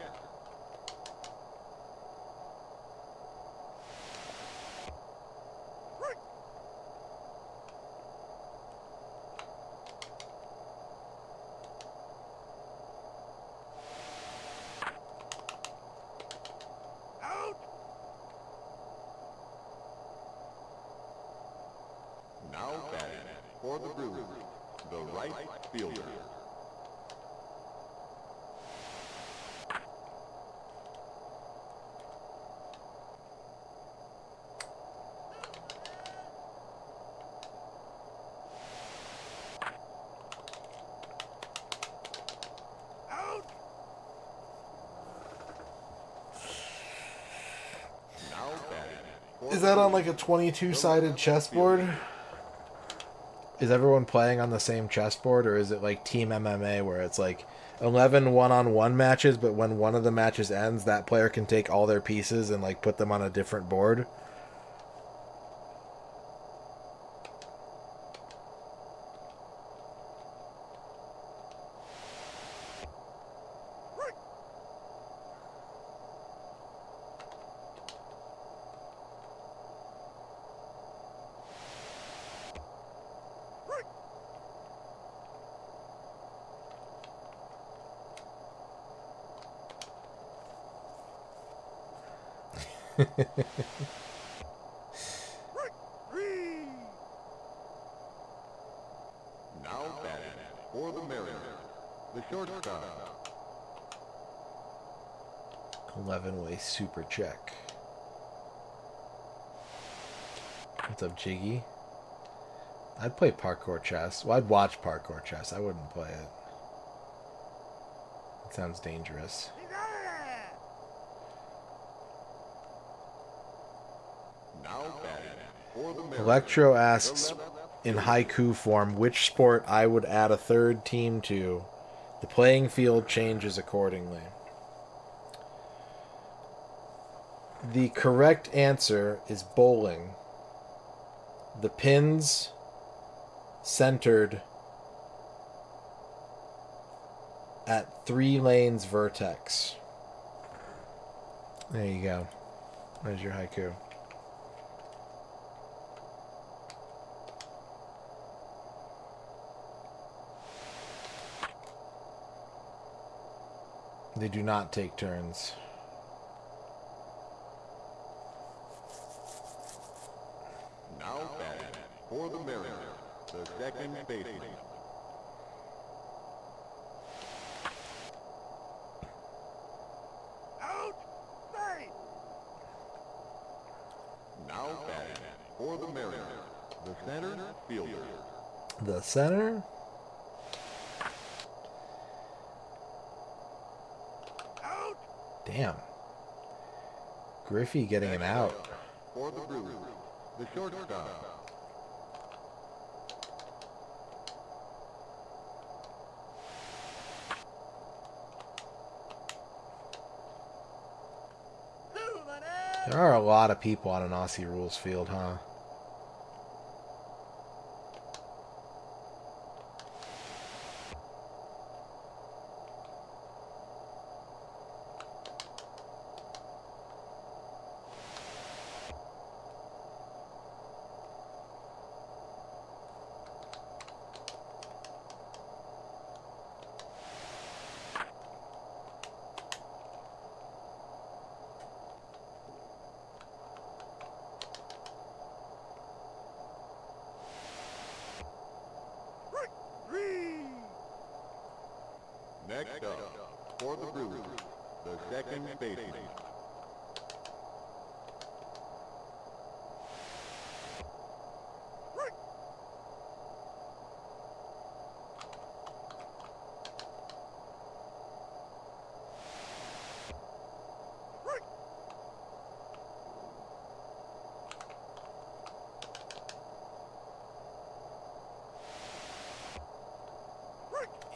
Now batting for the Brewers, the right fielder. Now batting for Is the that on like Brewers, a 22-sided chessboard? Is everyone playing on the same chessboard, or is it like Team MMA where it's like 11 one-on-one matches, but when one of the matches ends, that player can take all their pieces and like put them on a different board? Now batting for the Mariners, the shortstop. 11-way super check. What's up, Jiggy? I'd play parkour chess. Well, I'd watch parkour chess. I wouldn't play it. It sounds dangerous. Now batting for the Mariners. Electro asks in haiku form which sport I would add a third team to. The playing field changes accordingly. The correct answer is bowling. The pins centered at 3 lanes vertex. There you go. There's your haiku. They do not take turns. Now batting for the Mariners, the second baseman. Now batting for the Mariners, the center fielder. The center? Damn. Griffey getting an out. For the Brewers, the shortstop. There are a lot of people on an Aussie rules field, huh? Next up, for the Brewers, the second baseman.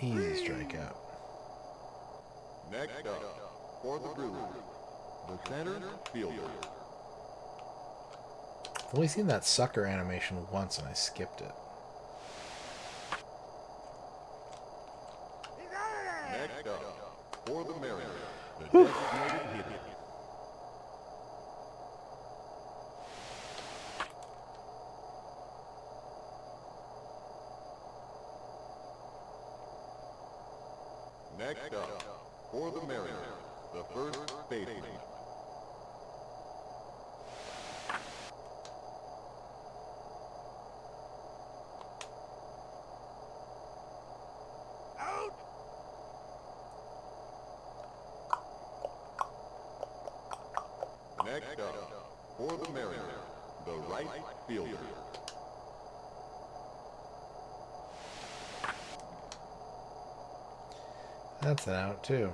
Easy strikeout. Next up, for the Brewers, the center fielder. I've only seen that sucker animation once and I skipped it. Next up, for the Mariners, the designated hitter. Next up, for the Mariners, the first baseman. Next up, for the Mariners, the right fielder. That's an out, too.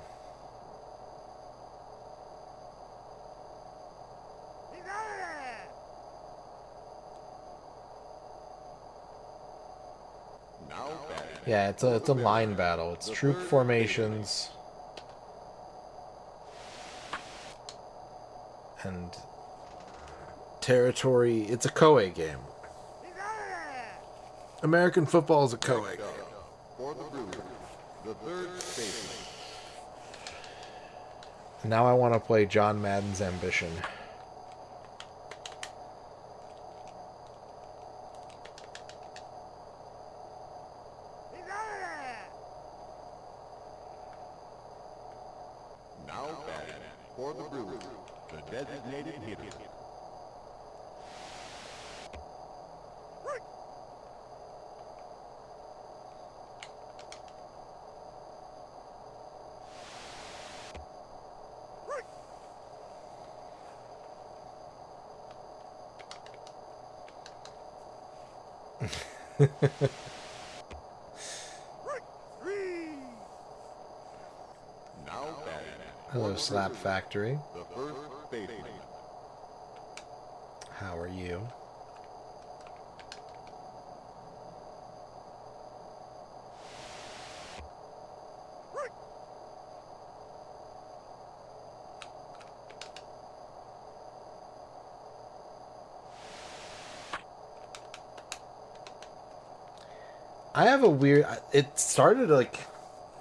Yeah, it's a line battle. It's troop formations. And territory. It's a Koei game. American football is a Koei game. For the Brewers, the third baseman. Now I want to play John Madden's Ambition. Now batting for the Brewers, the designated hitter. Hello, Slap Factory. The first baseman. How are you? I have a weird... It started like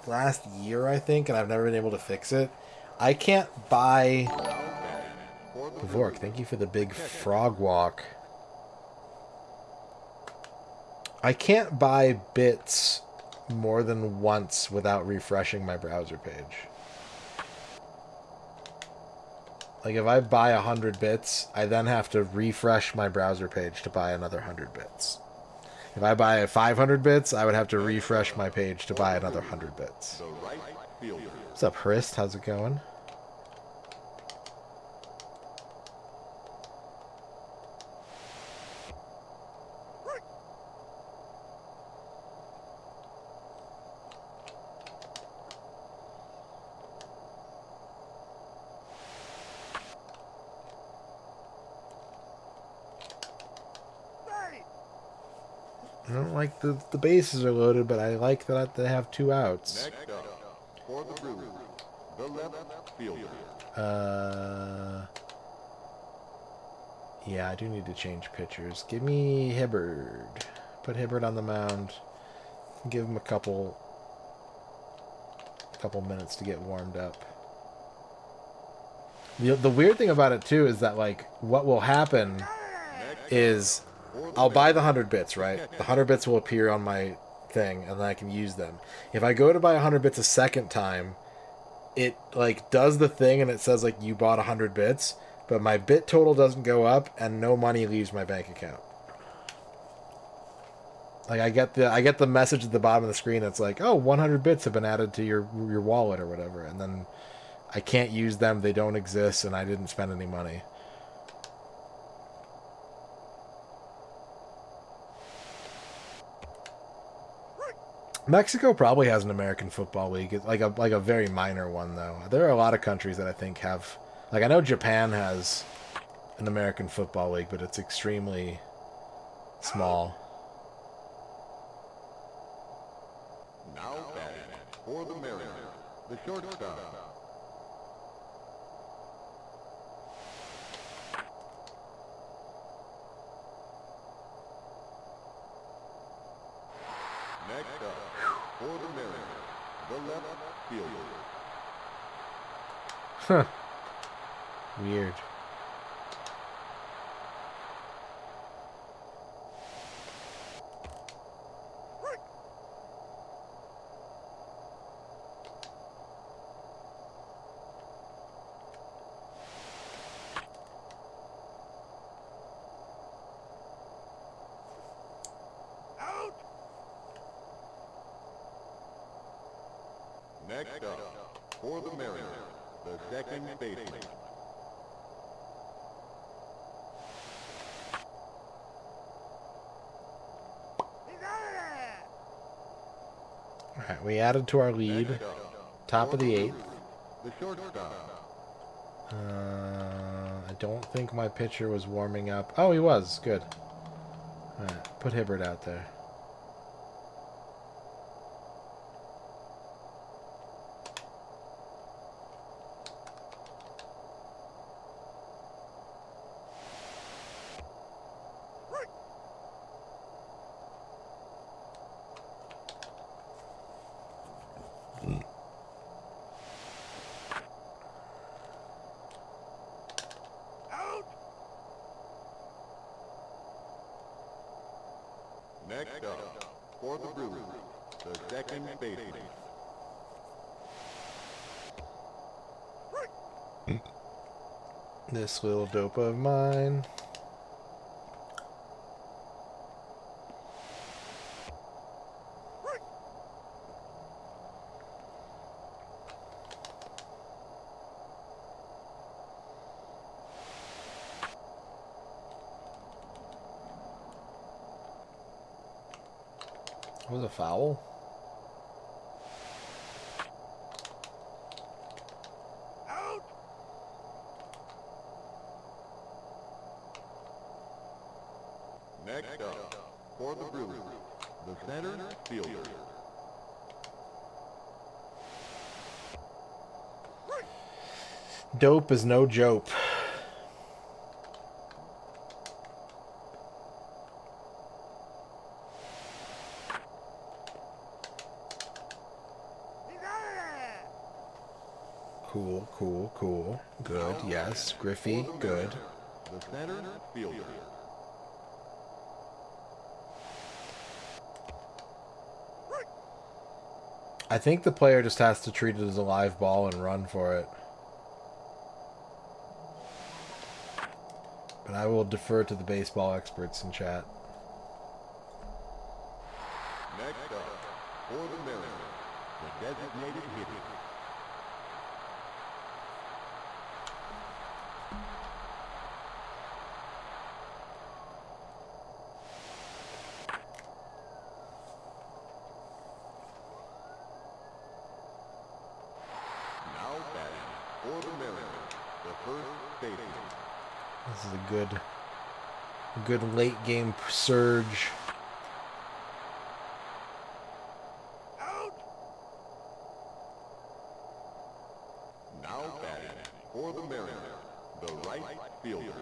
last year, I think, and I've never been able to fix it. I can't buy... Vork, thank you for the big frog walk. I can't buy bits more than once without refreshing my browser page. Like, if I buy 100 bits, I then have to refresh my browser page to buy another 100 bits. If I buy 500 bits, I would have to refresh my page to buy another 100 bits. What's up, Hrist? How's it going? I don't like the bases are loaded, but I like that they have 2 outs. Next up, for the Brewers, the left fielder. Yeah, I do need to change pitchers. Give me Hibbard. Put Hibbard on the mound. Give him a couple minutes to get warmed up. The weird thing about it too is that, like, what will happen is I'll buy the 100 bits, right? The 100 bits will appear on my thing, and then I can use them. If I go to buy 100 bits a second time, it, like, does the thing, and it says, like, you bought 100 bits, but my bit total doesn't go up, and no money leaves my bank account. Like, I get the message at the bottom of the screen that's like, oh, 100 bits have been added to your wallet or whatever, and then I can't use them, they don't exist, and I didn't spend any money. Mexico probably has an American Football League. It's like a very minor one, though. There are a lot of countries that I think have... Like, I know Japan has an American Football League, but it's extremely small. Now batting for the Mariners, the shortstop. Next up, for the Mariners, the left fielder. Huh. Weird. Next up, for the Mariners, the second baseman. Alright, we added to our lead. Top of the 8th. The shortstop. I don't think my pitcher was warming up. Oh, he was. Good. Alright, put Hibbard out there. Next up, for the Brewers, the second baseman. This little dope of mine. Was a foul? Next up, for the Brewers, the center fielder. Dope is no joke. Cool, cool, cool. Good, yes. Griffey, good. The center fielder. I think the player just has to treat it as a live ball and run for it. But I will defer to the baseball experts in chat. Next up, for the Mariners, the designated hitter. Now batting for the Mariners, the first baseman. This is a good late game surge. Now batting for the Mariners, the right fielder.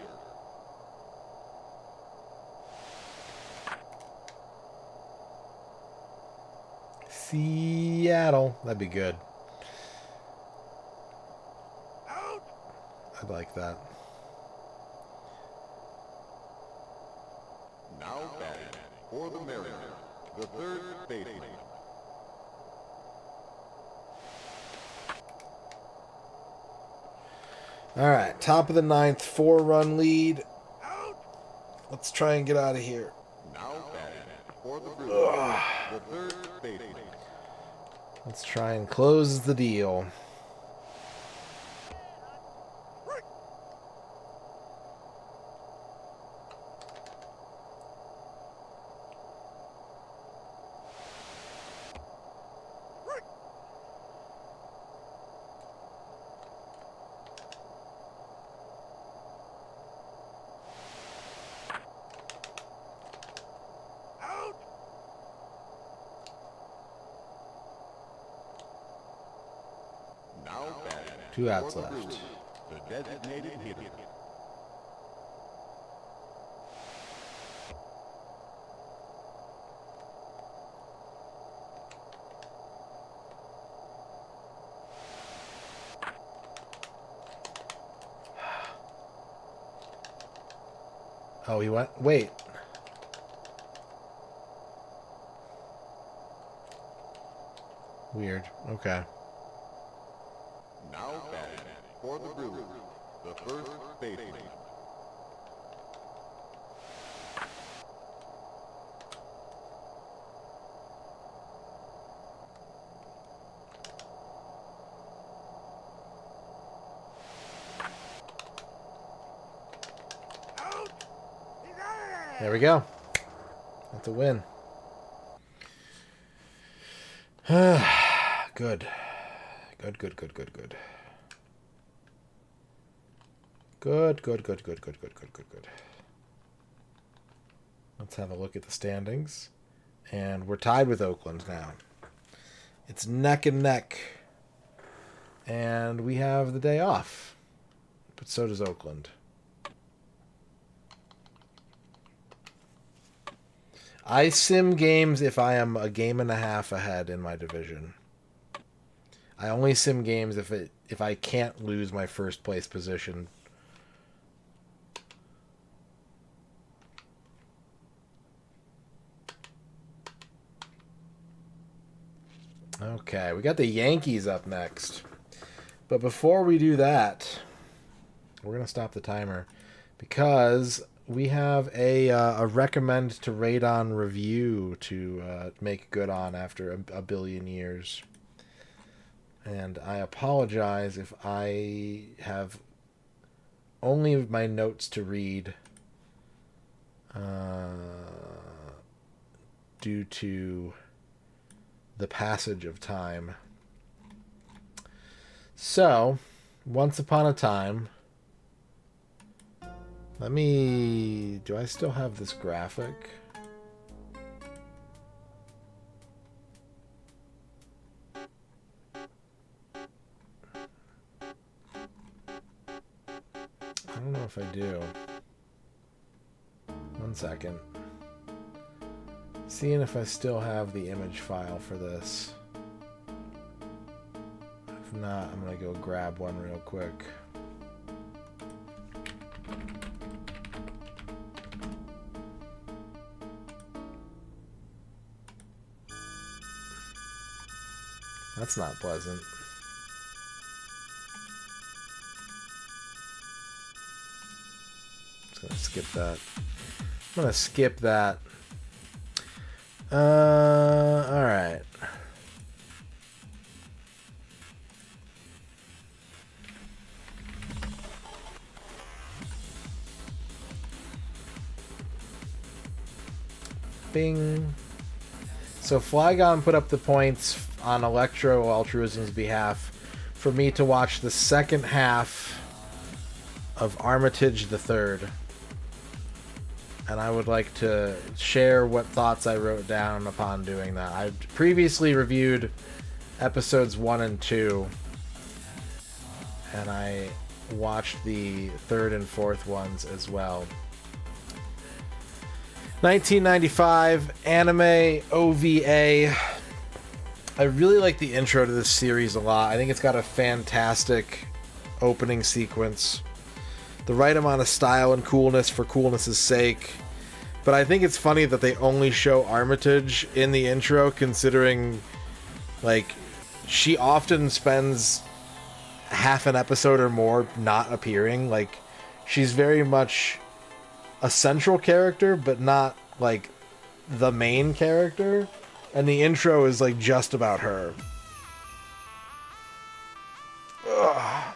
Seattle. That'd be good. I'd like that. Now batting for the Mariners, the third baseman. All right, top of the ninth, 4-run lead. Let's try and get out of here. Now batting for the Brewers, the third baseman. Let's try and close the deal. Now batting 2 outs for the left. Brewers, the designated hitter. Oh, he went. Wait. Weird. Okay. Now batting for the Brewers, the first baseman. There we go. That's a win. Good. Good, good, good, good, good. Good, good, good, good, good, good, good, good, good. Let's have a look at the standings. And we're tied with Oakland now. It's neck and neck. And we have the day off. But so does Oakland. I sim games if I am a game and a half ahead in my division. I only sim games if I can't lose my first place position. Okay, we got the Yankees up next. But before we do that, we're going to stop the timer because we have a recommend to Radon review to make good on after a billion years. And I apologize if I have only my notes to read due to the passage of time. So, once upon a time... Do I still have this graphic? I don't know if I do. 1 second. Seeing if I still have the image file for this. If not, I'm gonna go grab one real quick. That's not pleasant. Just gonna skip that. I'm gonna skip that. Alright. Bing. So Flygon put up the points on Electro Altruism's behalf for me to watch the second half of Armitage the Third. And I would like to share what thoughts I wrote down upon doing that. I previously reviewed episodes 1 and 2, and I watched the third and fourth ones as well. 1995 anime OVA. I really like the intro to this series a lot. I think it's got a fantastic opening sequence. The right amount of style and coolness for coolness' sake. But I think it's funny that they only show Armitage in the intro, considering, like, she often spends half an episode or more not appearing. Like, she's very much a central character, but not, like, the main character. And the intro is, like, just about her. Ugh.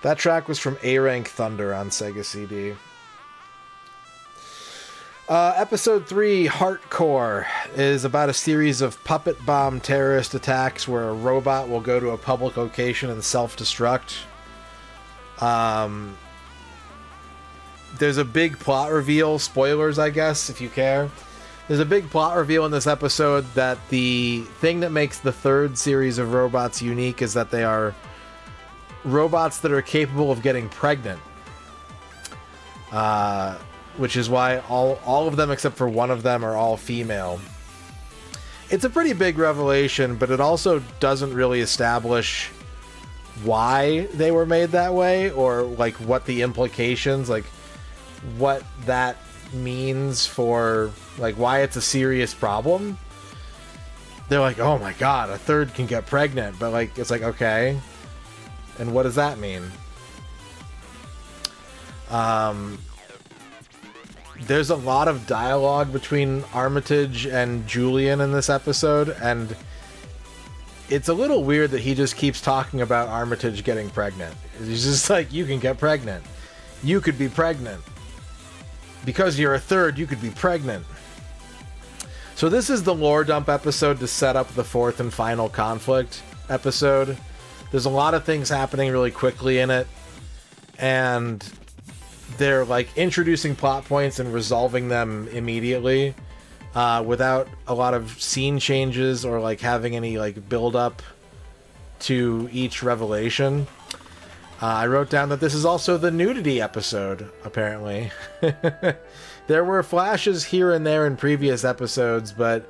That track was from A-Rank Thunder on Sega CD. Episode 3, Heartcore, is about a series of puppet bomb terrorist attacks where a robot will go to a public location and self-destruct. There's a big plot reveal, spoilers I guess, if you care. There's a big plot reveal in this episode that the thing that makes the third series of robots unique is that they are robots that are capable of getting pregnant. Which is why all of them except for one of them are all female. It's a pretty big revelation, but it also doesn't really establish why they were made that way, or like what the implications, like what that means for, like, why it's a serious problem. They're like, oh my god, a third can get pregnant, but like, it's like, okay, and what does that mean? There's a lot of dialogue between Armitage and Julian in this episode, and it's a little weird that he just keeps talking about Armitage getting pregnant. He's just like, you can get pregnant. You could be pregnant. Because you're a third, you could be pregnant. So this is the lore dump episode to set up the fourth and final conflict episode. There's a lot of things happening really quickly in it, and they're like introducing plot points and resolving them immediately, without a lot of scene changes or like having any like build up to each revelation. I wrote down that this is also the nudity episode, apparently. There were flashes here and there in previous episodes, but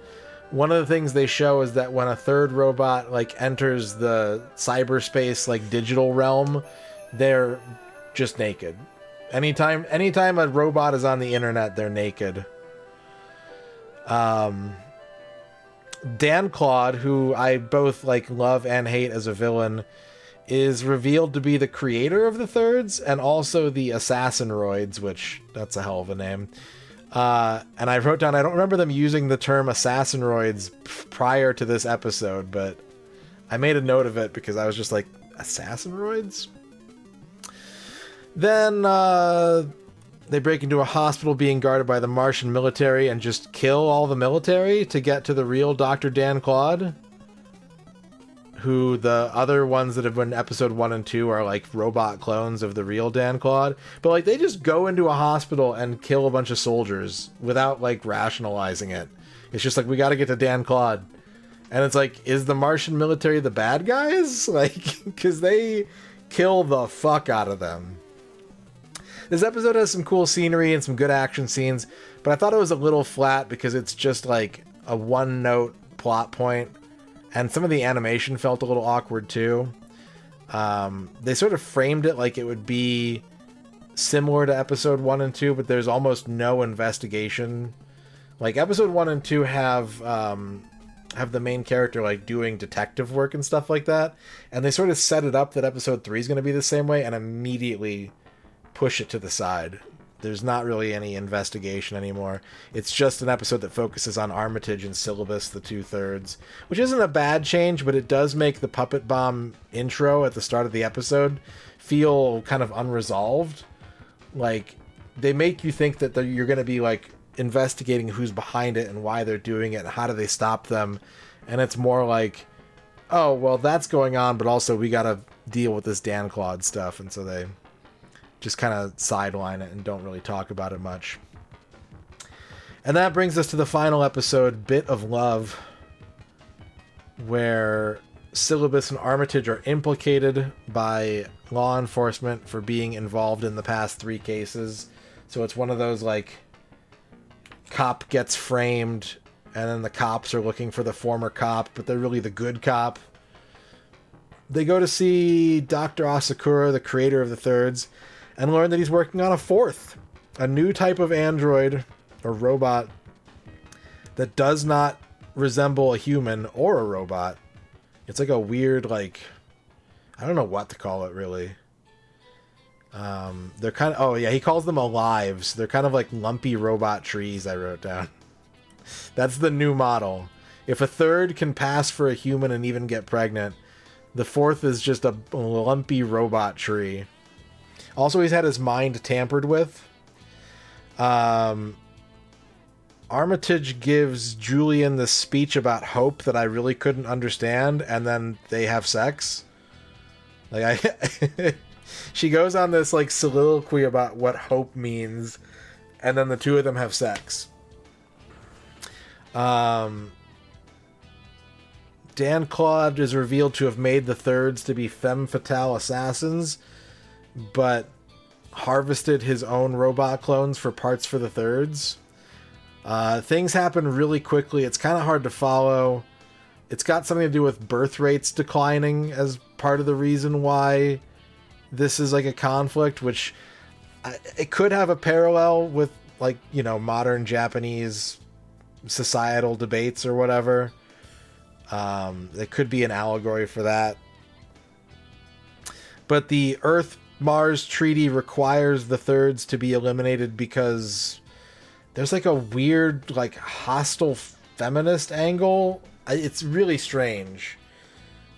one of the things they show is that when a third robot like enters the cyberspace like digital realm, they're just naked. Anytime a robot is on the internet, they're naked. Dan Claude, who I both like love and hate as a villain, is revealed to be the creator of the thirds and also the Assassinoids, which that's a hell of a name. And I wrote down, I don't remember them using the term Assassinoids prior to this episode, but I made a note of it because I was just like, Assassinoids? Then they break into a hospital being guarded by the Martian military and just kill all the military to get to the real Dr. Dan Claude, who the other ones that have been episode 1 and 2 are like robot clones of the real Dan Claude. But like, they just go into a hospital and kill a bunch of soldiers without like rationalizing it. It's just like, we got to get to Dan Claude. And it's like, is the Martian military the bad guys? Like, because they kill the fuck out of them. This episode has some cool scenery and some good action scenes, but I thought it was a little flat because it's just like a one-note plot point, and some of the animation felt a little awkward too. They sort of framed it like it would be similar to episode 1 and 2, but there's almost no investigation. Like, episode 1 and 2 have the main character like doing detective work and stuff like that, and they sort of set it up that episode 3 is going to be the same way and immediately push it to the side. There's not really any investigation anymore. It's just an episode that focuses on Armitage and Syllabus, the 2/3, which isn't a bad change, but it does make the puppet bomb intro at the start of the episode feel kind of unresolved. Like, they make you think that you're going to be like investigating who's behind it and why they're doing it and how do they stop them, and it's more like, oh well, that's going on, but also we got to deal with this Dan Claude stuff, and so they just kind of sideline it and don't really talk about it much. And that brings us to the final episode, Bit of Love, where Syllabus and Armitage are implicated by law enforcement for being involved in the past 3 cases. So it's one of those like, cop gets framed and then the cops are looking for the former cop, but they're really the good cop. They go to see Dr. Asakura, the creator of the thirds, and learn that he's working on a fourth, a new type of android or robot that does not resemble a human or a robot. It's like a weird, like, I don't know what to call it, really. They're kind of, oh yeah, he calls them alives. They're kind of like lumpy robot trees, I wrote down. That's the new model. If a third can pass for a human and even get pregnant, the fourth is just a lumpy robot tree. Also, he's had his mind tampered with. Armitage gives Julian this speech about hope that I really couldn't understand, and then they have sex. Like, she goes on this like soliloquy about what hope means, and then the two of them have sex. Dan Claude is revealed to have made the thirds to be femme fatale assassins, but harvested his own robot clones for parts for the thirds. Things happen really quickly. It's kind of hard to follow. It's got something to do with birth rates declining as part of the reason why this is like a conflict, which it could have a parallel with, like, you know, modern Japanese societal debates or whatever. It could be an allegory for that. But the Earth-Mars treaty requires the thirds to be eliminated because there's like a weird, like, hostile feminist angle. It's really strange.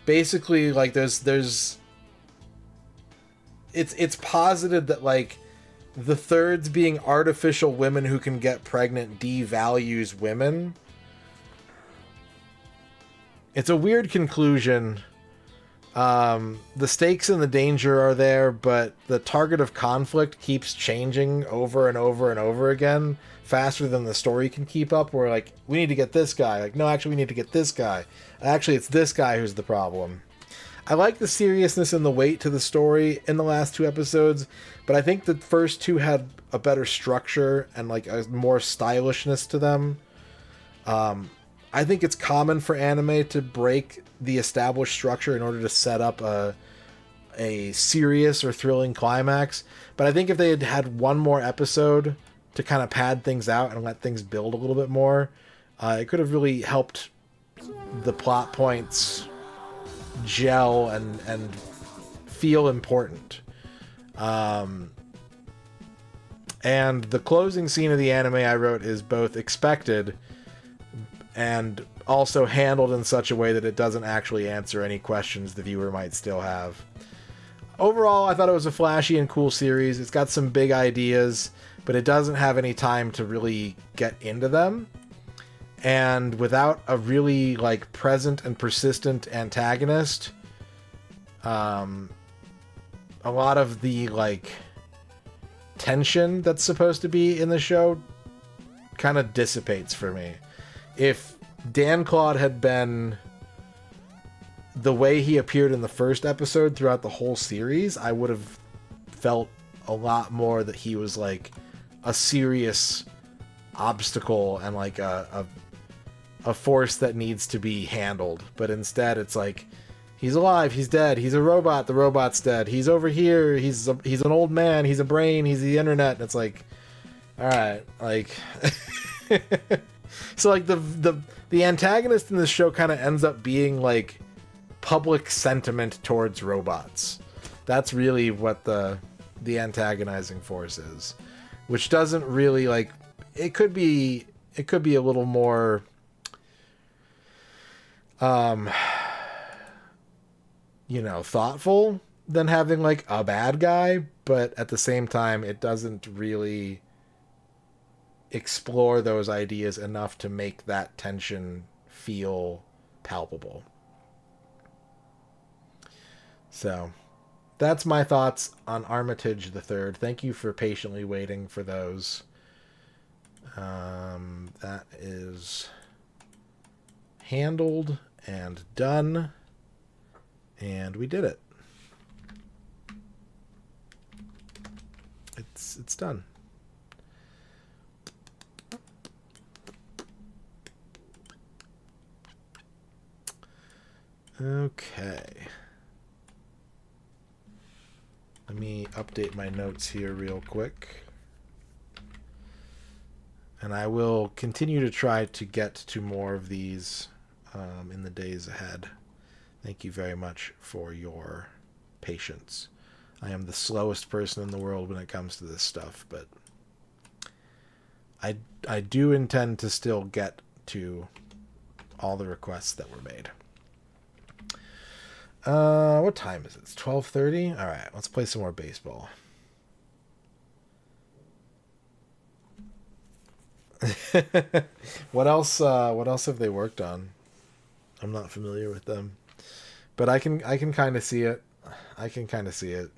Basically, like, it's posited that, like, the thirds being artificial women who can get pregnant devalues women. It's a weird conclusion. The stakes and the danger are there, but the target of conflict keeps changing over and over and over again, faster than the story can keep up. We're like, we need to get this guy. Like, no, actually, we need to get this guy. Actually, it's this guy who's the problem. I like the seriousness and the weight to the story in the last two episodes, but I think the first two had a better structure and like a more stylishness to them. I think it's common for anime to break the established structure in order to set up a serious or thrilling climax. But I think if they had had one more episode to kind of pad things out and let things build a little bit more, it could have really helped the plot points gel and feel important. And the closing scene of the anime I wrote is both expected and also handled in such a way that it doesn't actually answer any questions the viewer might still have. Overall, I thought it was a flashy and cool series. It's got some big ideas, but it doesn't have any time to really get into them. And without a really, like, present and persistent antagonist, a lot of the, like, tension that's supposed to be in the show kind of dissipates for me. If Dan Claude had been the way he appeared in the first episode throughout the whole series, I would have felt a lot more that he was like a serious obstacle and like a force that needs to be handled. But instead it's like, he's alive, he's dead, he's a robot, the robot's dead, he's over here, he's an old man, he's a brain, he's the internet. And it's like, all right, like so like the antagonist in this show kind of ends up being like public sentiment towards robots. That's really what the antagonizing force is, which doesn't really, like, it could be a little more thoughtful than having like a bad guy, but at the same time it doesn't really explore those ideas enough to make that tension feel palpable. So that's my thoughts on Armitage the Third. Thank you for patiently waiting for those. That is handled and done, and we did it. It's done. Okay. Let me update my notes here real quick. And I will continue to try to get to more of these in the days ahead. Thank you very much for your patience. I am the slowest person in the world when it comes to this stuff, but I do intend to still get to all the requests that were made. What time is it? It's 12:30? All right, let's play some more baseball. What else have they worked on? I'm not familiar with them. But I can kind of see it. I can kind of see it.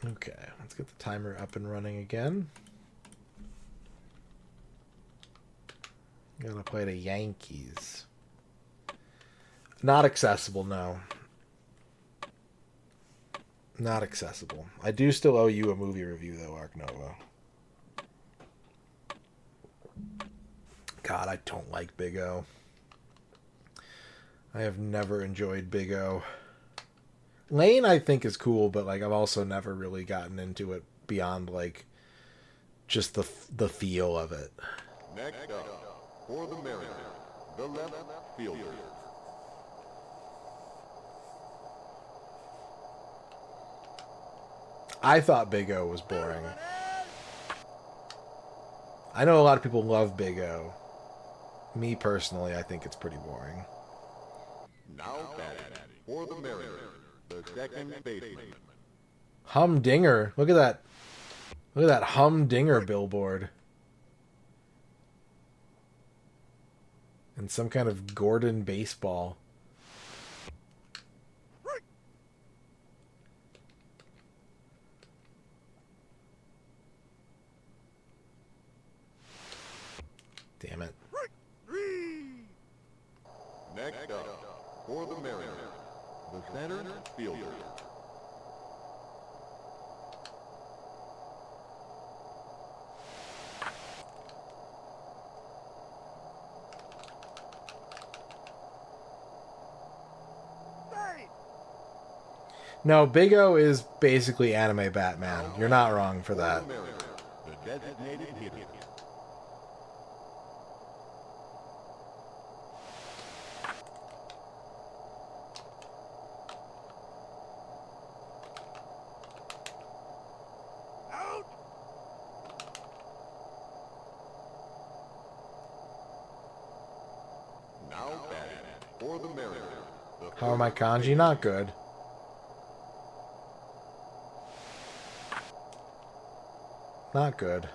Okay, let's get the timer up and running again. Gonna play the Yankees. Not accessible, no. Not accessible. I do still owe you a movie review, though, Ark Nova. God, I don't like Big O. I have never enjoyed Big O. Lane, I think, is cool, but like I've also never really gotten into it beyond like just the feel of it. Next up, for the Mariners, the left fielder. I thought Big O was boring. I know a lot of people love Big O. Me personally, I think it's pretty boring. Now batting for the Mariners, the second baseman. Humdinger. Look at that. Look at that Humdinger billboard. And some kind of Gordon baseball. Damn it. Next up, for the Mariners, the center fielder. No, Big O is basically anime Batman. You're not wrong for that. The designated hitter. Now batting for the Mariners. How are my kanji? Not good. Not good.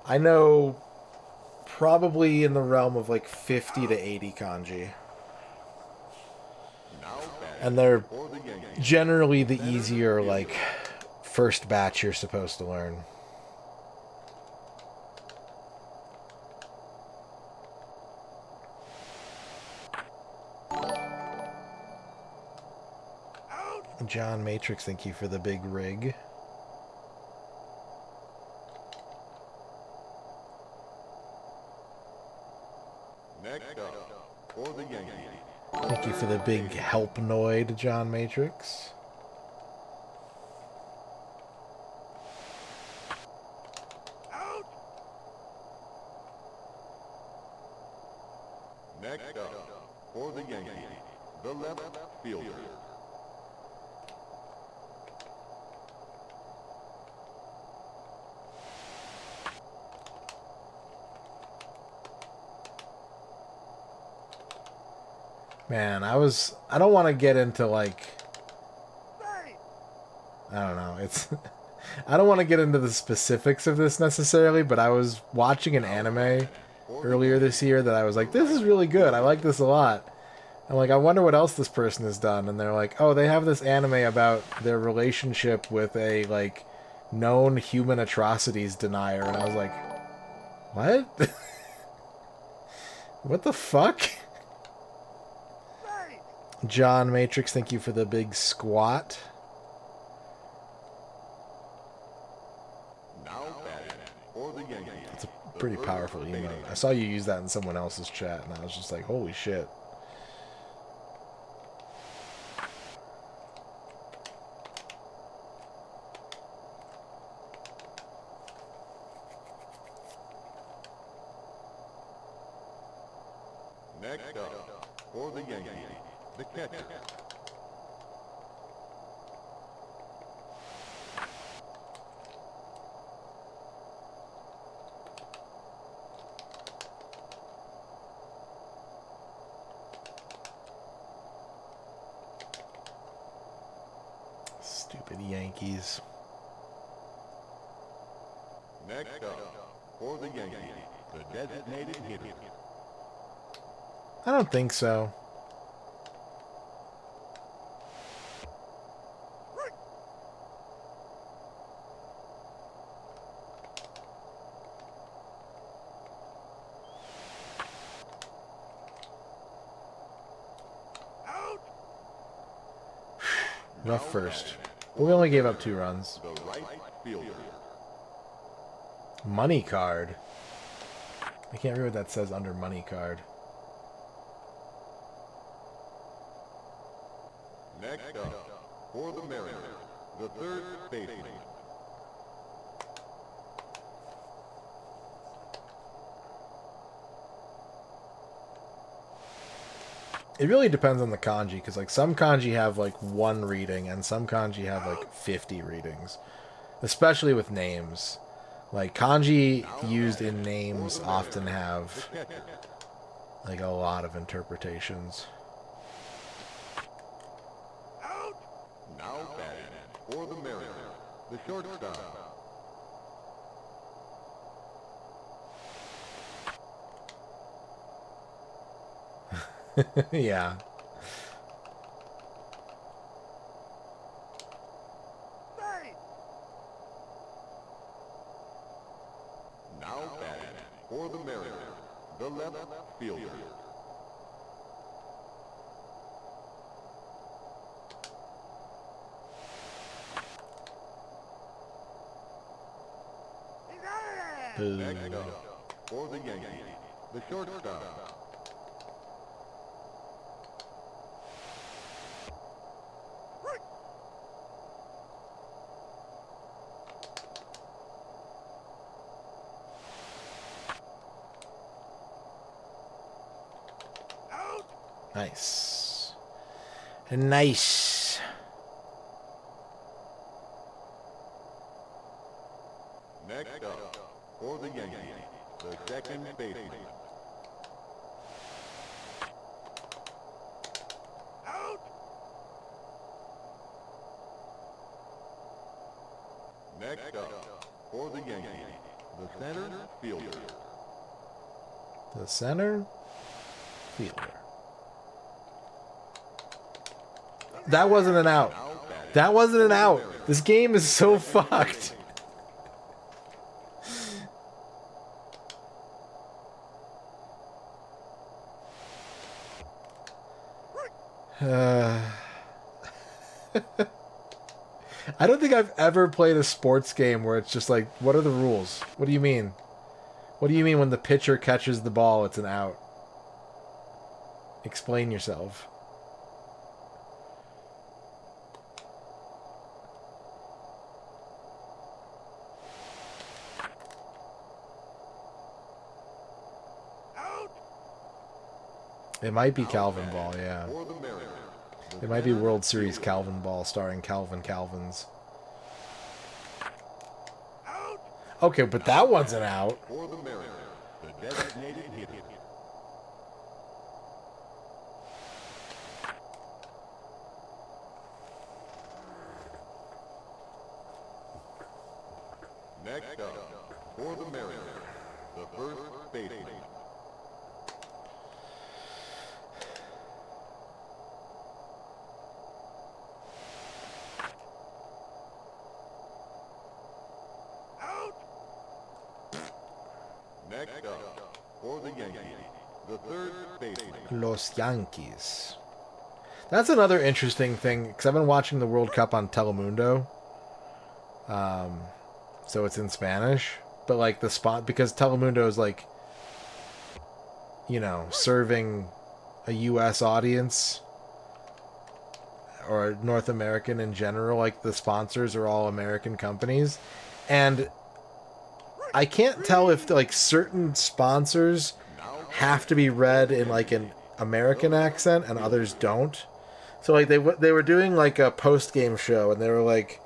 I know probably in the realm of like 50 to 80 kanji. And they're generally the easier, like, first batch you're supposed to learn. John Matrix, thank you for the big rig. Next up, for the Yankees. Thank you for the big helpnoid, John Matrix. Next up, for the Yankees, the left fielder. Man, I don't want to get into like, I don't know, I don't want to get into the specifics of this necessarily, but I was watching an anime earlier this year that I was like, this is really good, I like this a lot. I'm like, I wonder what else this person has done, and they're like, oh, they have this anime about their relationship with a, like, known human atrocities denier, and I was like, what? What the fuck? John Matrix, thank you for the big squat. Now batting for the Yankees. It's a pretty powerful emote. I saw you use that in someone else's chat, and I was just like, holy shit. Next up for the Yankees, the catcher. Stupid Yankees. Next up for the Yankees, the designated hitter. I don't think so. Rough first. But we only gave up 2 runs. The right fielder. Money card. I can't read what that says under money card. Next up for the Mariners, the third baseman. It really depends on the kanji, because like some kanji have like 1 reading and some kanji have like 50 readings. Especially with names. Like kanji used in names often have like a lot of interpretations. Now batting for the Mariners, the shortstop. Yeah. Now batting for the Mariners, the left fielder. Next up for the Yankees, the shortstop. Nice. Nice. Next up for the Yankees, the second baseman. Next up for the Yankees, the center fielder. The center fielder. That wasn't an out. That wasn't an out. This game is so fucked. I don't think I've ever played a sports game where it's just like, what are the rules? What do you mean? What do you mean when the pitcher catches the ball, it's an out? Explain yourself. It might be Calvin Ball, yeah. It might be World Series Calvin Ball starring Calvin Calvins. Okay, but that one's an out. For the Mariners, the designated hitter. Next up, for the Mariners, the first baseman. Next up, for the Yankees, the third baseman. Los Yankees. That's another interesting thing, because I've been watching the World Cup on Telemundo. So it's in Spanish. But, like, the spot... Because Telemundo is, like, you know, serving a U.S. audience, or North American in general. Like, the sponsors are all American companies. And I can't tell if, like, certain sponsors have to be read in, like, an American accent and others don't. So, like, they were doing, like, a post-game show, and they were like,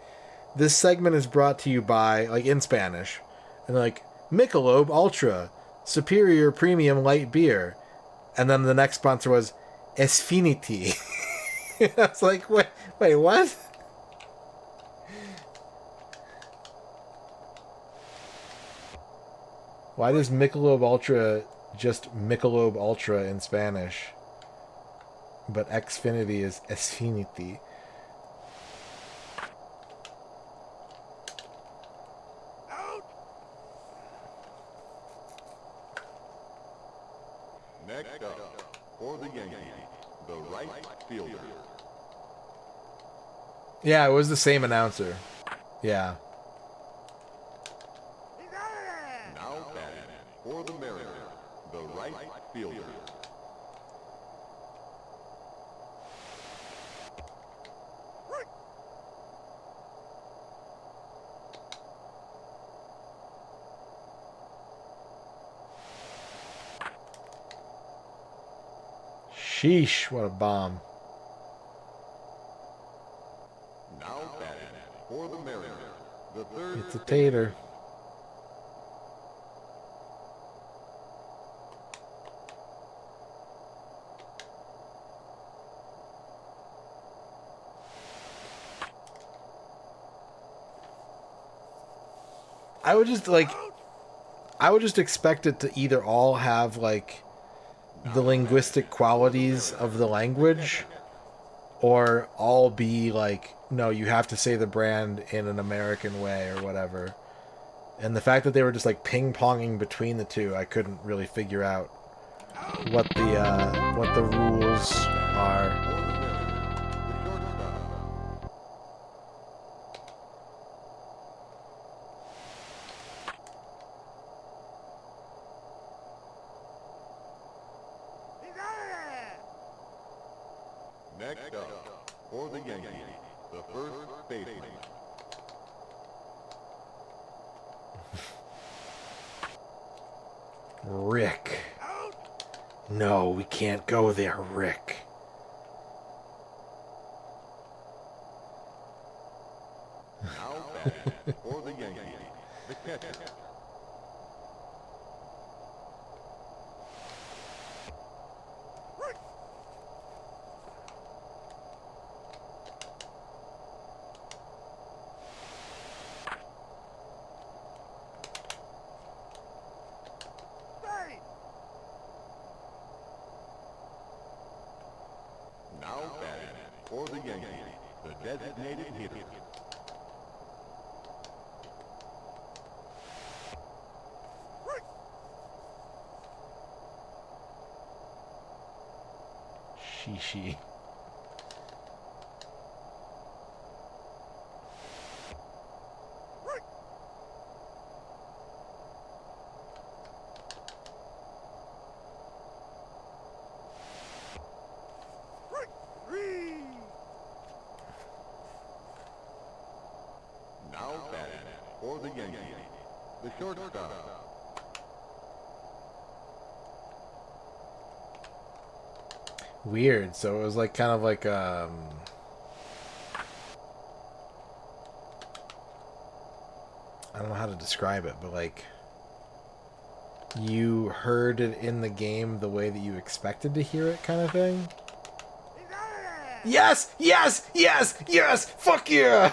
this segment is brought to you by, like, in Spanish, and like, Michelob Ultra, superior premium light beer. And then the next sponsor was Esfinity. I was like, wait, what? Why does Michelob Ultra just Michelob Ultra in Spanish? But Xfinity is Esfinity. Next up, for the Yankees, the right fielder. Yeah, it was the same announcer. Yeah. Now batting for the Mariners, the right fielder. Sheesh, what a bomb. Now batting for the Mariners, the third. It's a tater. I would just expect it to either all have, like, the linguistic qualities of the language, or all be like, no, you have to say the brand in an American way or whatever. And the fact that they were just, like, ping-ponging between the two, I couldn't really figure out what the rules are. Next up, for the Yankees, the first baseman. Rick. No, we can't go there, Rick. Now batting for the Yankees, the catcher. Now batting for the Yankees, the designated hitter. Shishi. Now batting for the Yankees, the shortstop. Weird. So it was like kind of like I don't know how to describe it, but like you heard it in the game the way that you expected to hear it, kind of thing. Yes! Yes! Yes! Yes! Fuck yeah!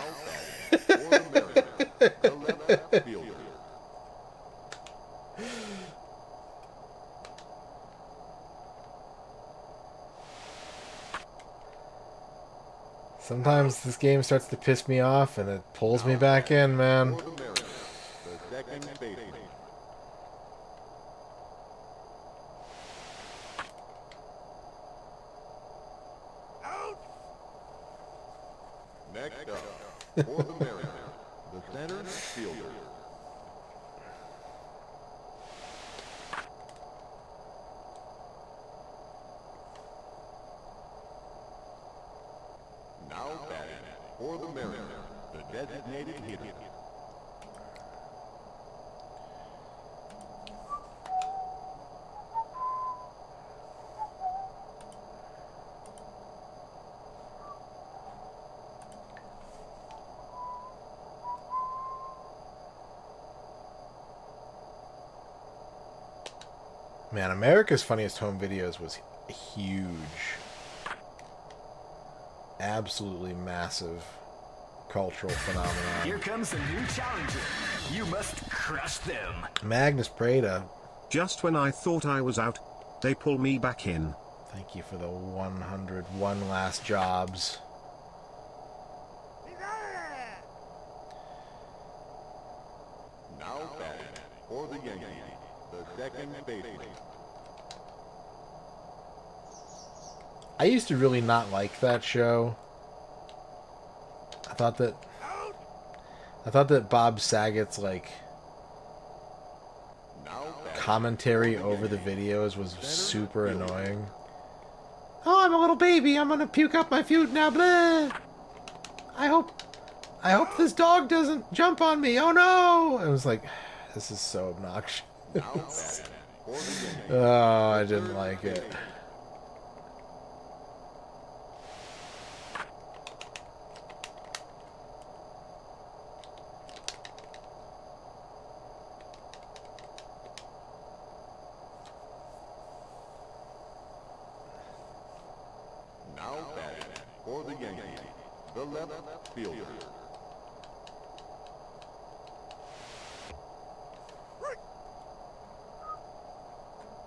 Sometimes this game starts to piss me off and it pulls me back in, man. For the Mariners, the center fielder. Now batting for the Mariners, the designated hitter. Man, America's Funniest Home Videos was huge. Absolutely massive cultural phenomenon. Here comes a new challenger. You must crush them. Magnus Prada. Just when I thought I was out, they pull me back in. Thank you for the 101 last jobs. Now batting for the Yankees, the second baseman. I used to really not like that show. I thought that Bob Saget's like commentary over the videos was super annoying. Oh, I'm a little baby. I'm gonna puke up my food now. Blah. I hope this dog doesn't jump on me. Oh no! It was like, this is so obnoxious. Oh, I didn't like it. Now batting for the Yankees, the left fielder.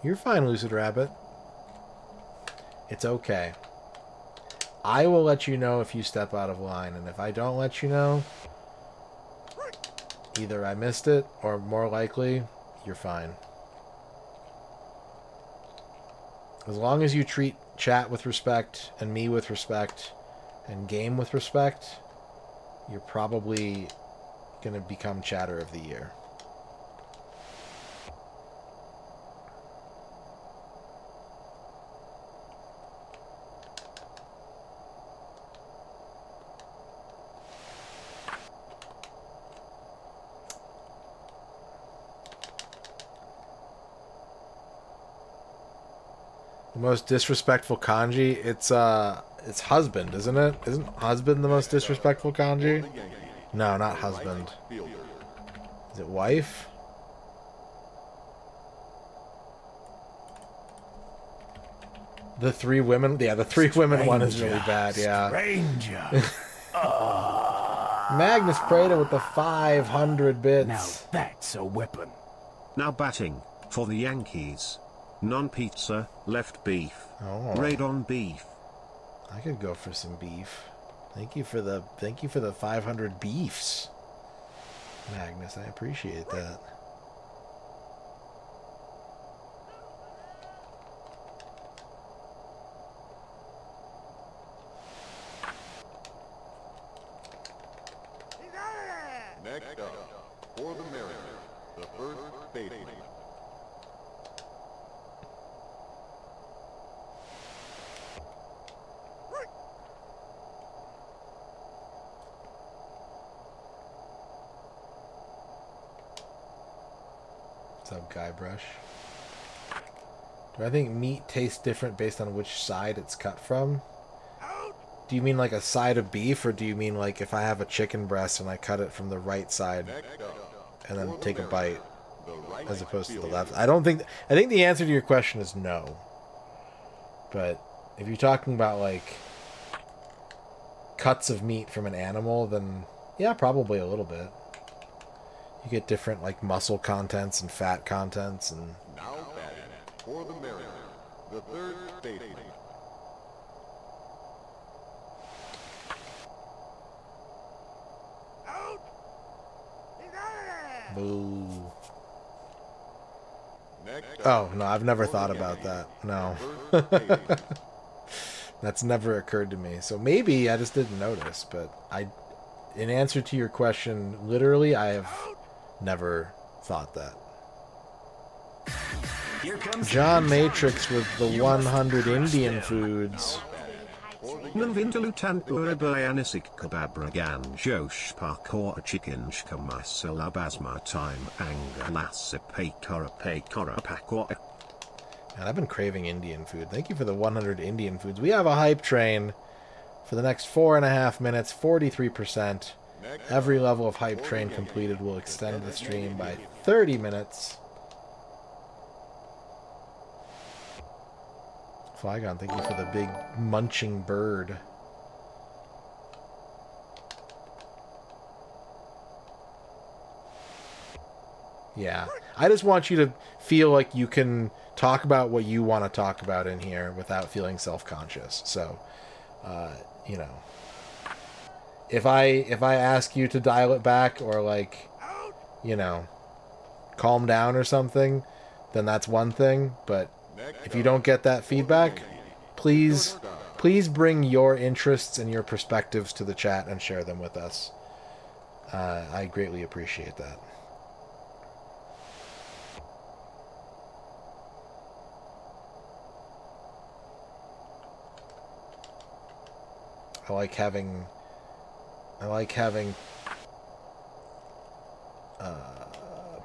You're fine, Lucid Rabbit. It's okay. I will let you know if you step out of line, and if I don't let you know, either I missed it, or more likely, you're fine. As long as you treat chat with respect, and me with respect, and game with respect, you're probably going to become Chatter of the Year. The most disrespectful kanji, it's husband, isn't it? Isn't husband the most disrespectful kanji? No, not husband. Is it wife? The three women, yeah, the three women one is really bad, yeah. Stranger. Magnus Prada with the 500 bits. Now that's a weapon. Now batting for the Yankees. Non-pizza, left beef. Oh. Radon beef. I could go for some beef. Thank you for the 500 beefs, Magnus. I appreciate that. Next up, for the Mariners, the first baseman. What's up, Guybrush? Do I think meat tastes different based on which side it's cut from? Do you mean like a side of beef, or do you mean like if I have a chicken breast and I cut it from the right side and then take a bite as opposed to the left? I think the answer to your question is no. But if you're talking about like cuts of meat from an animal, then yeah, probably a little bit. You get different like muscle contents and fat contents and Now batting for the Mariners, the third baseman. boo. Next Oh, no, I've never thought about that. No. That's never occurred to me. So maybe I just didn't notice, but in answer to your question, literally, I have never thought that. Here comes John the new Matrix with the You must 100 crush Indian them. foods. Nalvindalutan Urabayanisik Kababragan Josh Parkour Chicken Shkamasala Time Angalasipay Kora Pakor. And I've been craving Indian food. Thank you for the 100 Indian foods. We have a hype train for the next 4.5 minutes, 43%. Every level of hype train completed will extend the stream by 30 minutes. Flygon, thank you for the big munching bird. Yeah. I just want you to feel like you can talk about what you want to talk about in here without feeling self-conscious. So, you know, if I ask you to dial it back or, like, you know, calm down or something, then that's one thing. But if you don't get that feedback, please bring your interests and your perspectives to the chat and share them with us. I greatly appreciate that. I like having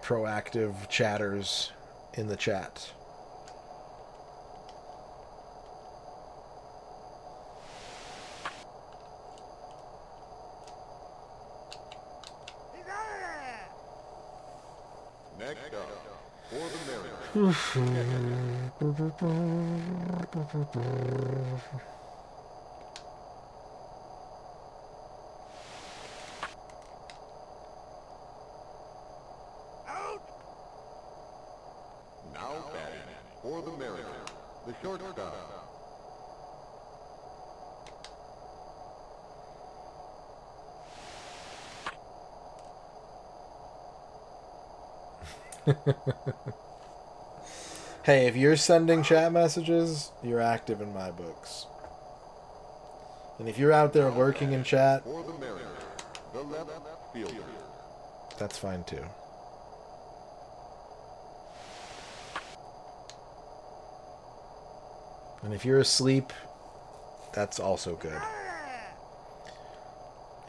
proactive chatters in the chat. Next up, for the Now batting for the Mariners, the shortstop. Hey, if you're sending chat messages, you're active in my books. And if you're out there lurking in chat, For the Mariners, the left fielder. that's fine too. And if you're asleep, that's also good.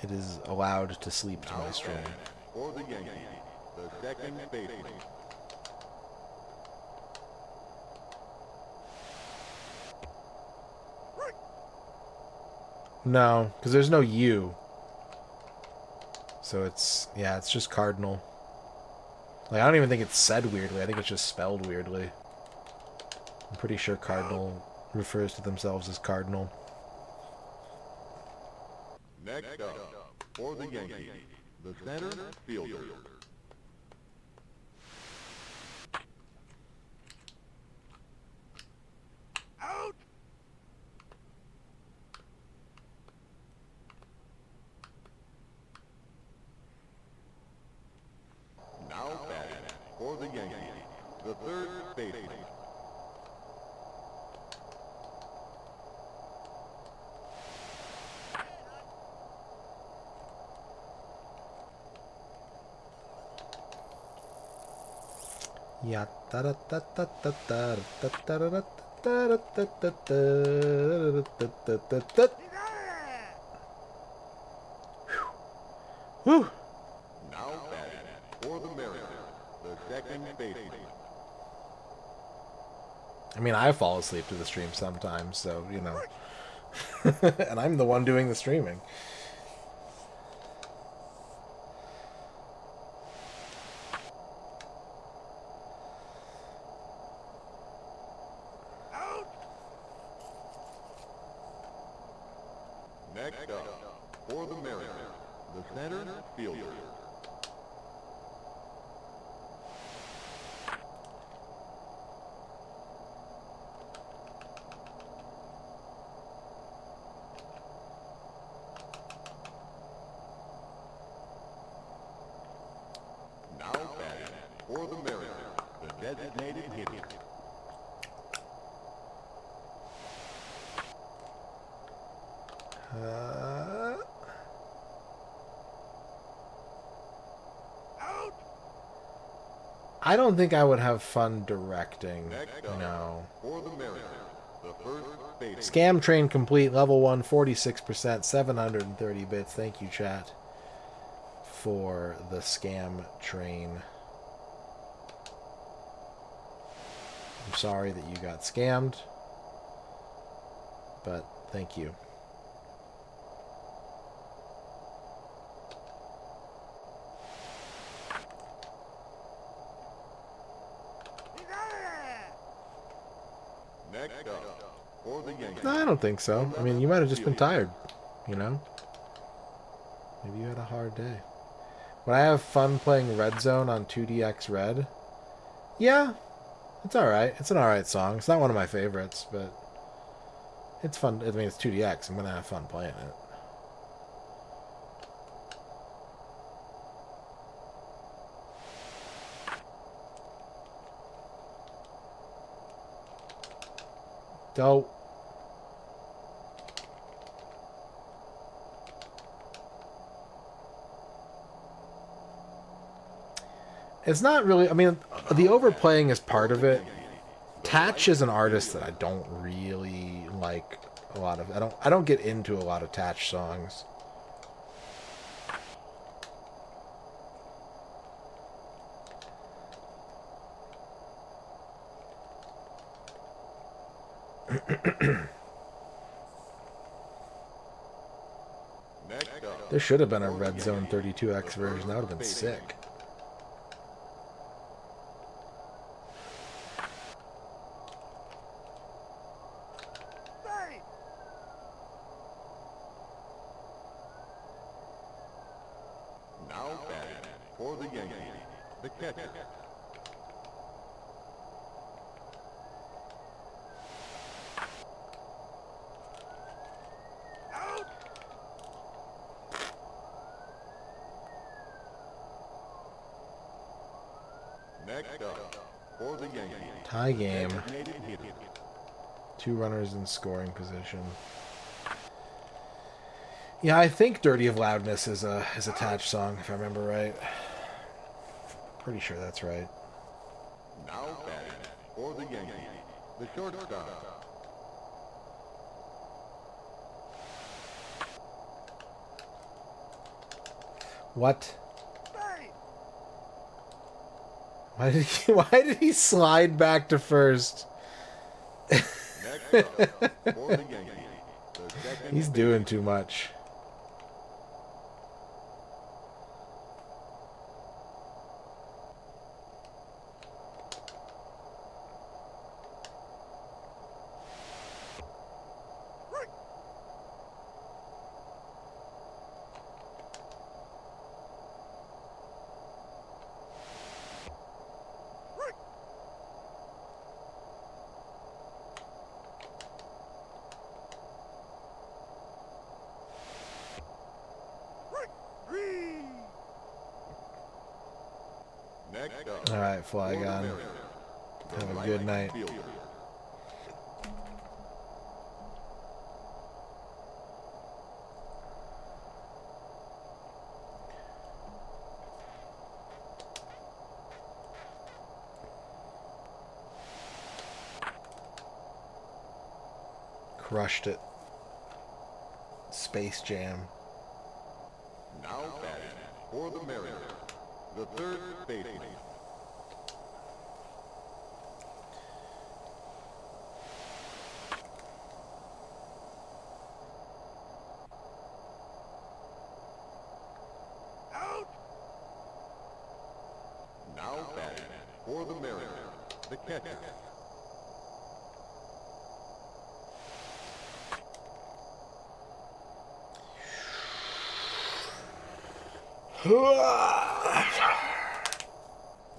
It is allowed to sleep to my stream. For the Yankees, the second baseman. No, because there's no U. So it's just Cardinal. Like, I don't even think it's said weirdly. I think it's just spelled weirdly. I'm pretty sure Cardinal refers to themselves as Cardinal. Next up, for the Yankees, the center fielder. Now batting for the Yankees, the third baseman. Yeah. Whew. Now batting for the Mariners, the second baseman. I mean, I fall asleep to the stream sometimes, so, you know. And I'm the one doing the streaming. Next up, for the Mariners, the center fielder. Now batting for the Mariners, the designated hitter. I don't think I would have fun directing. No. For the Mariners, the first baseman. Scam train complete. Level 1, 46%, 730 bits. Thank you, chat, for the scam train. I'm sorry that you got scammed, but thank you. Next up, for the Yankees. No, I don't think so. I mean, you might have just been tired, you know? Maybe you had a hard day. Would I have fun playing Red Zone on 2DX Red? Yeah, it's alright. It's an alright song. It's not one of my favorites, but it's fun. I mean, it's 2DX. I'm going to have fun playing it. Dope. It's not really, I mean, the overplaying is part of it. Tatch is an artist that I don't really like a lot of. I don't get into a lot of Tatch songs. There should have been a Red Zone 32X version. That would have been sick. Now batting for the Yankees, the catcher. Next up, for the Yankees. Tie game. 2 runners in scoring position. Yeah, I think "Dirty of Loudness" is a Tatch song, if I remember right. Pretty sure that's right. Now batting for the Yankees, the shortstop. What? Why did he slide back to first? Next up, for the Yankees, the second He's doing too much. Next up, All right, Fly for the God. Mariners, the Have a right good night. fielder. Crushed it. Space Jam. Now batting for the Mariners, the third baseman. Now batting for the Mariners, the catcher.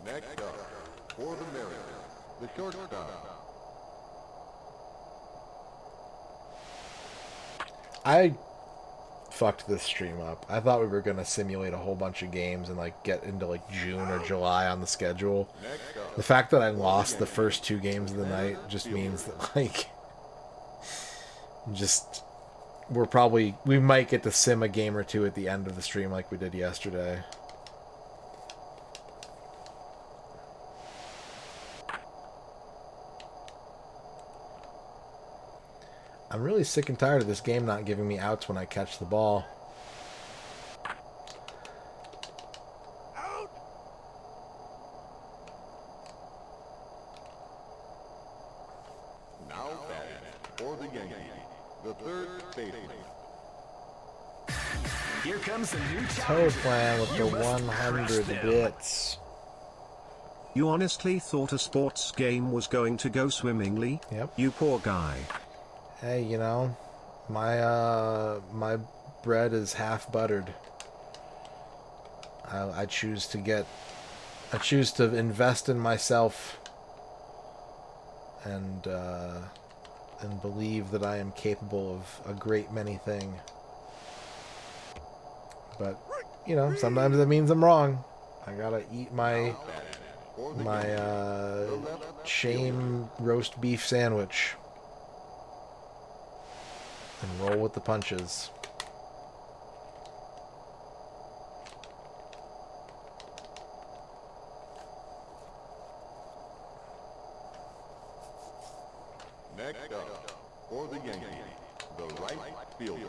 Next up, for the Mariners, the shortstop. I fucked this stream up. I thought we were gonna simulate a whole bunch of games and like get into like June or July on the schedule. The fact that I lost the first 2 games of the night just means that like we might get to sim a game or 2 at the end of the stream like we did yesterday. I'm really sick and tired of this game not giving me outs when I catch the ball. Now batting for the Yankees, the third baseman. Here comes a new Toe challenge. plan with the You must 100 crush them. bits. You honestly thought a sports game was going to go swimmingly? Yep. You poor guy. Hey, you know, my bread is half buttered. I choose to invest in myself and believe that I am capable of a great many things. But, you know, sometimes that means I'm wrong. I gotta eat my shame roast beef sandwich and roll with the punches. Next up, for the Yankees, the right fielder.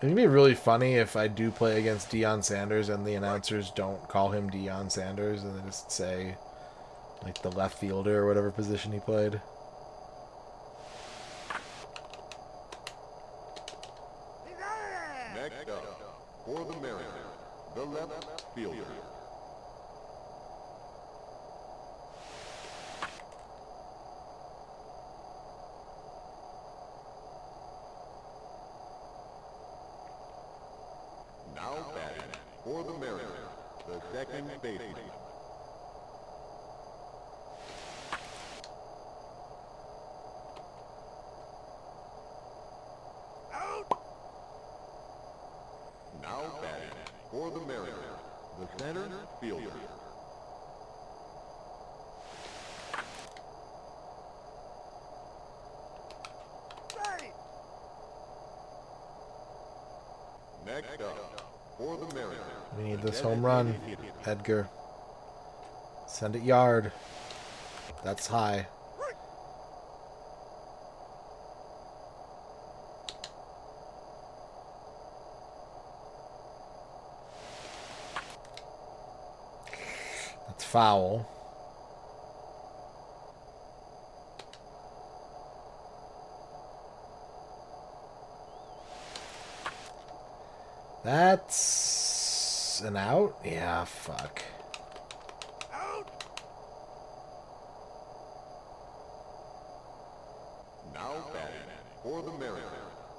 It'd be really funny if I do play against Deion Sanders and the announcers don't call him Deion Sanders and they just say, like, the left fielder or whatever position he played. Next up, for the Mariners, the left fielder. Now batting for the Mariners, the second baseman. Now batting for the Mariners, the center fielder. Next up, for the Mariners. We need this home run, Edgar. Send it yard. That's high. That's foul. That's an out? Yeah, fuck. Now batting for the Mariners,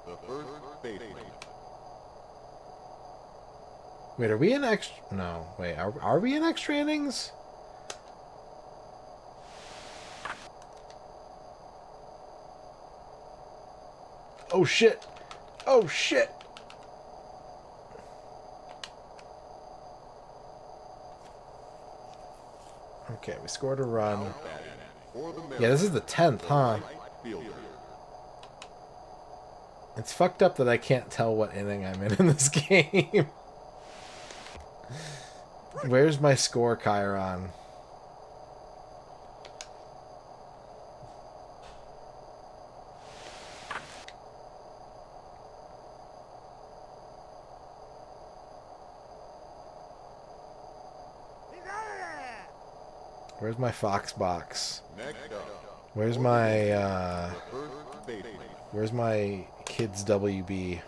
the first baseman. Wait, are we in extra? No, wait, are we in extra innings? Oh shit! Oh shit! Okay, we scored a run. Yeah, this is the 10th, huh? It's fucked up that I can't tell what inning I'm in this game. Where's my score, Chiron? Where's my Fox box? Where's my where's my kids WB?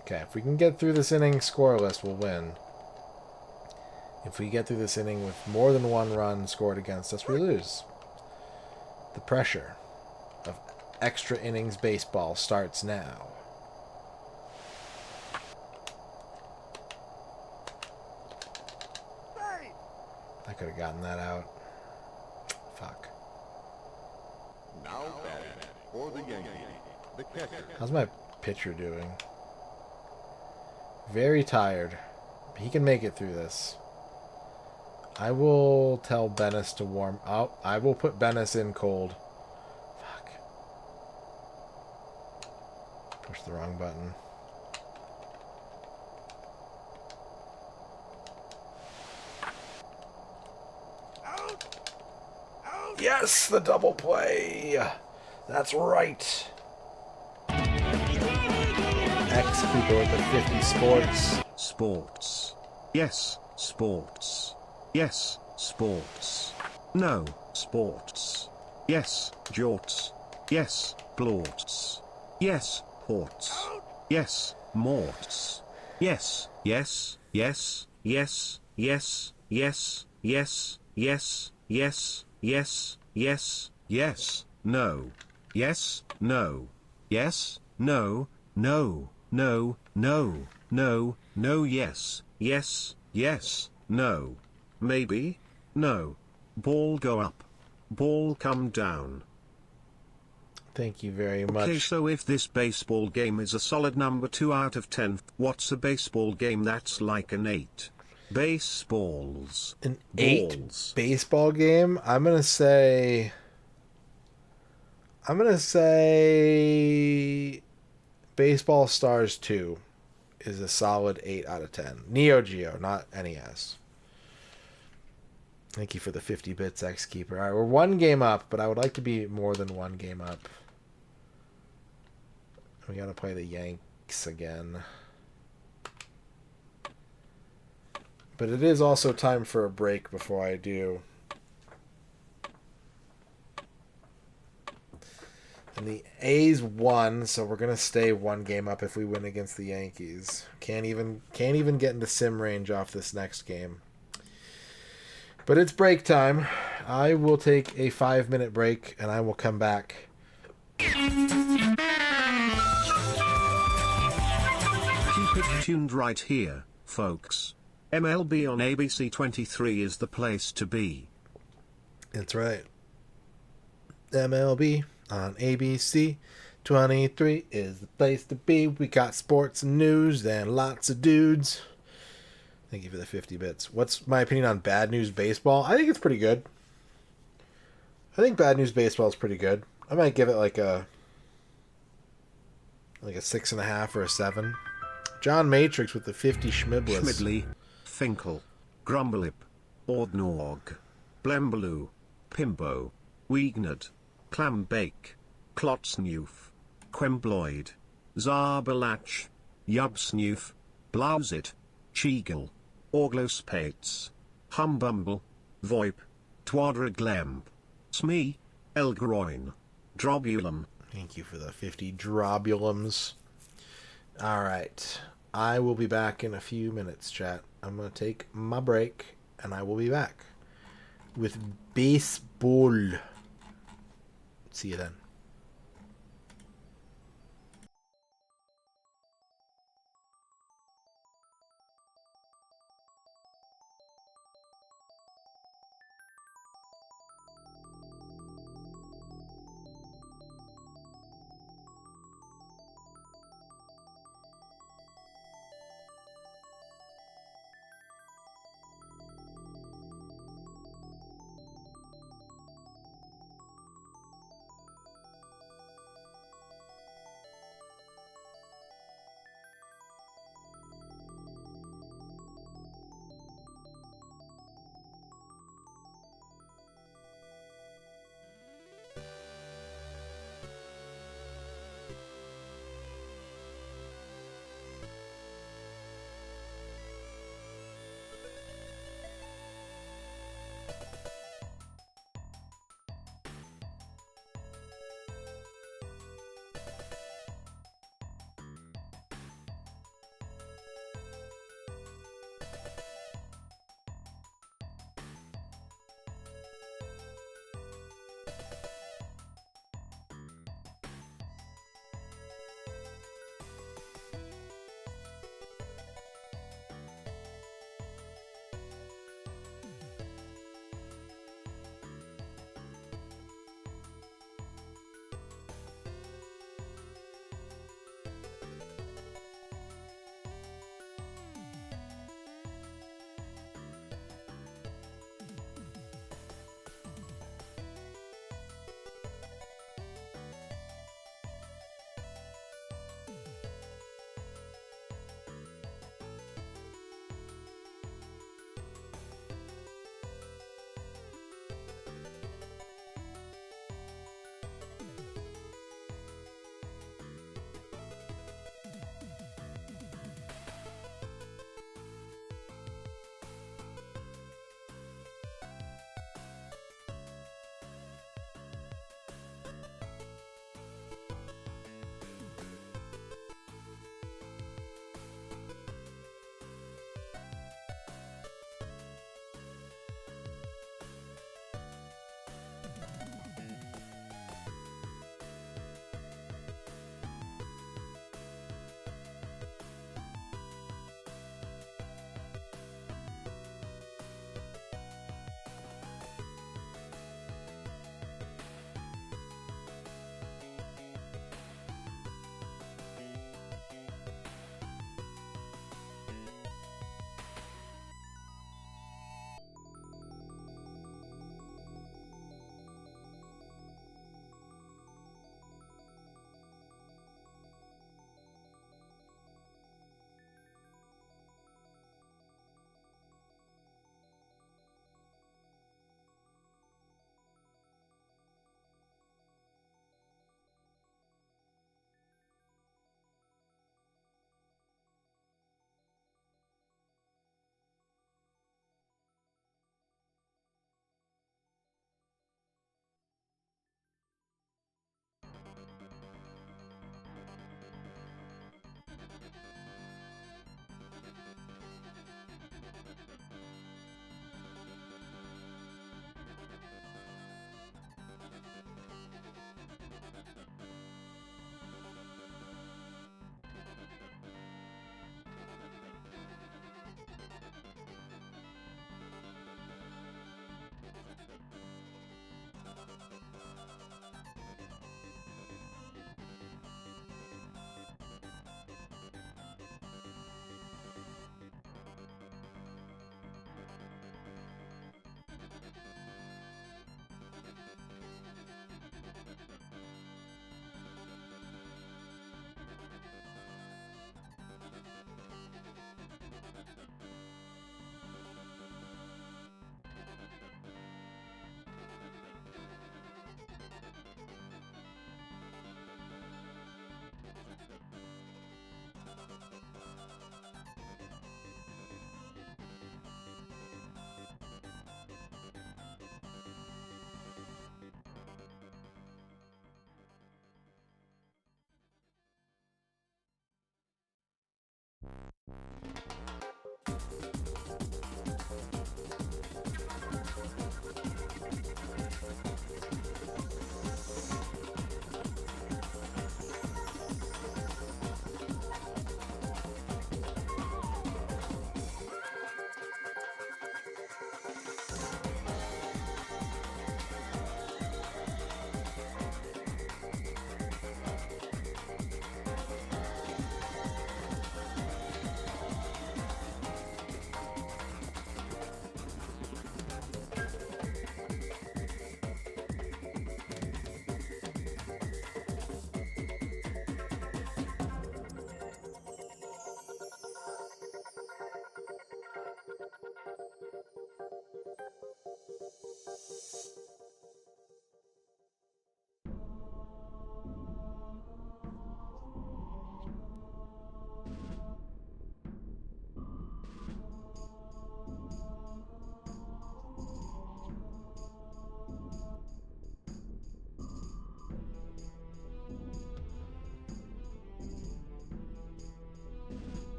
Okay, if we can get through this inning scoreless, we'll win. If we get through this inning with more than one run scored against us, we lose. The pressure of extra innings baseball starts now. I could have gotten that out. Fuck. Now batting for the Yankees, the catcher. How's my pitcher doing? Very tired. He can make it through this. I will tell Bennis to warm up. I will put Bennis in cold. Fuck. Push the wrong button. Yes, the double play. That's right. X Keeper with the 50 sports. Sports. Yes, sports. Yes, sports. No, sports. Yes, jorts. Yes, blorts. Yes, ports. Yes, morts. Yes, yes, yes, yes, yes, yes, yes, yes, yes, yes, yes, yes, no. Yes, no. Yes, no, no, no, no, no, no, yes, yes, yes, no. Maybe? No. Ball go up. Ball come down. Thank you very much. Okay, so if this baseball game is a solid number 2 out of 10, what's a baseball game that's like an 8? Baseballs. An Balls. 8 baseball game? I'm going to say Baseball Stars 2 is a solid 8 out of 10. Neo Geo, not NES. Thank you for the 50 bits, X Keeper. All right, we're 1 game up, but I would like to be more than 1 game up. We got to play the Yanks again. But it is also time for a break before I do. And the A's won, so we're gonna stay 1 game up if we win against the Yankees. Can't even get into sim range off this next game. But it's break time. I will take a 5-minute break and I will come back. Keep it tuned right here, folks. MLB on ABC 23 is the place to be. That's right. MLB on ABC 23 is the place to be. We got sports and news and lots of dudes. Thank you for the 50 bits. What's my opinion on Bad News Baseball? I think it's pretty good. I think Bad News Baseball is pretty good. I might give it like a 6.5 or a 7. John Matrix with the 50 schmiblis. Schmidley, Finkel, Grumblip, Ordnorg, Blembaloo, Pimbo, Wegnard, Clambake, Klotsnoof, Quembloid, Zarbalach, Yubsnoof, Blausit, Cheagle, Orglospates, Humbumble, Voip, Twadraglemp, Smee, Elgroin, Drobulum. Thank you for the 50 drobulums. Alright. I will be back in a few minutes, chat. I'm going to take my break, and I will be back with baseball. See you then.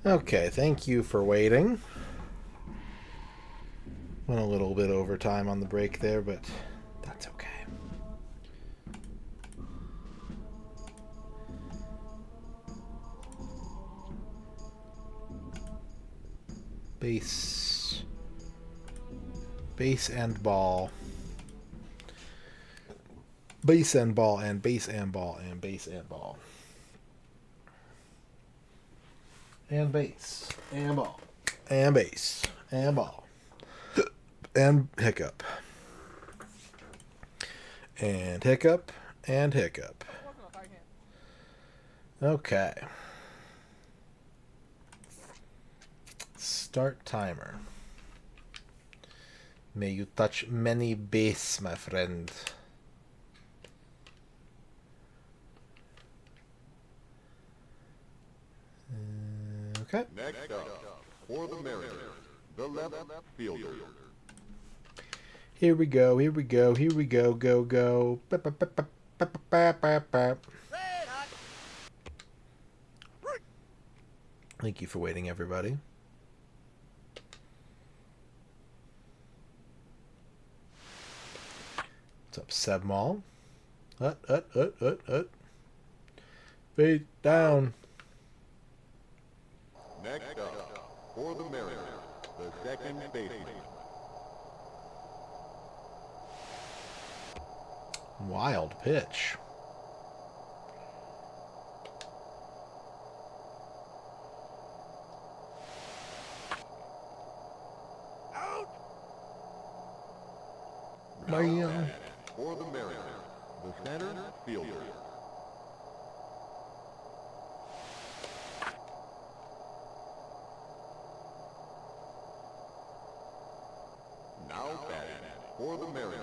Okay, thank you for waiting. Went a little bit over time on the break there, but that's okay. Base. Base and ball. Base and ball and base and ball and base and ball. And base. And ball. And base. And ball. And hiccup. And hiccup. And hiccup. Okay. Start timer. May you touch many base, my friend. Okay. Next up, for the Mariners, the left fielder. Here we go, here we go, here we go, go, go. Thank you for waiting, everybody. What's up, Sebmal? Feet down. Next up, for the Mariners, the second baseman. Wild pitch. Now, for the Mariners, the center fielder. Now batting for the Mariners,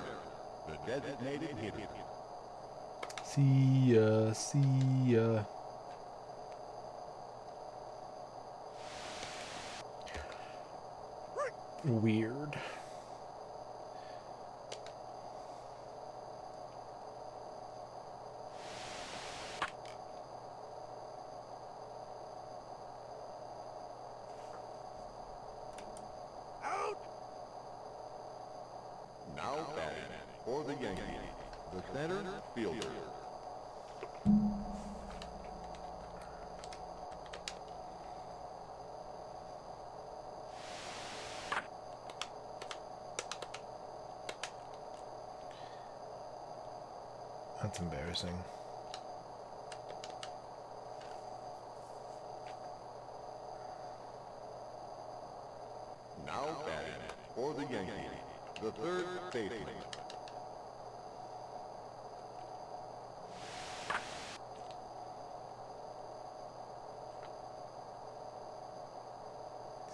the designated hitter. See ya, see ya. Weird. the Yankees, the center fielder. That's embarrassing. Now batting for the Yankees, the third baseman.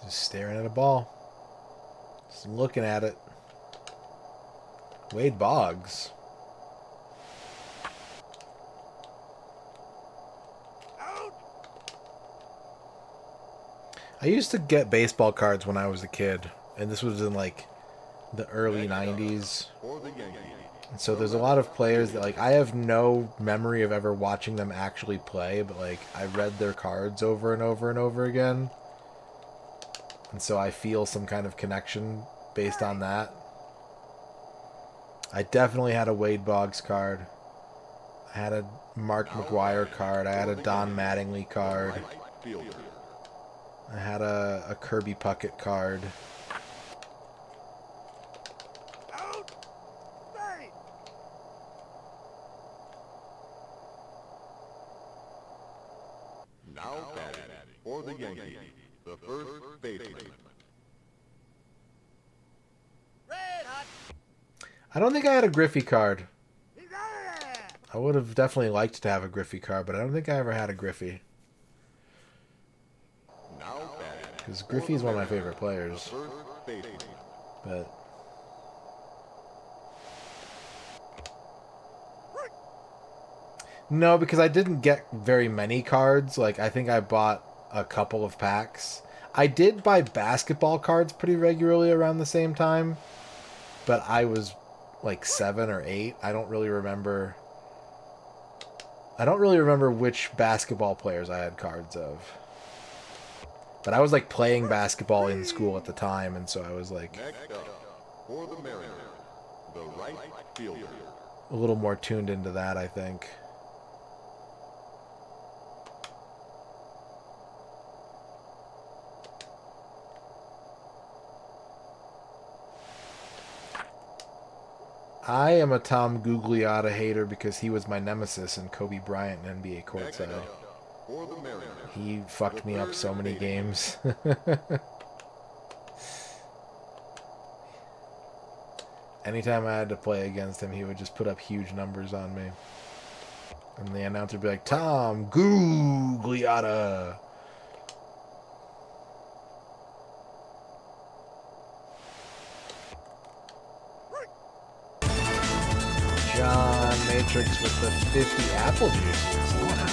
Just staring at a ball. Just looking at it. Wade Boggs. I used to get baseball cards when I was a kid, and this was in like the early 90s. And so there's a lot of players that like I have no memory of ever watching them actually play, but like I read their cards over and over and over again. And so I feel some kind of connection based on that. I definitely had a Wade Boggs card. I had a Mark McGuire card. I had a Don Mattingly card. I had a Kirby Puckett card. Now batting for the Yankees, the first baseman. I don't think I had a Griffey card. I would have definitely liked to have a Griffey card, but I don't think I ever had a Griffey. Because Griffey's one of my favorite players. But no, because I didn't get very many cards. Like, I think I bought a couple of packs. I did buy basketball cards pretty regularly around the same time. But I was like 7 or 8. I don't really remember which basketball players I had cards of. But I was like playing basketball in school at the time, and so I was like For the Mariners, the right fielder. a little more tuned into that, I think. I am a Tom Gugliotta hater because he was my nemesis in Kobe Bryant and NBA courtside. For the Mariners, He fucked me up so many games. Anytime I had to play against him, he would just put up huge numbers on me. And the announcer would be like, Tom Gugliotta. John Matrix with the 50 apple juices.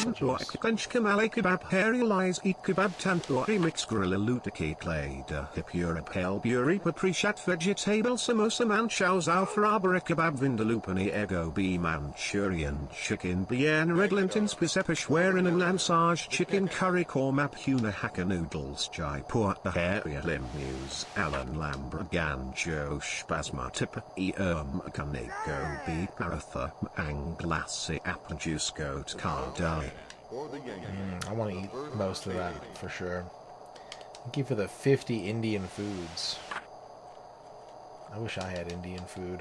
Clench Kamale Kebab Hairy Lies Eat Kebab Tandoori Mix Grilla Lutake Later Hipura Pale Buri Paprishat Vegetable Samosa Manchow Zao Farabara Kebab Vindalupani Ego B Manchurian Chicken Bien Redlinton Spisepishwerin and Lansage Chicken Curry Cormap Huna Hakka Noodles Jaipur Area Lim News Alan Lambragan Joe Spasmatip Kaneko B Paratha Anglassi Apple Juice Goat Cardai. I want to eat most of that for sure. Thank you for the 50 Indian foods. I wish I had Indian food.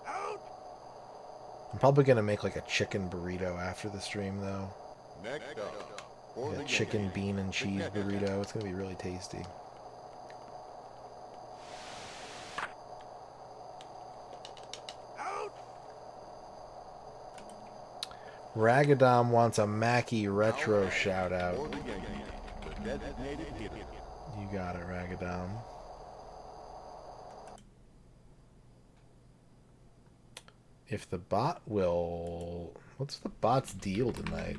I'm probably going to make like a chicken burrito after the stream though. Like a chicken bean and cheese burrito. It's going to be really tasty. Ragadom wants a Mackie Retro shout out. You got it, Ragadom. If the bot will... What's the bot's deal tonight?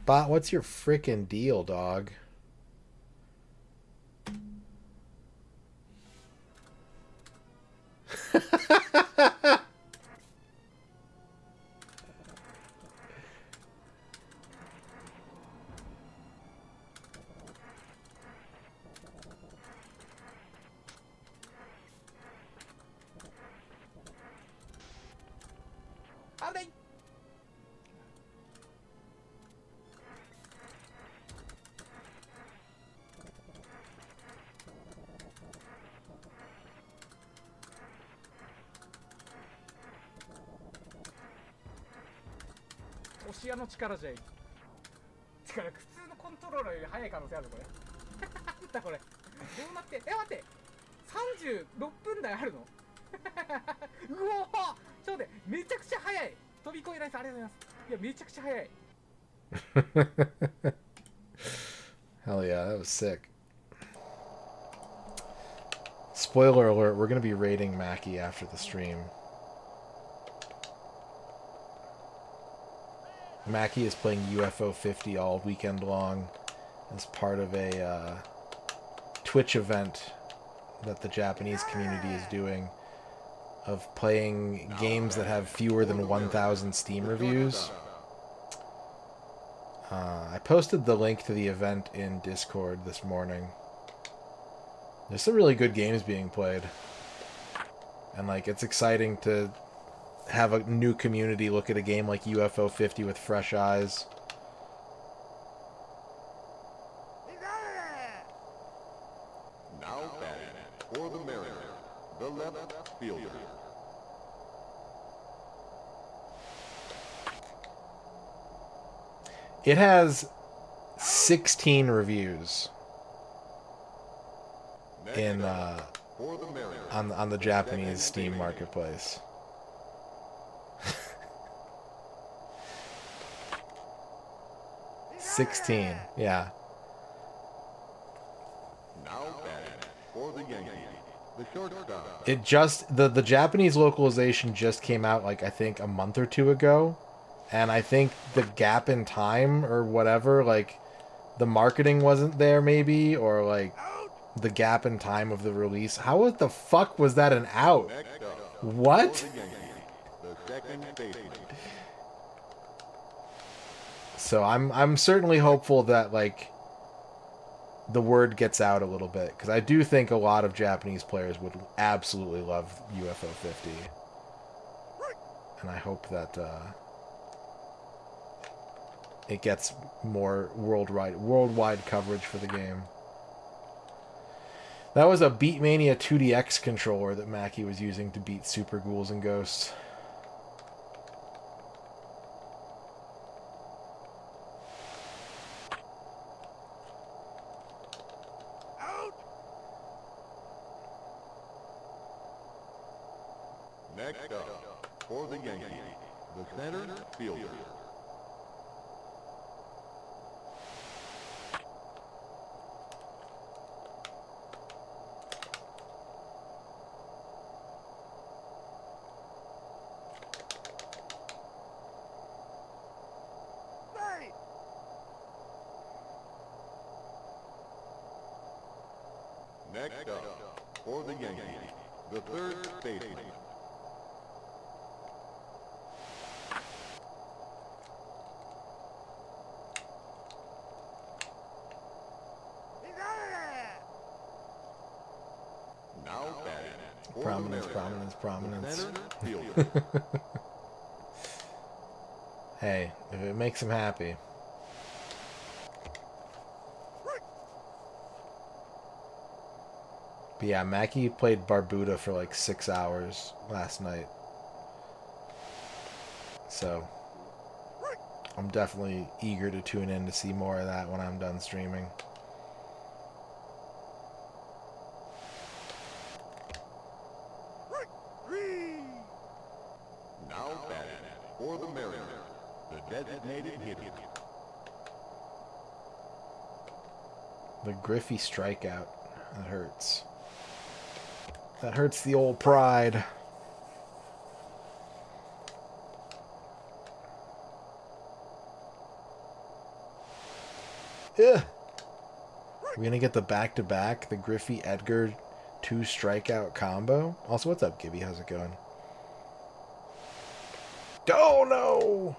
Bot, what's your frickin' deal, dog? 押し屋の力じゃい。力普通のコントローラーより速い可能性あるこれ。なんだこれ。どうなって、待って。36分台あるの？うおー、ちょっと待って、めちゃくちゃ速い。飛び越えないです。ありがとうございます。いや、めちゃくちゃ速い。Hell yeah, that was sick. Spoiler alert, we're going to be raiding Mackie after the stream. Mackie is playing UFO 50 all weekend long as part of a Twitch event that the Japanese community is doing of playing games that have fewer than 1,000 Steam reviews. I posted the link to the event in Discord this morning. There's some really good games being played. And, like, it's exciting to have a new community look at a game like UFO 50 with fresh eyes. Now batting for the Mariners, the left fielder. It has 16 reviews in on the Japanese Steam marketplace. $16, yeah. Now batting for the Yankees, the shortstop. It just the Japanese localization just came out, like, I think a month or two ago, and I think the gap in time or whatever, like, the marketing wasn't there maybe, or like the gap in time of the release. How the fuck was that an out? What? So I'm certainly hopeful that, like, the word gets out a little bit, because I do think a lot of Japanese players would absolutely love UFO 50, and I hope that it gets more worldwide coverage for the game. That was a Beatmania 2DX controller that Mackie was using to beat Super Ghouls and Ghosts. Next up, for the Yankees, the center fielder. Next up, for the Yankees, the third baseman. Now batting for Prominence, the prominence, prominence. center fielder. Hey, if it makes him happy. But yeah, Mackie played Barbuda for like 6 hours last night. So I'm definitely eager to tune in to see more of that when I'm done streaming. Now batting for the Mariners, the designated hitter. The Griffey strikeout. That hurts. That hurts the old pride. Ugh. We're gonna get the back-to-back, the Griffey Edgar 2 strikeout combo. Also, what's up, Gibby? How's it going? Oh no!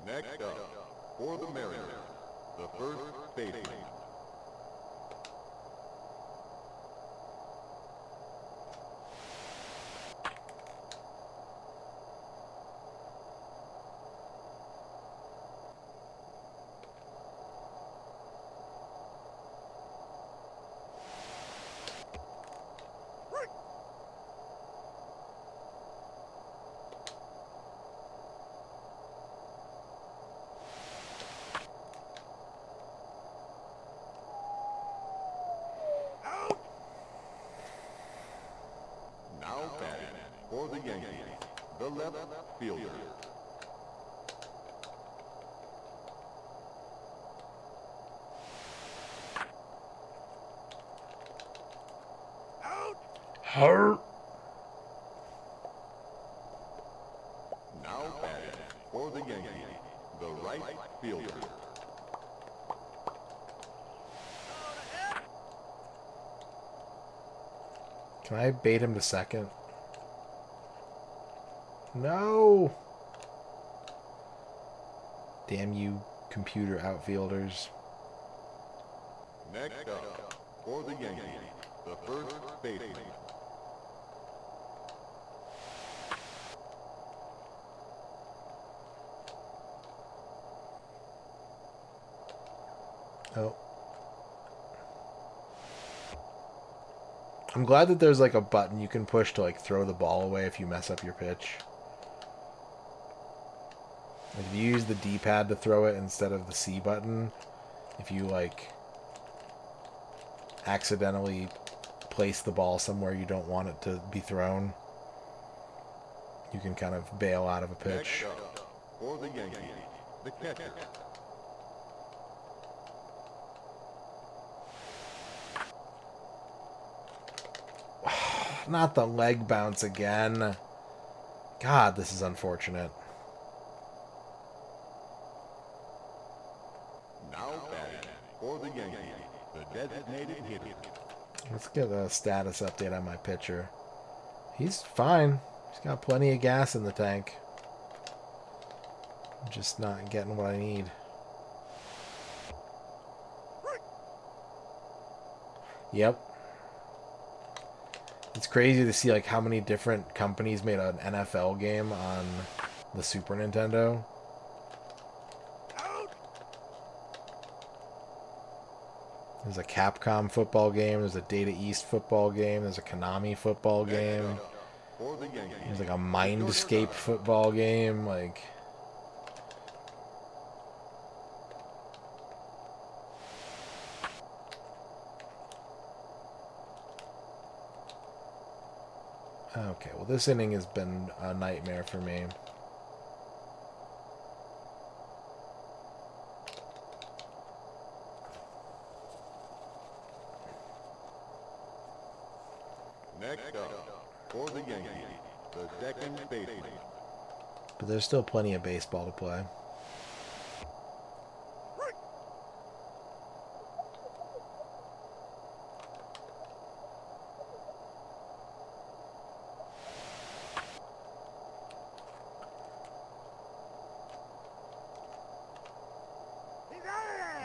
Next up, for the Mariners, the first baseman. Hurt. Now batting for the Yankees, the right fielder. Can I bait him to second? No! Damn you, computer outfielders. Next up, for the Yankees, the first baseman. Oh. I'm glad that there's like a button you can push to like throw the ball away if you mess up your pitch. Like if you use the D-pad to throw it instead of the C button, if you like accidentally place the ball somewhere you don't want it to be thrown, you can kind of bail out of a pitch. Next up, for the Yankees, the catcher. Not the leg bounce again. God, this is unfortunate. Now batting for the Yankees, the designated hitter. Let's get a status update on my pitcher. He's fine. He's got plenty of gas in the tank. I'm just not getting what I need. Yep. It's crazy to see like how many different companies made an NFL game on the Super Nintendo. There's a Capcom football game, there's a Data East football game, there's a Konami football game. There's like a Mindscape football game, like okay, well this inning has been a nightmare for me. Next up, for the Yankees, the second baseman. But there's still plenty of baseball to play.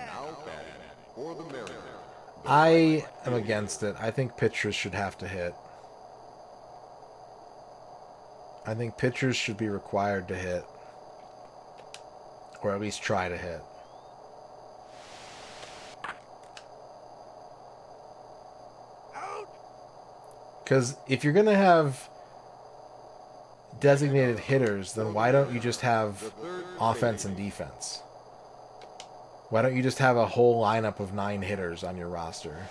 Now batting for the Mariners. I am against it. I think pitchers should have to hit. I think pitchers should be required to hit. Or at least try to hit. Because if you're going to have designated hitters, then why don't you just have offense and defense? Why don't you just have a whole lineup of 9 hitters on your roster?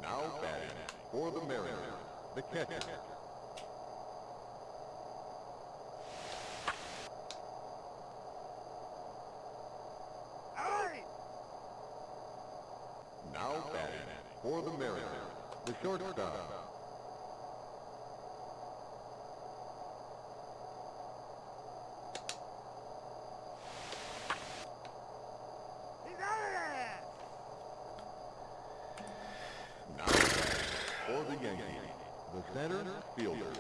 Now batting for the Mariners, the catcher. Now batting for the Mariners, the shortstop. Now batting for the Yankees, the center fielder.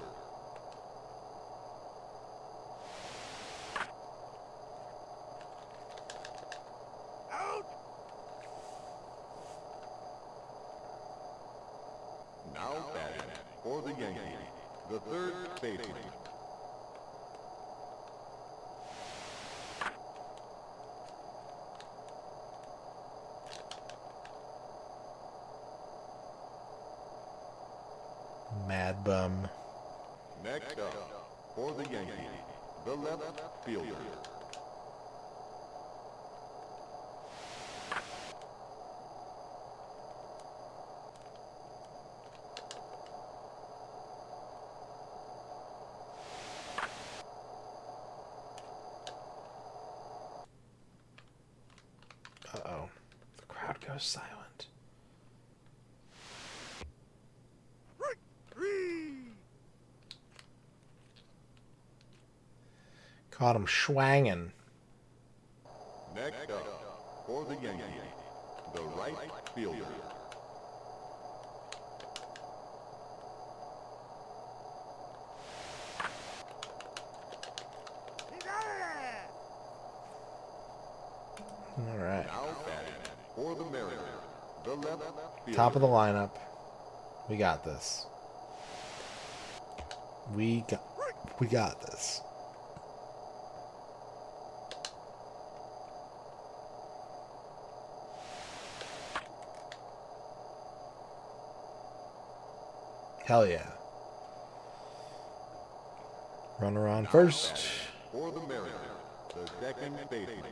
Now batting for the Yankees, the third baseman. Mad bum. Next up, for the Yankees, the left fielder. was silent. Caught him schwangin'. Next up, for the Yankees, the right fielder. All right. Now batting for the Mariners, the left fielder. Top of the lineup. We got this. We got this. Hell yeah. Runner on first. For the Mariners, the second baseman.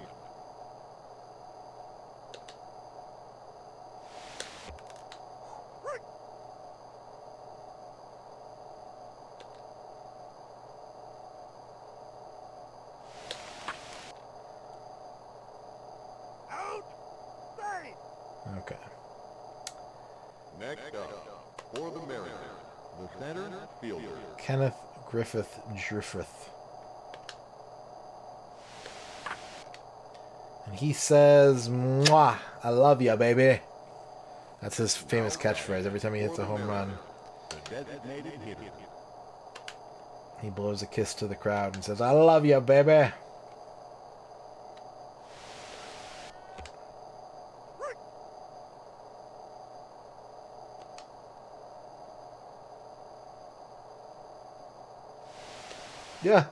Okay. Next up, for the Mariners, the center fielder. Kenneth Griffith Driffith. And he says, "Mwah, I love ya, baby." That's his famous catchphrase every time he hits a home run. The designated hitter. He blows a kiss to the crowd and says, "I love ya, baby." Yeah.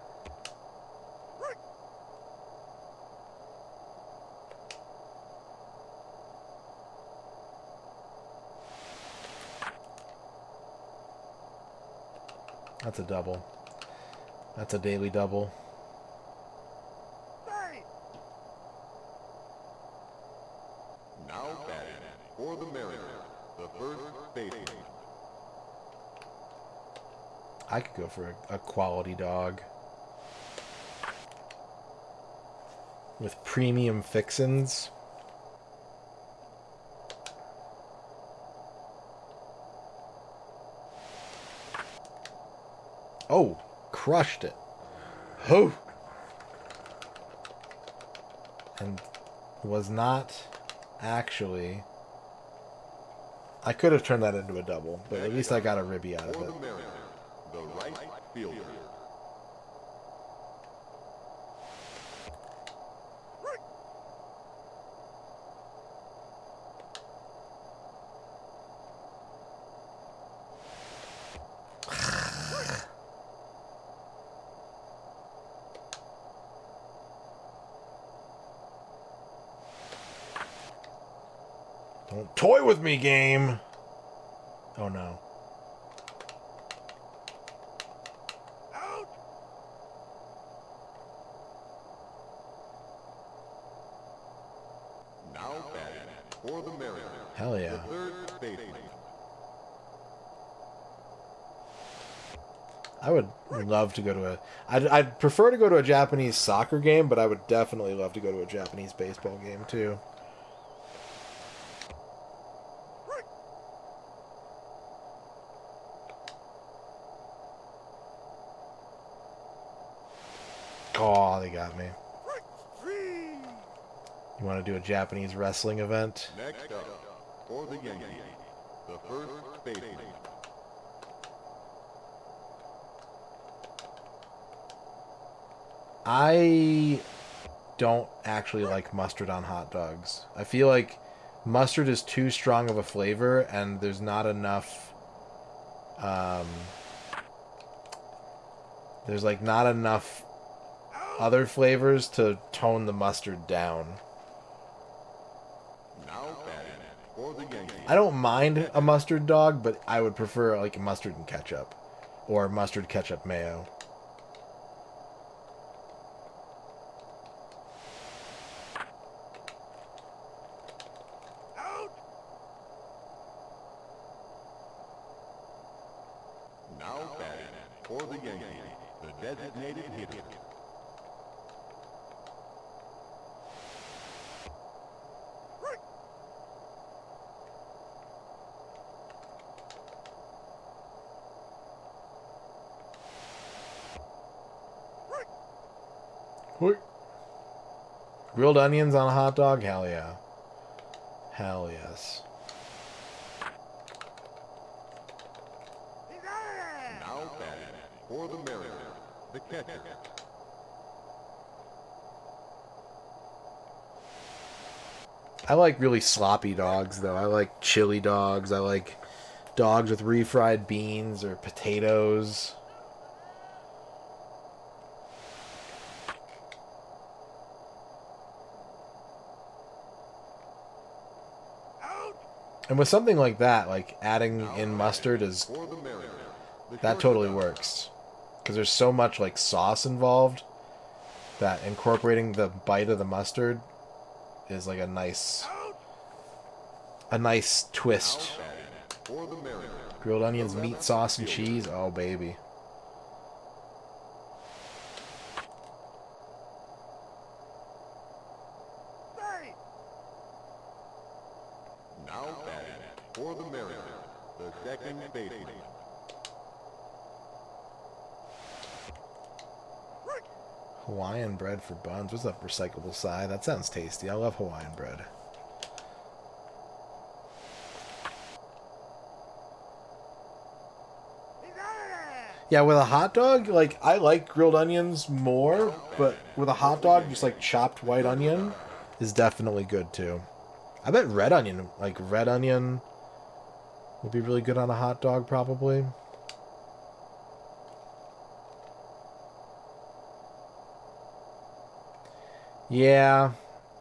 That's a double. That's a daily double. Now batting for the Mariners, the first baseman. I could go for a quality dog. With premium fixins. Oh, crushed it. Ho! And was not actually... I could have turned that into a double, but at least I got a ribby out of For it. the Mariners, the right fielder. Don't toy with me, game! Oh no. Now batting for the Mariners, Hell yeah. the third baseman. I would love to go to a... I'd prefer to go to a Japanese soccer game, but I would definitely love to go to a Japanese baseball game, too. Oh, they got me. You want to do a Japanese wrestling event? Next up, for the Yankees, the first baseman. I don't actually like mustard on hot dogs. I feel like mustard is too strong of a flavor, and there's not enough... there's like not enough other flavors to tone the mustard down. Now batting for the Yankees. I don't mind a mustard dog, but I would prefer like mustard and ketchup, or mustard ketchup mayo. Now batting for the Yankees, the designated hitter. What? Grilled onions on a hot dog? Hell yeah. Hell yes. Now batting for the Mariners, the catcher. I like really sloppy dogs, though. I like chili dogs. I like dogs with refried beans or potatoes. And with something like that, like adding in mustard is... that totally works. Because there's so much like sauce involved that incorporating the bite of the mustard is like a nice twist. Grilled onions, meat, sauce, and cheese. Oh, baby. Now batting for the Mariners, the second baseman. Hawaiian bread for buns. What's up, recyclable side? That sounds tasty. I love Hawaiian bread. Yeah, with a hot dog, like, I like grilled onions more, but with a hot dog, just like chopped white onion is definitely good too. I bet red onion would be really good on a hot dog, probably. Yeah,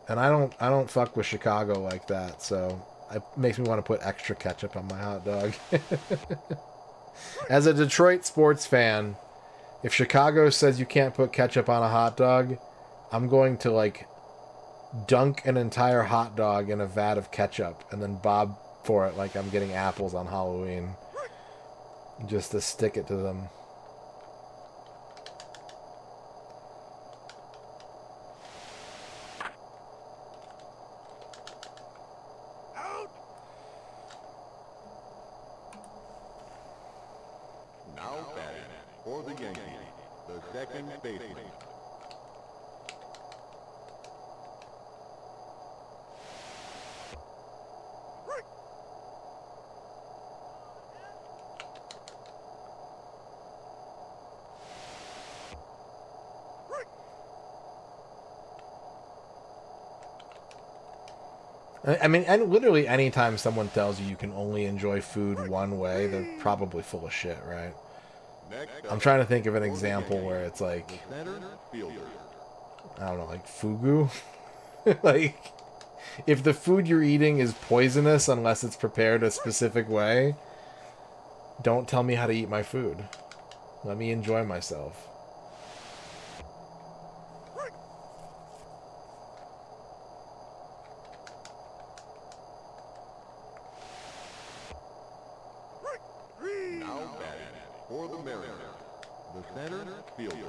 and I don't fuck with Chicago like that, so it makes me want to put extra ketchup on my hot dog. As a Detroit sports fan, if Chicago says you can't put ketchup on a hot dog, I'm going to, like, dunk an entire hot dog in a vat of ketchup and then bob for it like I'm getting apples on Halloween. Just to stick it to them. Now batting for the Yankees, the second baseman. I mean, and literally anytime someone tells you you can only enjoy food one way, they're probably full of shit, right? I'm trying to think of an example where it's like, I don't know, like fugu? Like, if the food you're eating is poisonous unless it's prepared a specific way, don't tell me how to eat my food. Let me enjoy myself. Now batting for the Mariners, the center fielder.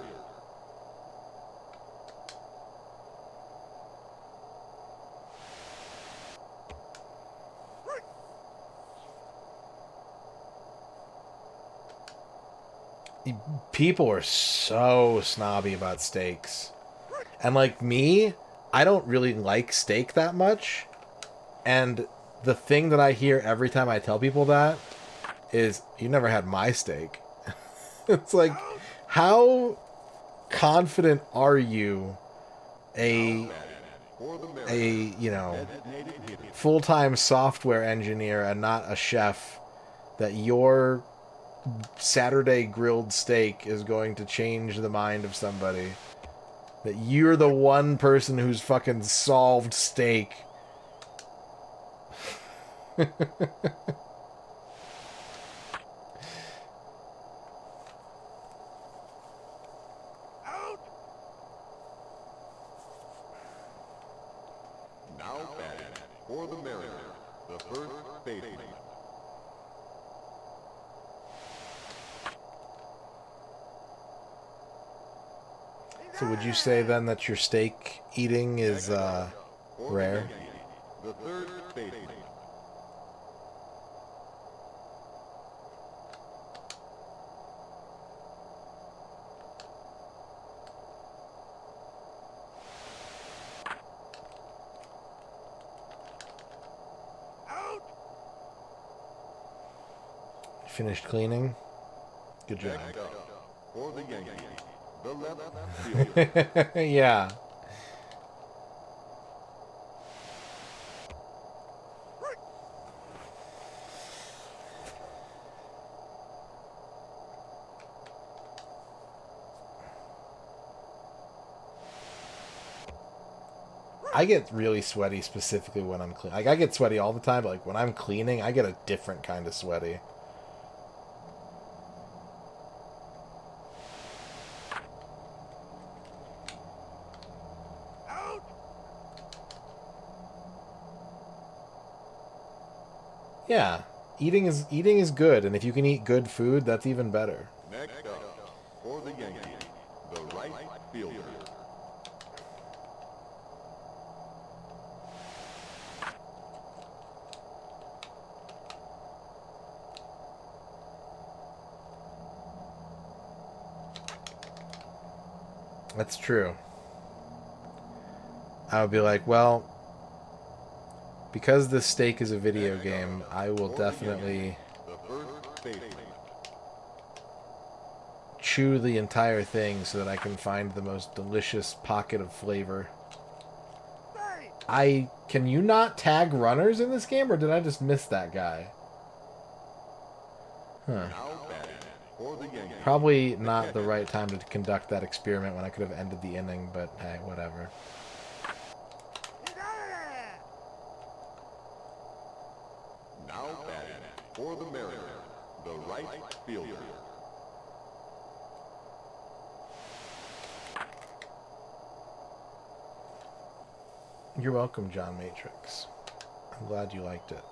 People are so snobby about steaks. And like me, I don't really like steak that much. And the thing that I hear every time I tell people that is, you never had my steak. It's like, how confident are you a you know, full-time software engineer and not a chef that your Saturday grilled steak is going to change the mind of somebody? That you're the one person who's fucking solved steak. Now batting for the Mariners, the first baseman. So would you say then that your steak eating is rare? The third baseman. Finished cleaning? Good job. Next up, for the Yankees, the left fielder. Yeah. I get really sweaty specifically when I'm cleaning. Like, I get sweaty all the time, but like when I'm cleaning, I get a different kind of sweaty. Yeah, eating is good, and if you can eat good food, that's even better. Next up, for the Yankees, the right fielder. That's true. I would be like, well, because this steak is a video game, I will definitely The first baseman. chew the entire thing so that I can find the most delicious pocket of flavor. Can you not tag runners in this game, or did I just miss that guy? Huh. Now batting for the Yankees. Probably not the right time to conduct that experiment when I could have ended the inning, but hey, whatever. Now batting for the Mariners, the right fielder. You're welcome, John Matrix. I'm glad you liked it.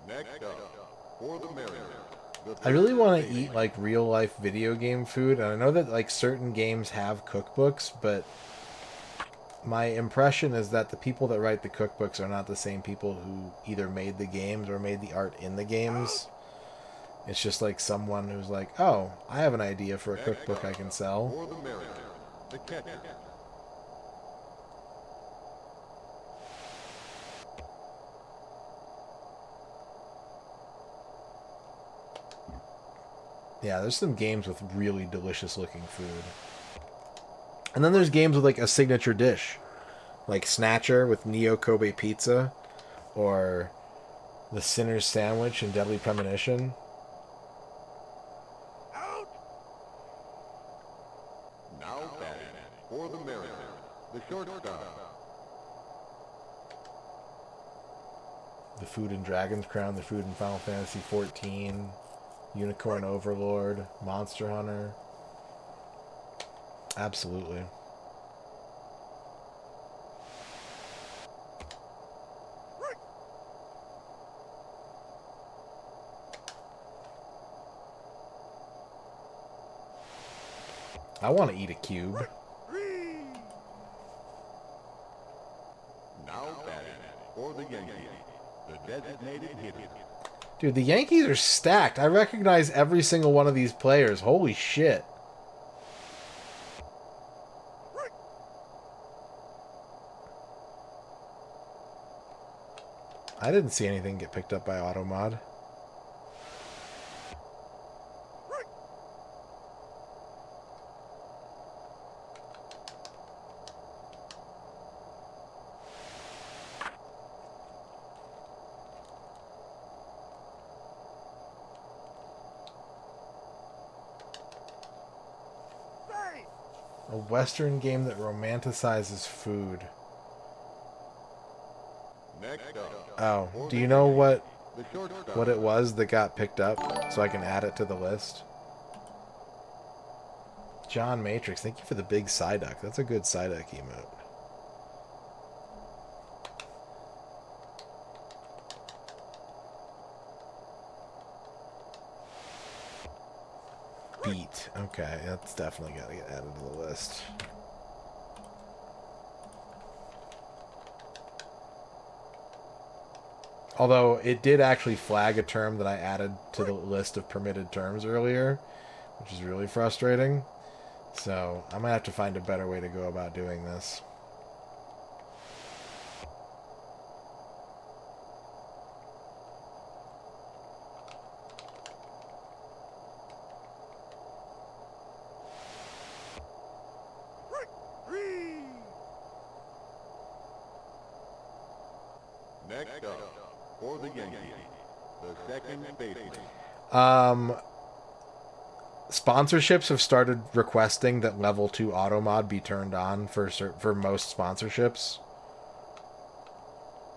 Next up, for the Mariners, the I really want to eat like real life video game food, and I know that like certain games have cookbooks, but my impression is that the people that write the cookbooks are not the same people who either made the games or made the art in the games. It's just like someone who's like, oh, I have an idea for a cookbook I can sell. for the Mariners, the catcher. Yeah, there's some games with really delicious looking food. And then there's games with like a signature dish. Like Snatcher with Neo Kobe Pizza. Or the Sinner's Sandwich in Deadly Premonition. Now batting for the Mariners, the shortstop. The food in Dragon's Crown, the food in Final Fantasy XIV. Unicorn Overlord, Monster Hunter. Absolutely. I want to eat a cube. Now batting for the Yankees, the designated hitter. Dude, the Yankees are stacked. I recognize every single one of these players. Holy shit. I didn't see anything get picked up by Automod. A Western game that romanticizes food. Next up, Oh, do you know what the shortstop. it was that got picked up so I can add it to the list? John Matrix, thank you for the big Psyduck. That's a good Psyduck emote. Beat. Okay, that's definitely got to get added to the list. Although it did actually flag a term that I added to the list of permitted terms earlier, which is really frustrating. So I'm gonna have to find a better way to go about doing this. Next up, for the Yankees, the second baseman. Sponsorships have started requesting that level 2 auto mod be turned on for most sponsorships.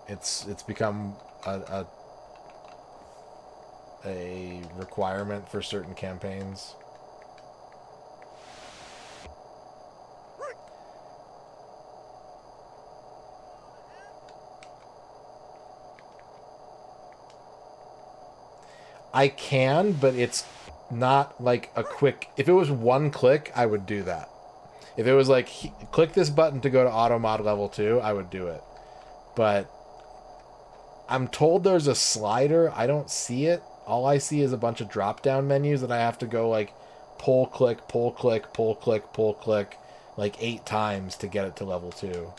It's become a requirement for certain campaigns. I can, but it's not like a quick... If it was one click, I would do that. If it was like, click this button to go to auto mod level 2, I would do it. But I'm told there's a slider. I don't see it. All I see is a bunch of drop-down menus that I have to go like pull, click, pull, click, pull, click, pull, click, like 8 times to get it to level 2.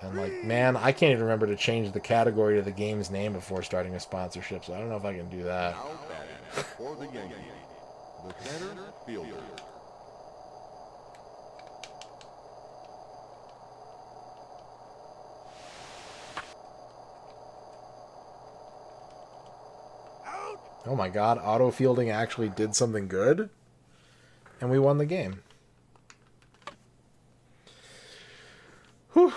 And like, man, I can't even remember to change the category to the game's name before starting a sponsorship, so I don't know if I can do that. Now batting for the Yankees, the center fielder. Oh my god, auto fielding actually did something good? And we won the game. Whew.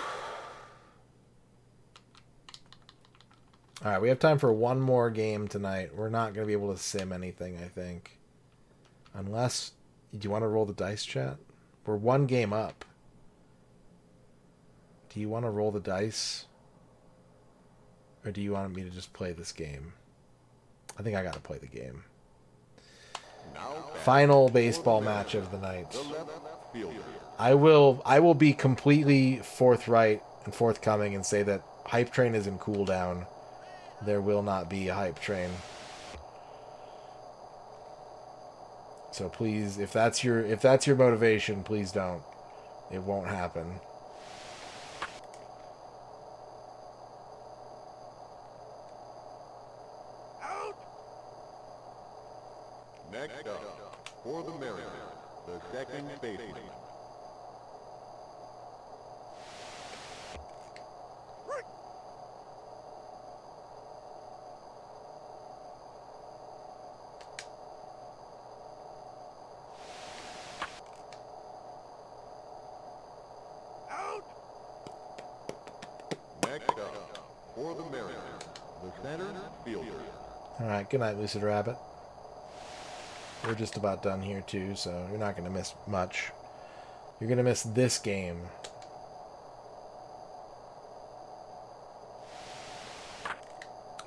Alright, we have time for one more game tonight. We're not going to be able to sim anything, I think. Unless... Do you want to roll the dice, chat? We're one game up. Do you want to roll the dice? Or do you want me to just play this game? I think I got to play the game. Final baseball match of the night. I will be completely forthright and forthcoming and say that Hype Train is in cooldown. There will not be a Hype Train. So please, if that's your motivation, please don't. It won't happen. Next up, for the Mariners, the second baseman. Next up, for the Mariners, the center fielder. Alright, good night, Lucid Rabbit. We're just about done here too, so you're not going to miss much. You're going to miss this game.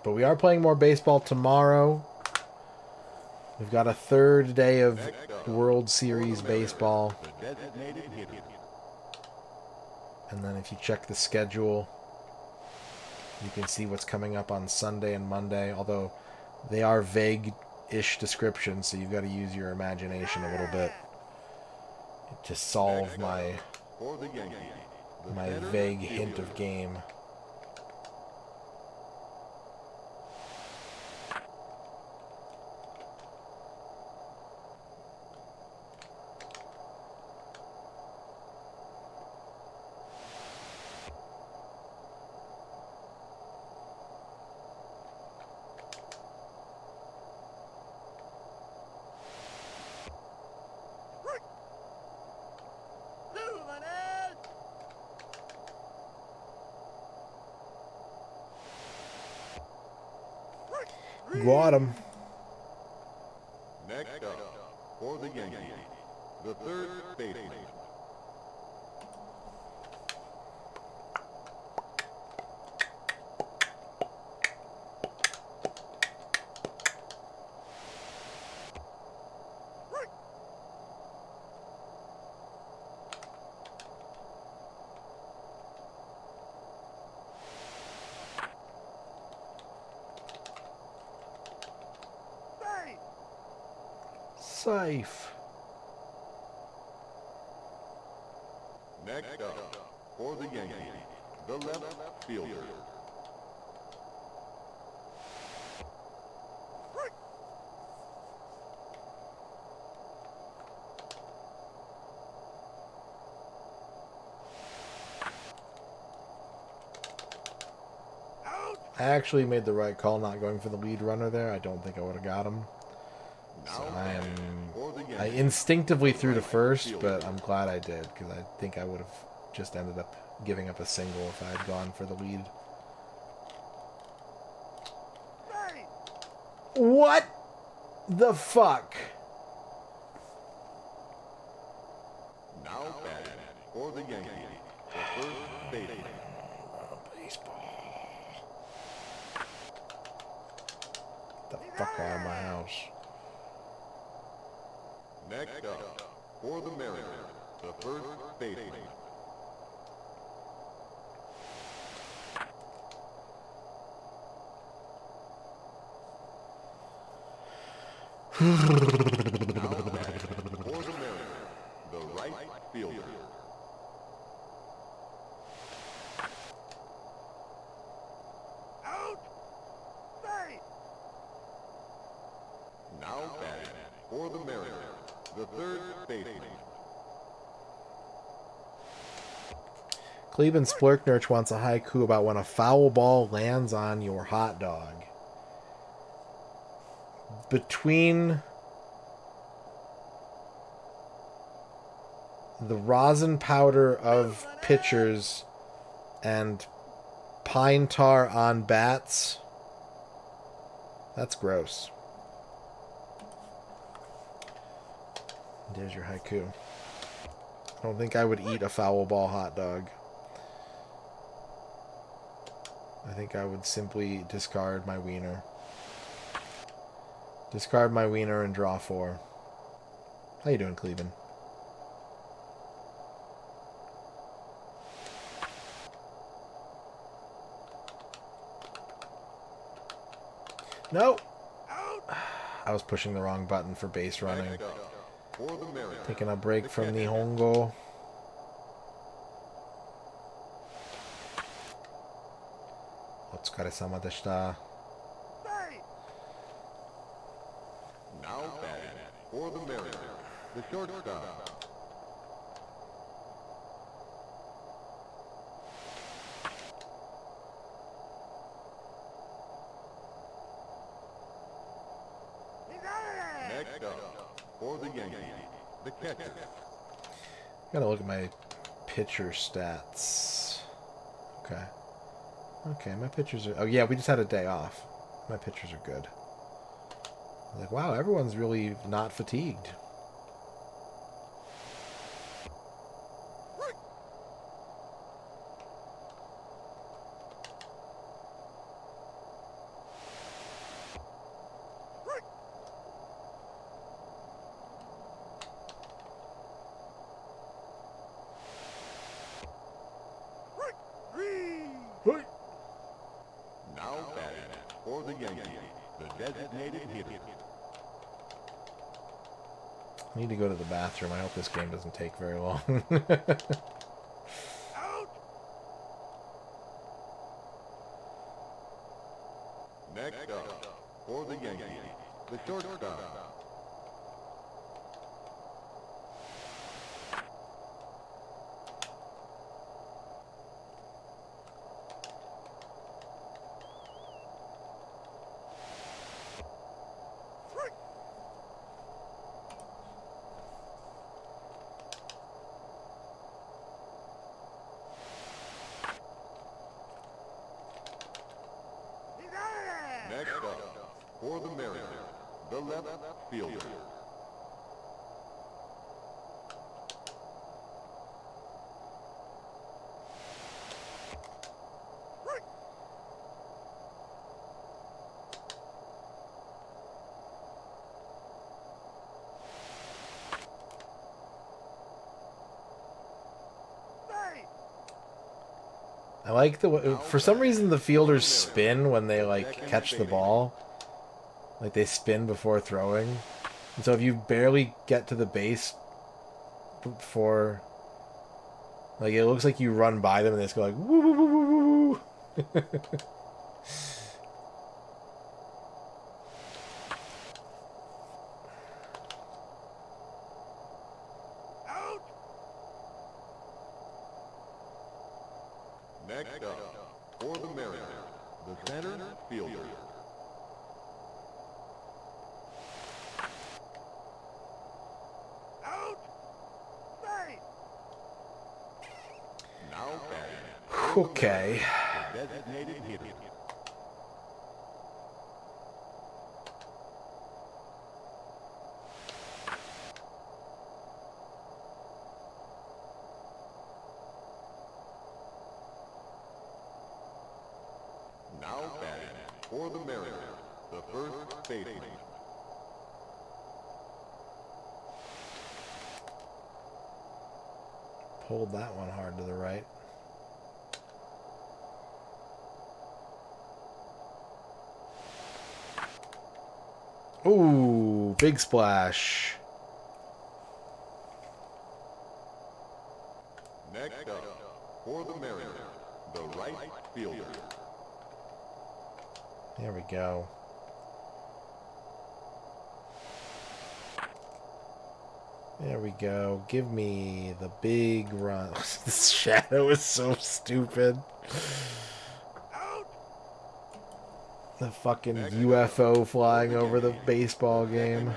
But we are playing more baseball tomorrow. We've got a third day of World Series baseball. And then if you check the schedule, you can see what's coming up on Sunday and Monday, although they are vague-ish descriptions, so you've got to use your imagination a little bit to solve my vague hint of game. Got him. Next up, for the Yankees, the third baseman. Safe. Next up, for the Yankees, the left fielder. I actually made the right call not going for the lead runner there. I don't think I would have got him. So I instinctively threw to first, but I'm glad I did, because I think I would have just ended up giving up a single if I had gone for the lead. What the fuck? Now batting for the Yankees, the first baseman. Baseball. Get the fuck out of my house. Next up, for the Mariners, the first baseman. Now batting for the Mariners, the right fielder. Now batting for the Mariners, the third baseman. Cleveland Splurknurch wants a haiku about when a foul ball lands on your hot dog. Between the rosin powder of pitchers and pine tar on bats, that's gross. There's your haiku. I don't think I would eat a foul ball hot dog. I think I would simply discard my wiener. Discard my wiener and draw 4. How you doing, Cleveland? No! I was pushing the wrong button for base running. Taking a break from Nihongo. Otsukaresama deshita. Now batting for the Mariners, the shortstop. Next up, for the Yankees, the catcher. Gotta look at my pitcher stats. Okay. Okay, my pitchers are... Oh, yeah, we just had a day off. My pitchers are good. Like, wow, everyone's really not fatigued. Now batting for the Yankees, the designated hitter. I need to go to the bathroom. I hope this game doesn't take very long. Next up, for the Yankees, the shortstop. Next up, for the Mariners, the left fielder. I like the... For some reason, the fielders spin when they, like, catch the ball. Like, they spin before throwing. And so if you barely get to the base before... Like, it looks like you run by them and they just go like, woo, woo, woo, woo, woo, woo. Next up, for the Mariners, the center fielder. Now batting, Okay. the designated hitter. Now batting, for the Mariners, the first baseman. Pulled that one hard to the right. Ooh, big splash. Next up, for the Mariners, the right fielder. There we go. There we go. Give me the big run. This shadow is so stupid. The fucking UFO flying over the baseball game.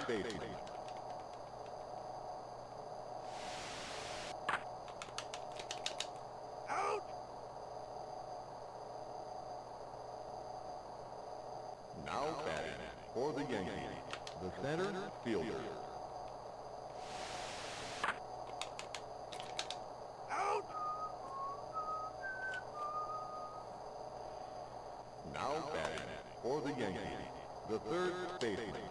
Now batting, for the Yankees, the center fielder. Now batting, for the Yankees, the third baseman.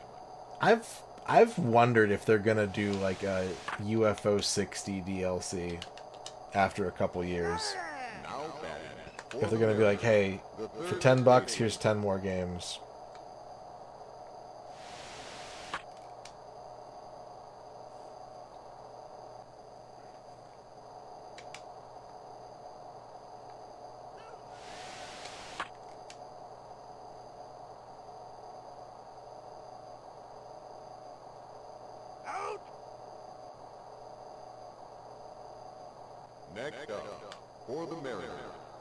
I've wondered if they're gonna do like a UFO 60 DLC after a couple years. Now batting, If they're gonna be like, hey, for $10, here's 10 more games. Next up, for the Mariners,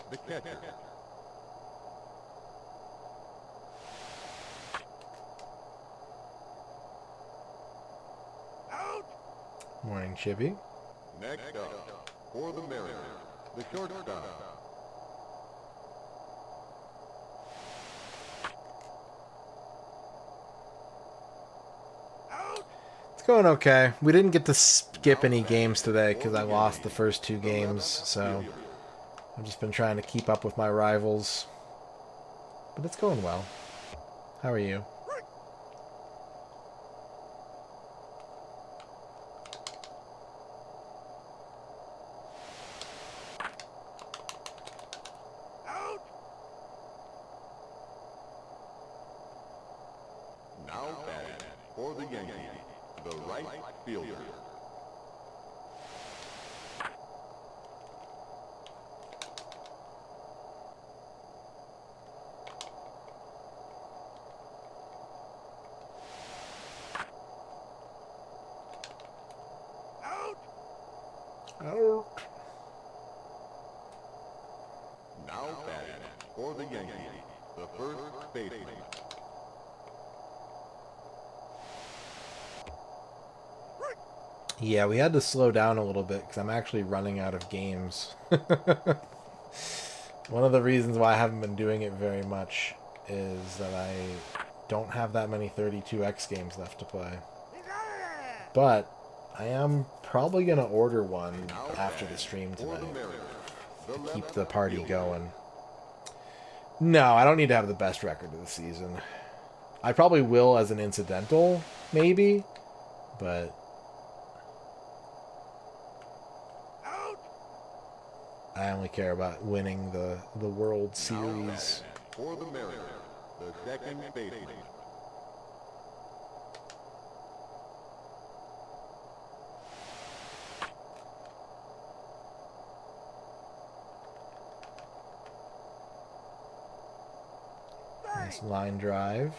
the catcher. Morning, Chippy. Next up, for the Mariners, the shortstop. It's going okay. We didn't get to skip any games today because I lost the first 2 games, so I've just been trying to keep up with my rivals. But it's going well. How are you? Now batting, for the Yankees, the right fielder. Out. Now batting, for the Yankees, the first baseman. Yeah, we had to slow down a little bit because I'm actually running out of games. One of the reasons why I haven't been doing it very much is that I don't have that many 32X games left to play. But I am probably going to order one after the stream tonight to keep the party going. No, I don't need to have the best record of the season. I probably will as an incidental, maybe, but I only care about winning the World Series. For the Mariners, the second baseman. Nice line drive.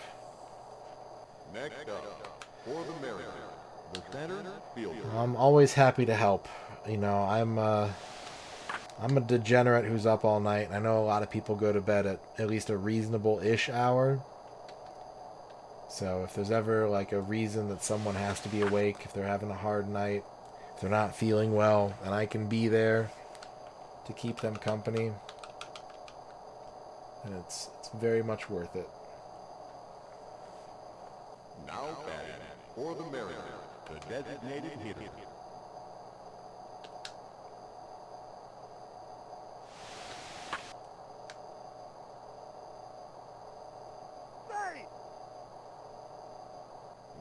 Next up, for the Mariners, the center fielder. I'm always happy to help. You know, I'm a degenerate who's up all night. I know a lot of people go to bed at least a reasonable-ish hour. So if there's ever like a reason that someone has to be awake, if they're having a hard night, if they're not feeling well, and I can be there to keep them company, and it's very much worth it. Now batting for the Mariners, the designated hitter.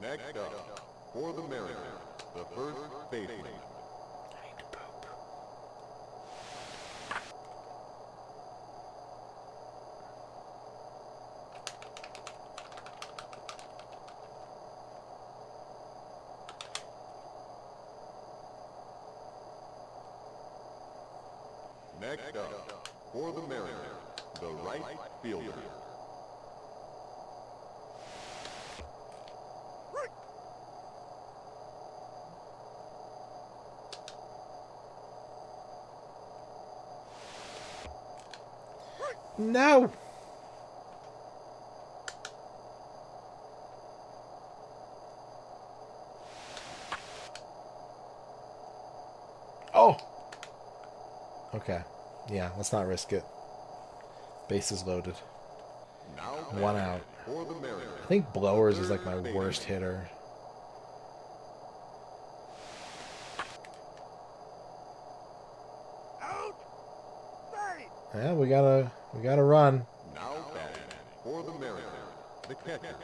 Next up, for the Mariners, the first baseman. I need to poop. Next up, for the Mariners, the right fielder. No! Oh! Okay. Yeah, let's not risk it. Bases loaded. Now 1 out. for the Mariners. I think Blowers is like my worst hitter. Yeah, we gotta run. Now batting for the Mariners, the catcher.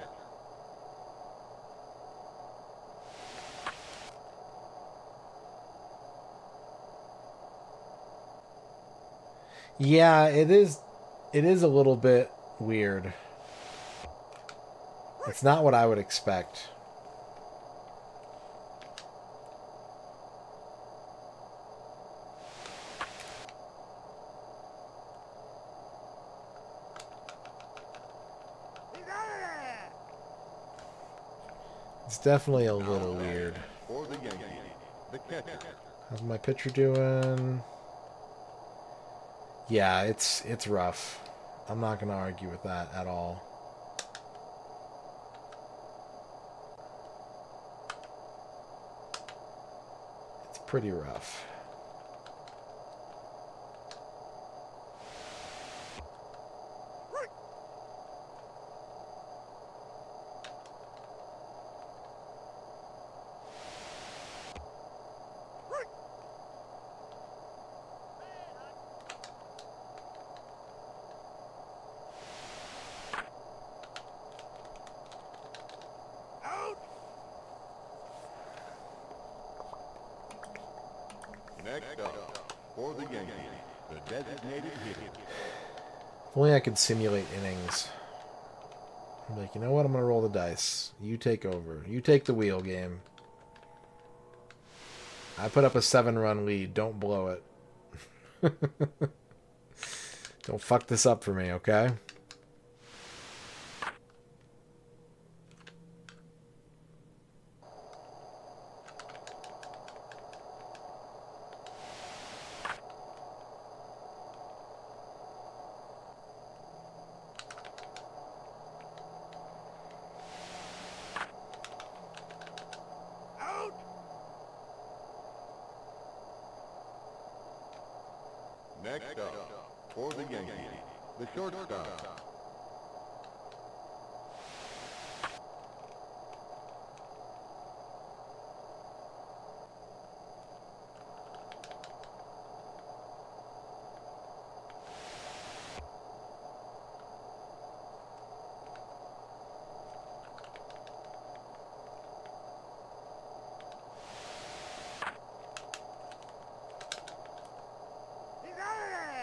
Yeah, it is a little bit weird. It's not what I would expect. It's definitely a little weird. For the Yankees, the catcher. How's my pitcher doing? Yeah, it's rough. I'm not going to argue with that at all. It's pretty rough. Next up, for the Yankees, the designated hitter. If only I could simulate innings. I'm like, you know what? I'm going to roll the dice. You take over. You take the wheel, game. I put up a 7-run lead. Don't blow it. Don't fuck this up for me, okay? Next up, for the Yankees, the shortstop.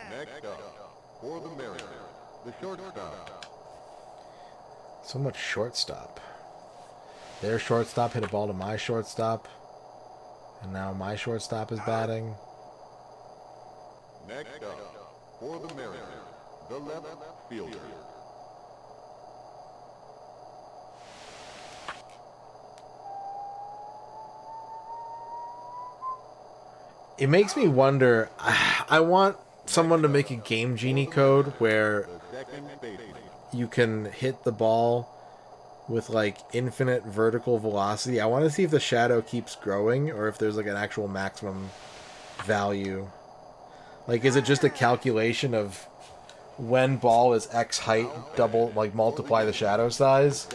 Next up, for the Mariners, the shortstop. So much shortstop. Their shortstop hit a ball to my shortstop. And now my shortstop is batting. Next up, for the Mariners, the left fielder. It makes me wonder. I want someone to make a Game Genie code where you can hit the ball with like infinite vertical velocity. I want to see if the shadow keeps growing or if there's like an actual maximum value. Like, is it just a calculation of when ball is X height, double, like multiply the shadow size?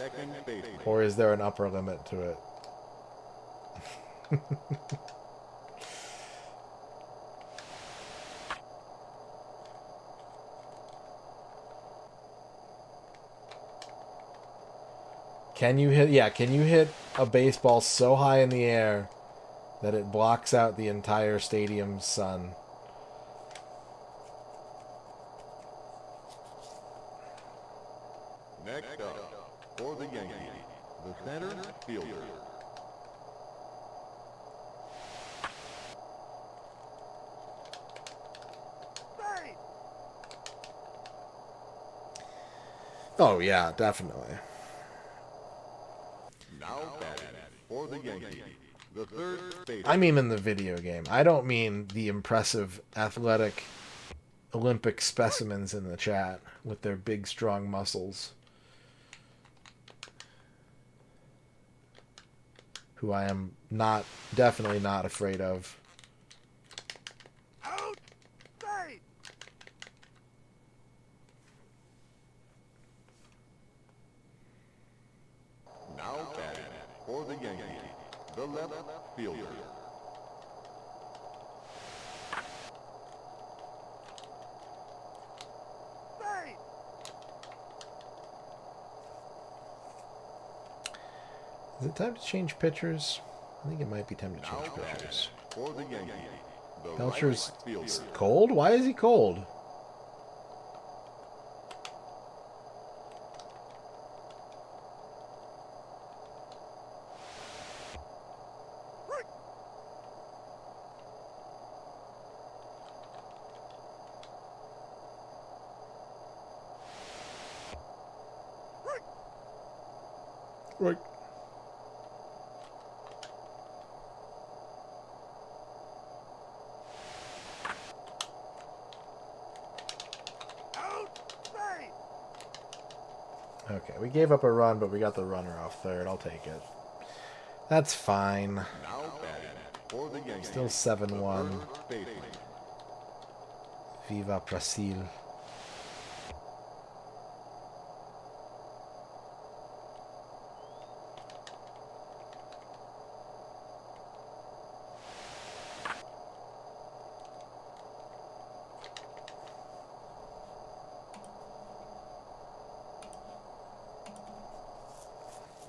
Or is there an upper limit to it? Can you hit, yeah, can you hit a baseball so high in the air that it blocks out the entire stadium's sun? Next up, for the Yankees, the center fielder. Oh yeah, definitely. Now batting for the Yankees, the third baseman. I mean in the video game. I don't mean the impressive athletic Olympic specimens in the chat with their big strong muscles. Who I am not, definitely not afraid of. Now batting for the Yankees, the left fielder. Is it time to change pitchers? I think it might be time to change pitchers. For the Yankees, the Belcher's right fielder. cold? Why is he cold? Right. Okay, we gave up a run, but we got the runner off third. I'll take it. That's fine. Now batting for the Yankees, Still 7-1. the third baseman. Viva Brasil.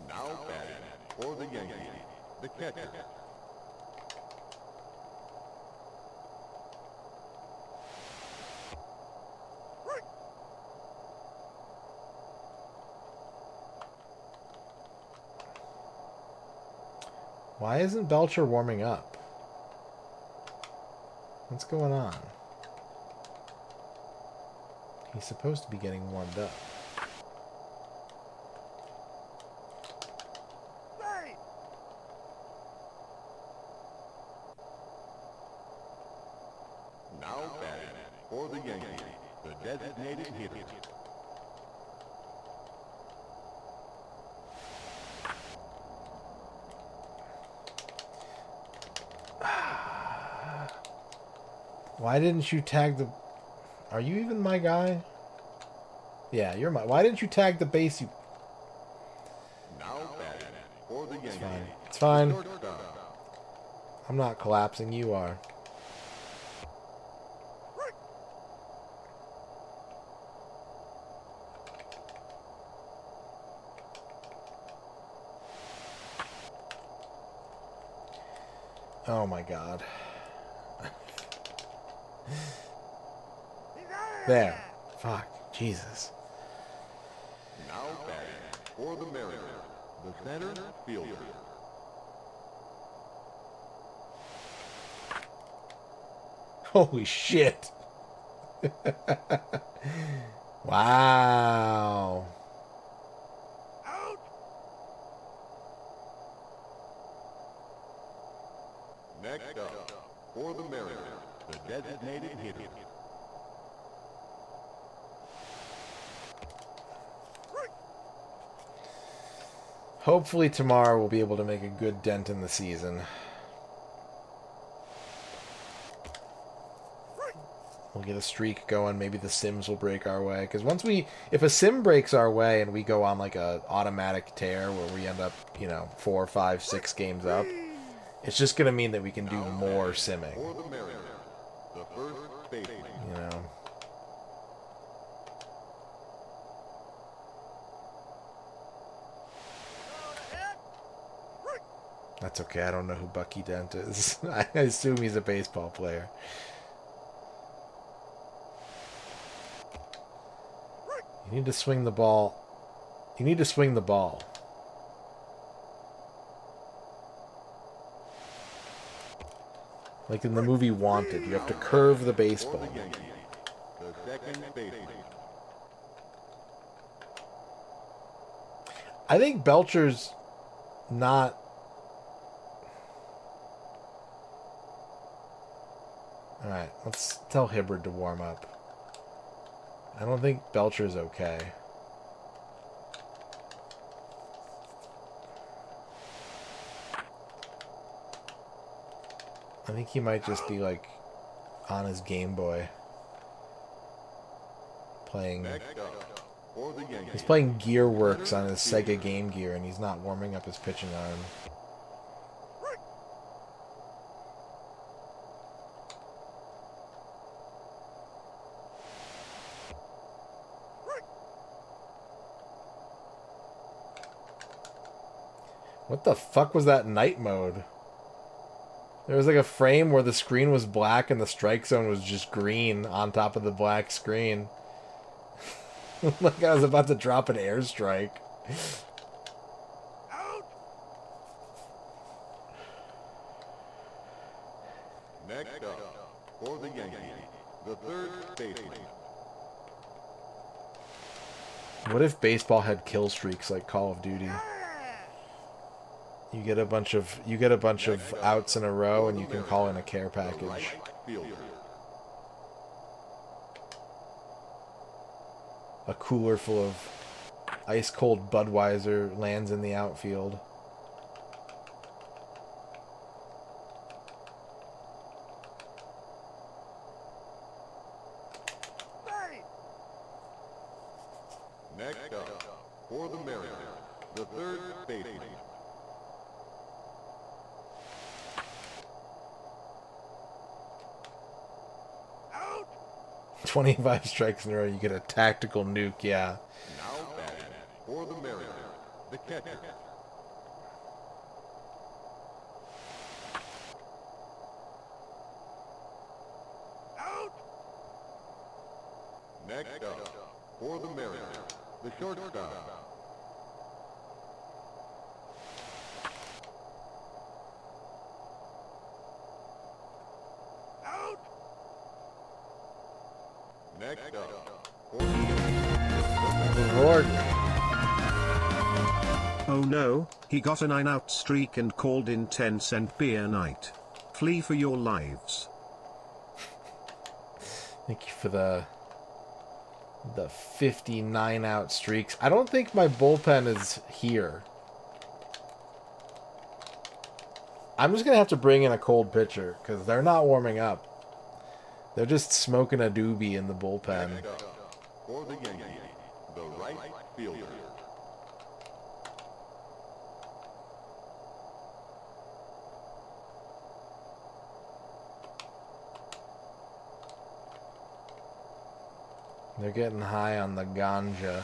Now batting for the Yankees, the catcher. Why isn't Belcher warming up? What's going on? He's supposed to be getting warmed up. Now batting for the Yankees, the designated hitter. Why didn't you tag the... Are you even my guy? Yeah, you're my... Why didn't you tag the base, you... Now batting for the Yankees. Fine. It's fine. Shortstop. I'm not collapsing, you are. Oh my god. There. Fuck. Jesus. Now batting for the Mariners, the center fielder. Holy shit. Wow. Next up, For the Mariners, the designated hitter. Hopefully tomorrow we'll be able to make a good dent in the season. We'll get a streak going. Maybe the Sims will break our way. Because if a Sim breaks our way and we go on like a automatic tear where we end up, 4, 5, 6 games up, it's just going to mean that we can do more simming. For the Mariners, the first baseman. That's okay. I don't know who Bucky Dent is. I assume he's a baseball player. You need to swing the ball. You need to swing the ball. Like in the movie Wanted, you have to curve the baseball. The second baseman. I think Belcher's not... Alright, let's tell Hibbard to warm up. I don't think Belcher's okay. I think he might just be like on his Game Boy playing. He's playing Gearworks on his Sega Game Gear and he's not warming up his pitching arm. What the fuck was that night mode? There was like a frame where the screen was black and the strike zone was just green on top of the black screen. Like I was about to drop an airstrike. Next up, for the Yankees, the third baseman. What if baseball had kill streaks like Call of Duty? You get a bunch of outs in a row and you can call in a care package. A cooler full of ice cold Budweiser lands in the outfield. Next up, for the Mariners, the third baseman. 25 strikes in a row, you get a tactical nuke, yeah. Now batting for the Mariners, the catcher. Next up, for the Mariners, the shortstop. 4. Oh no, he got a 9-out streak and called in 10-cent beer night. Flee for your lives. Thank you for the 59 out streaks. I don't think my bullpen is here. I'm just going to have to bring in a cold pitcher because they're not warming up. They're just smoking a doobie in the bullpen. For the Yankees, the right fielder. They're getting high on the ganja.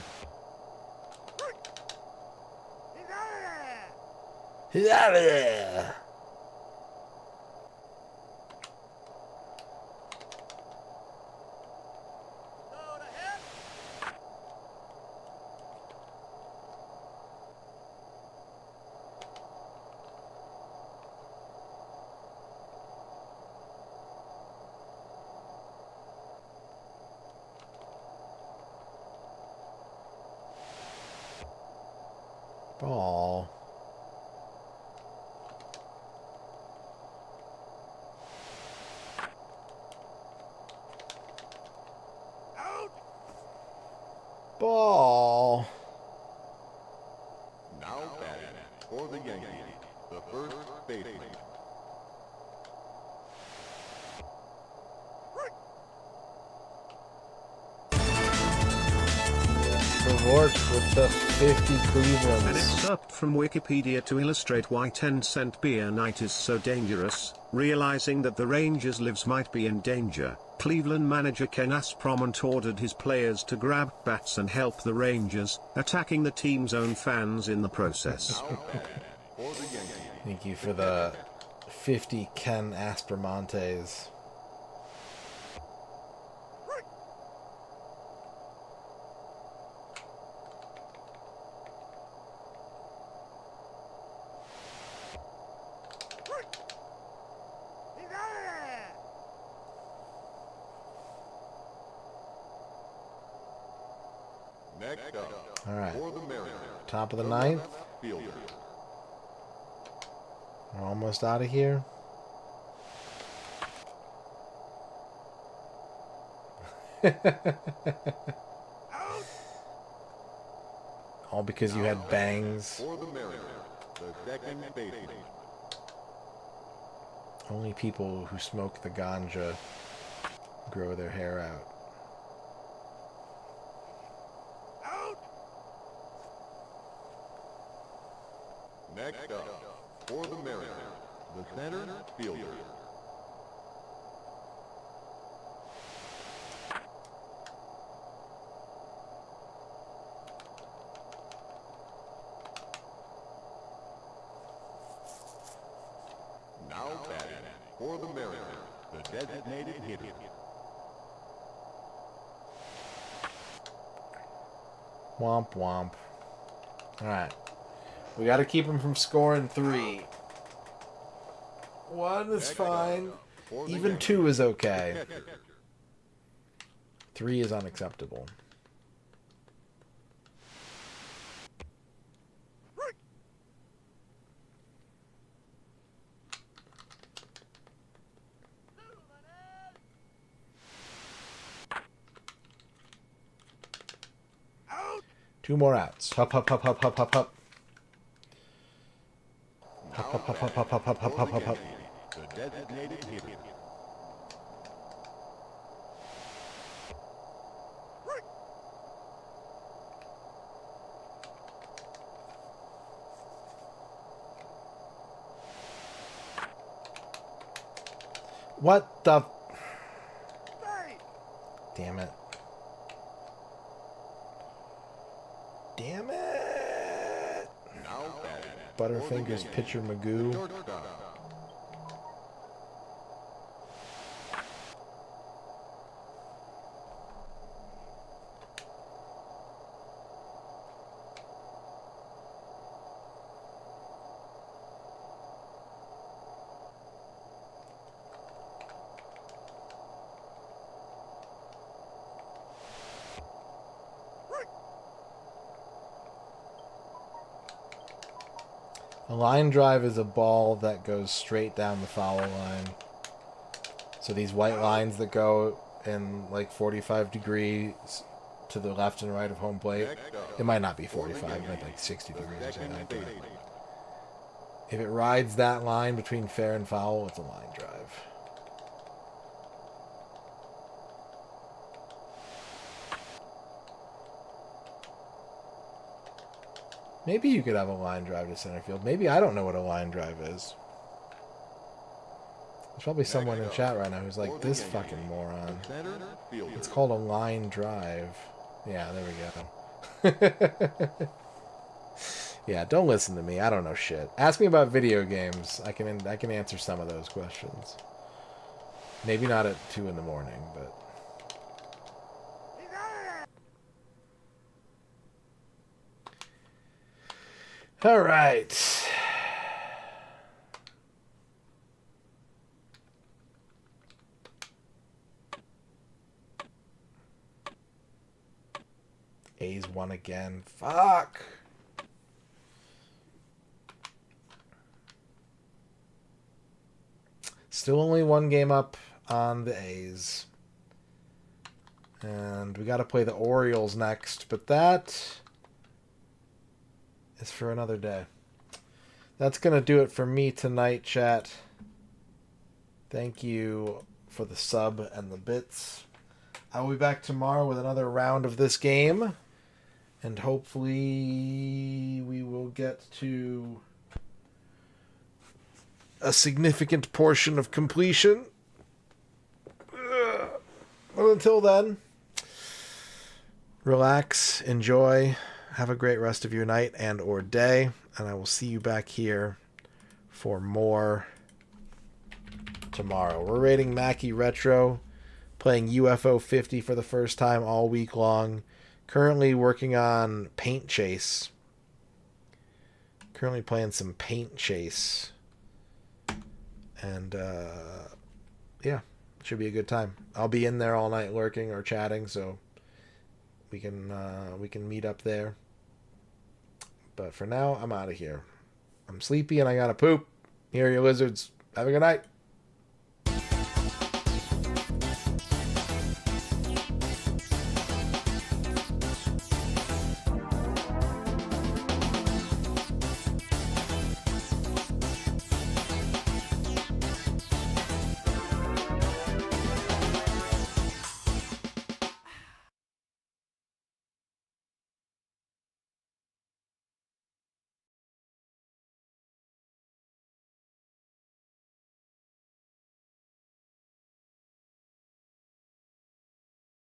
Sport with the 50 An Clevelands. excerpt from Wikipedia to illustrate why 10-cent beer night is so dangerous. Realizing that the Rangers' lives might be in danger, Cleveland manager Ken Aspromont ordered his players to grab bats and help the Rangers, attacking the team's own fans in the process. Thank you for the 50 Ken Aspromontes. Next up, All right. for the Mariners, Top of the the ninth. left fielder. We're almost out of here. All because you had bangs. For the Mariners, the second baseman. Only people who smoke the ganja grow their hair out. Next up, for the Mariners, the center fielder. Now batting for the Mariners, the designated hitter. Womp womp. Alright. We gotta keep him from scoring 3. 1 is fine. Even 2 is okay. 3 is unacceptable. Two more outs. Hup, hup, hup, hup, hup, hup, hup. Hup, hup, hup, hup, hup, hup, hup, hup, hup, hup, hup. The designated hitter. What the... Damn it. Damn it! Now batting Butterfingers pitcher Magoo. shortstop. A line drive is a ball that goes straight down the foul line. So these white lines that go in like 45 degrees to the left and right of home plate, it might not be 45, it might be like 60 degrees or something like that. If it rides that line between fair and foul, it's a line drive. Maybe you could have a line drive to center field. Maybe I don't know what a line drive is. There's probably someone in chat right now who's like, this fucking moron. It's called a line drive. Yeah, there we go. Yeah, don't listen to me. I don't know shit. Ask me about video games. I can answer some of those questions. Maybe not at 2 in the morning, but... All right. A's won again. Fuck. Still only 1 game up on the A's. And we got to play the Orioles next, but that is for another day. That's going to do it for me tonight, chat. Thank you for the sub and the bits. I will be back tomorrow with another round of this game. And hopefully we will get to a significant portion of completion. But until then, relax, enjoy, have a great rest of your night and or day, and I will see you back here for more tomorrow. We're rating Mackie Retro, playing UFO 50 for the first time all week long. Currently working on Paint Chase. Currently playing some Paint Chase. And, yeah, should be a good time. I'll be in there all night lurking or chatting, so we can meet up there. But for now, I'm out of here. I'm sleepy and I gotta poop. Here, you lizards. Have a good night.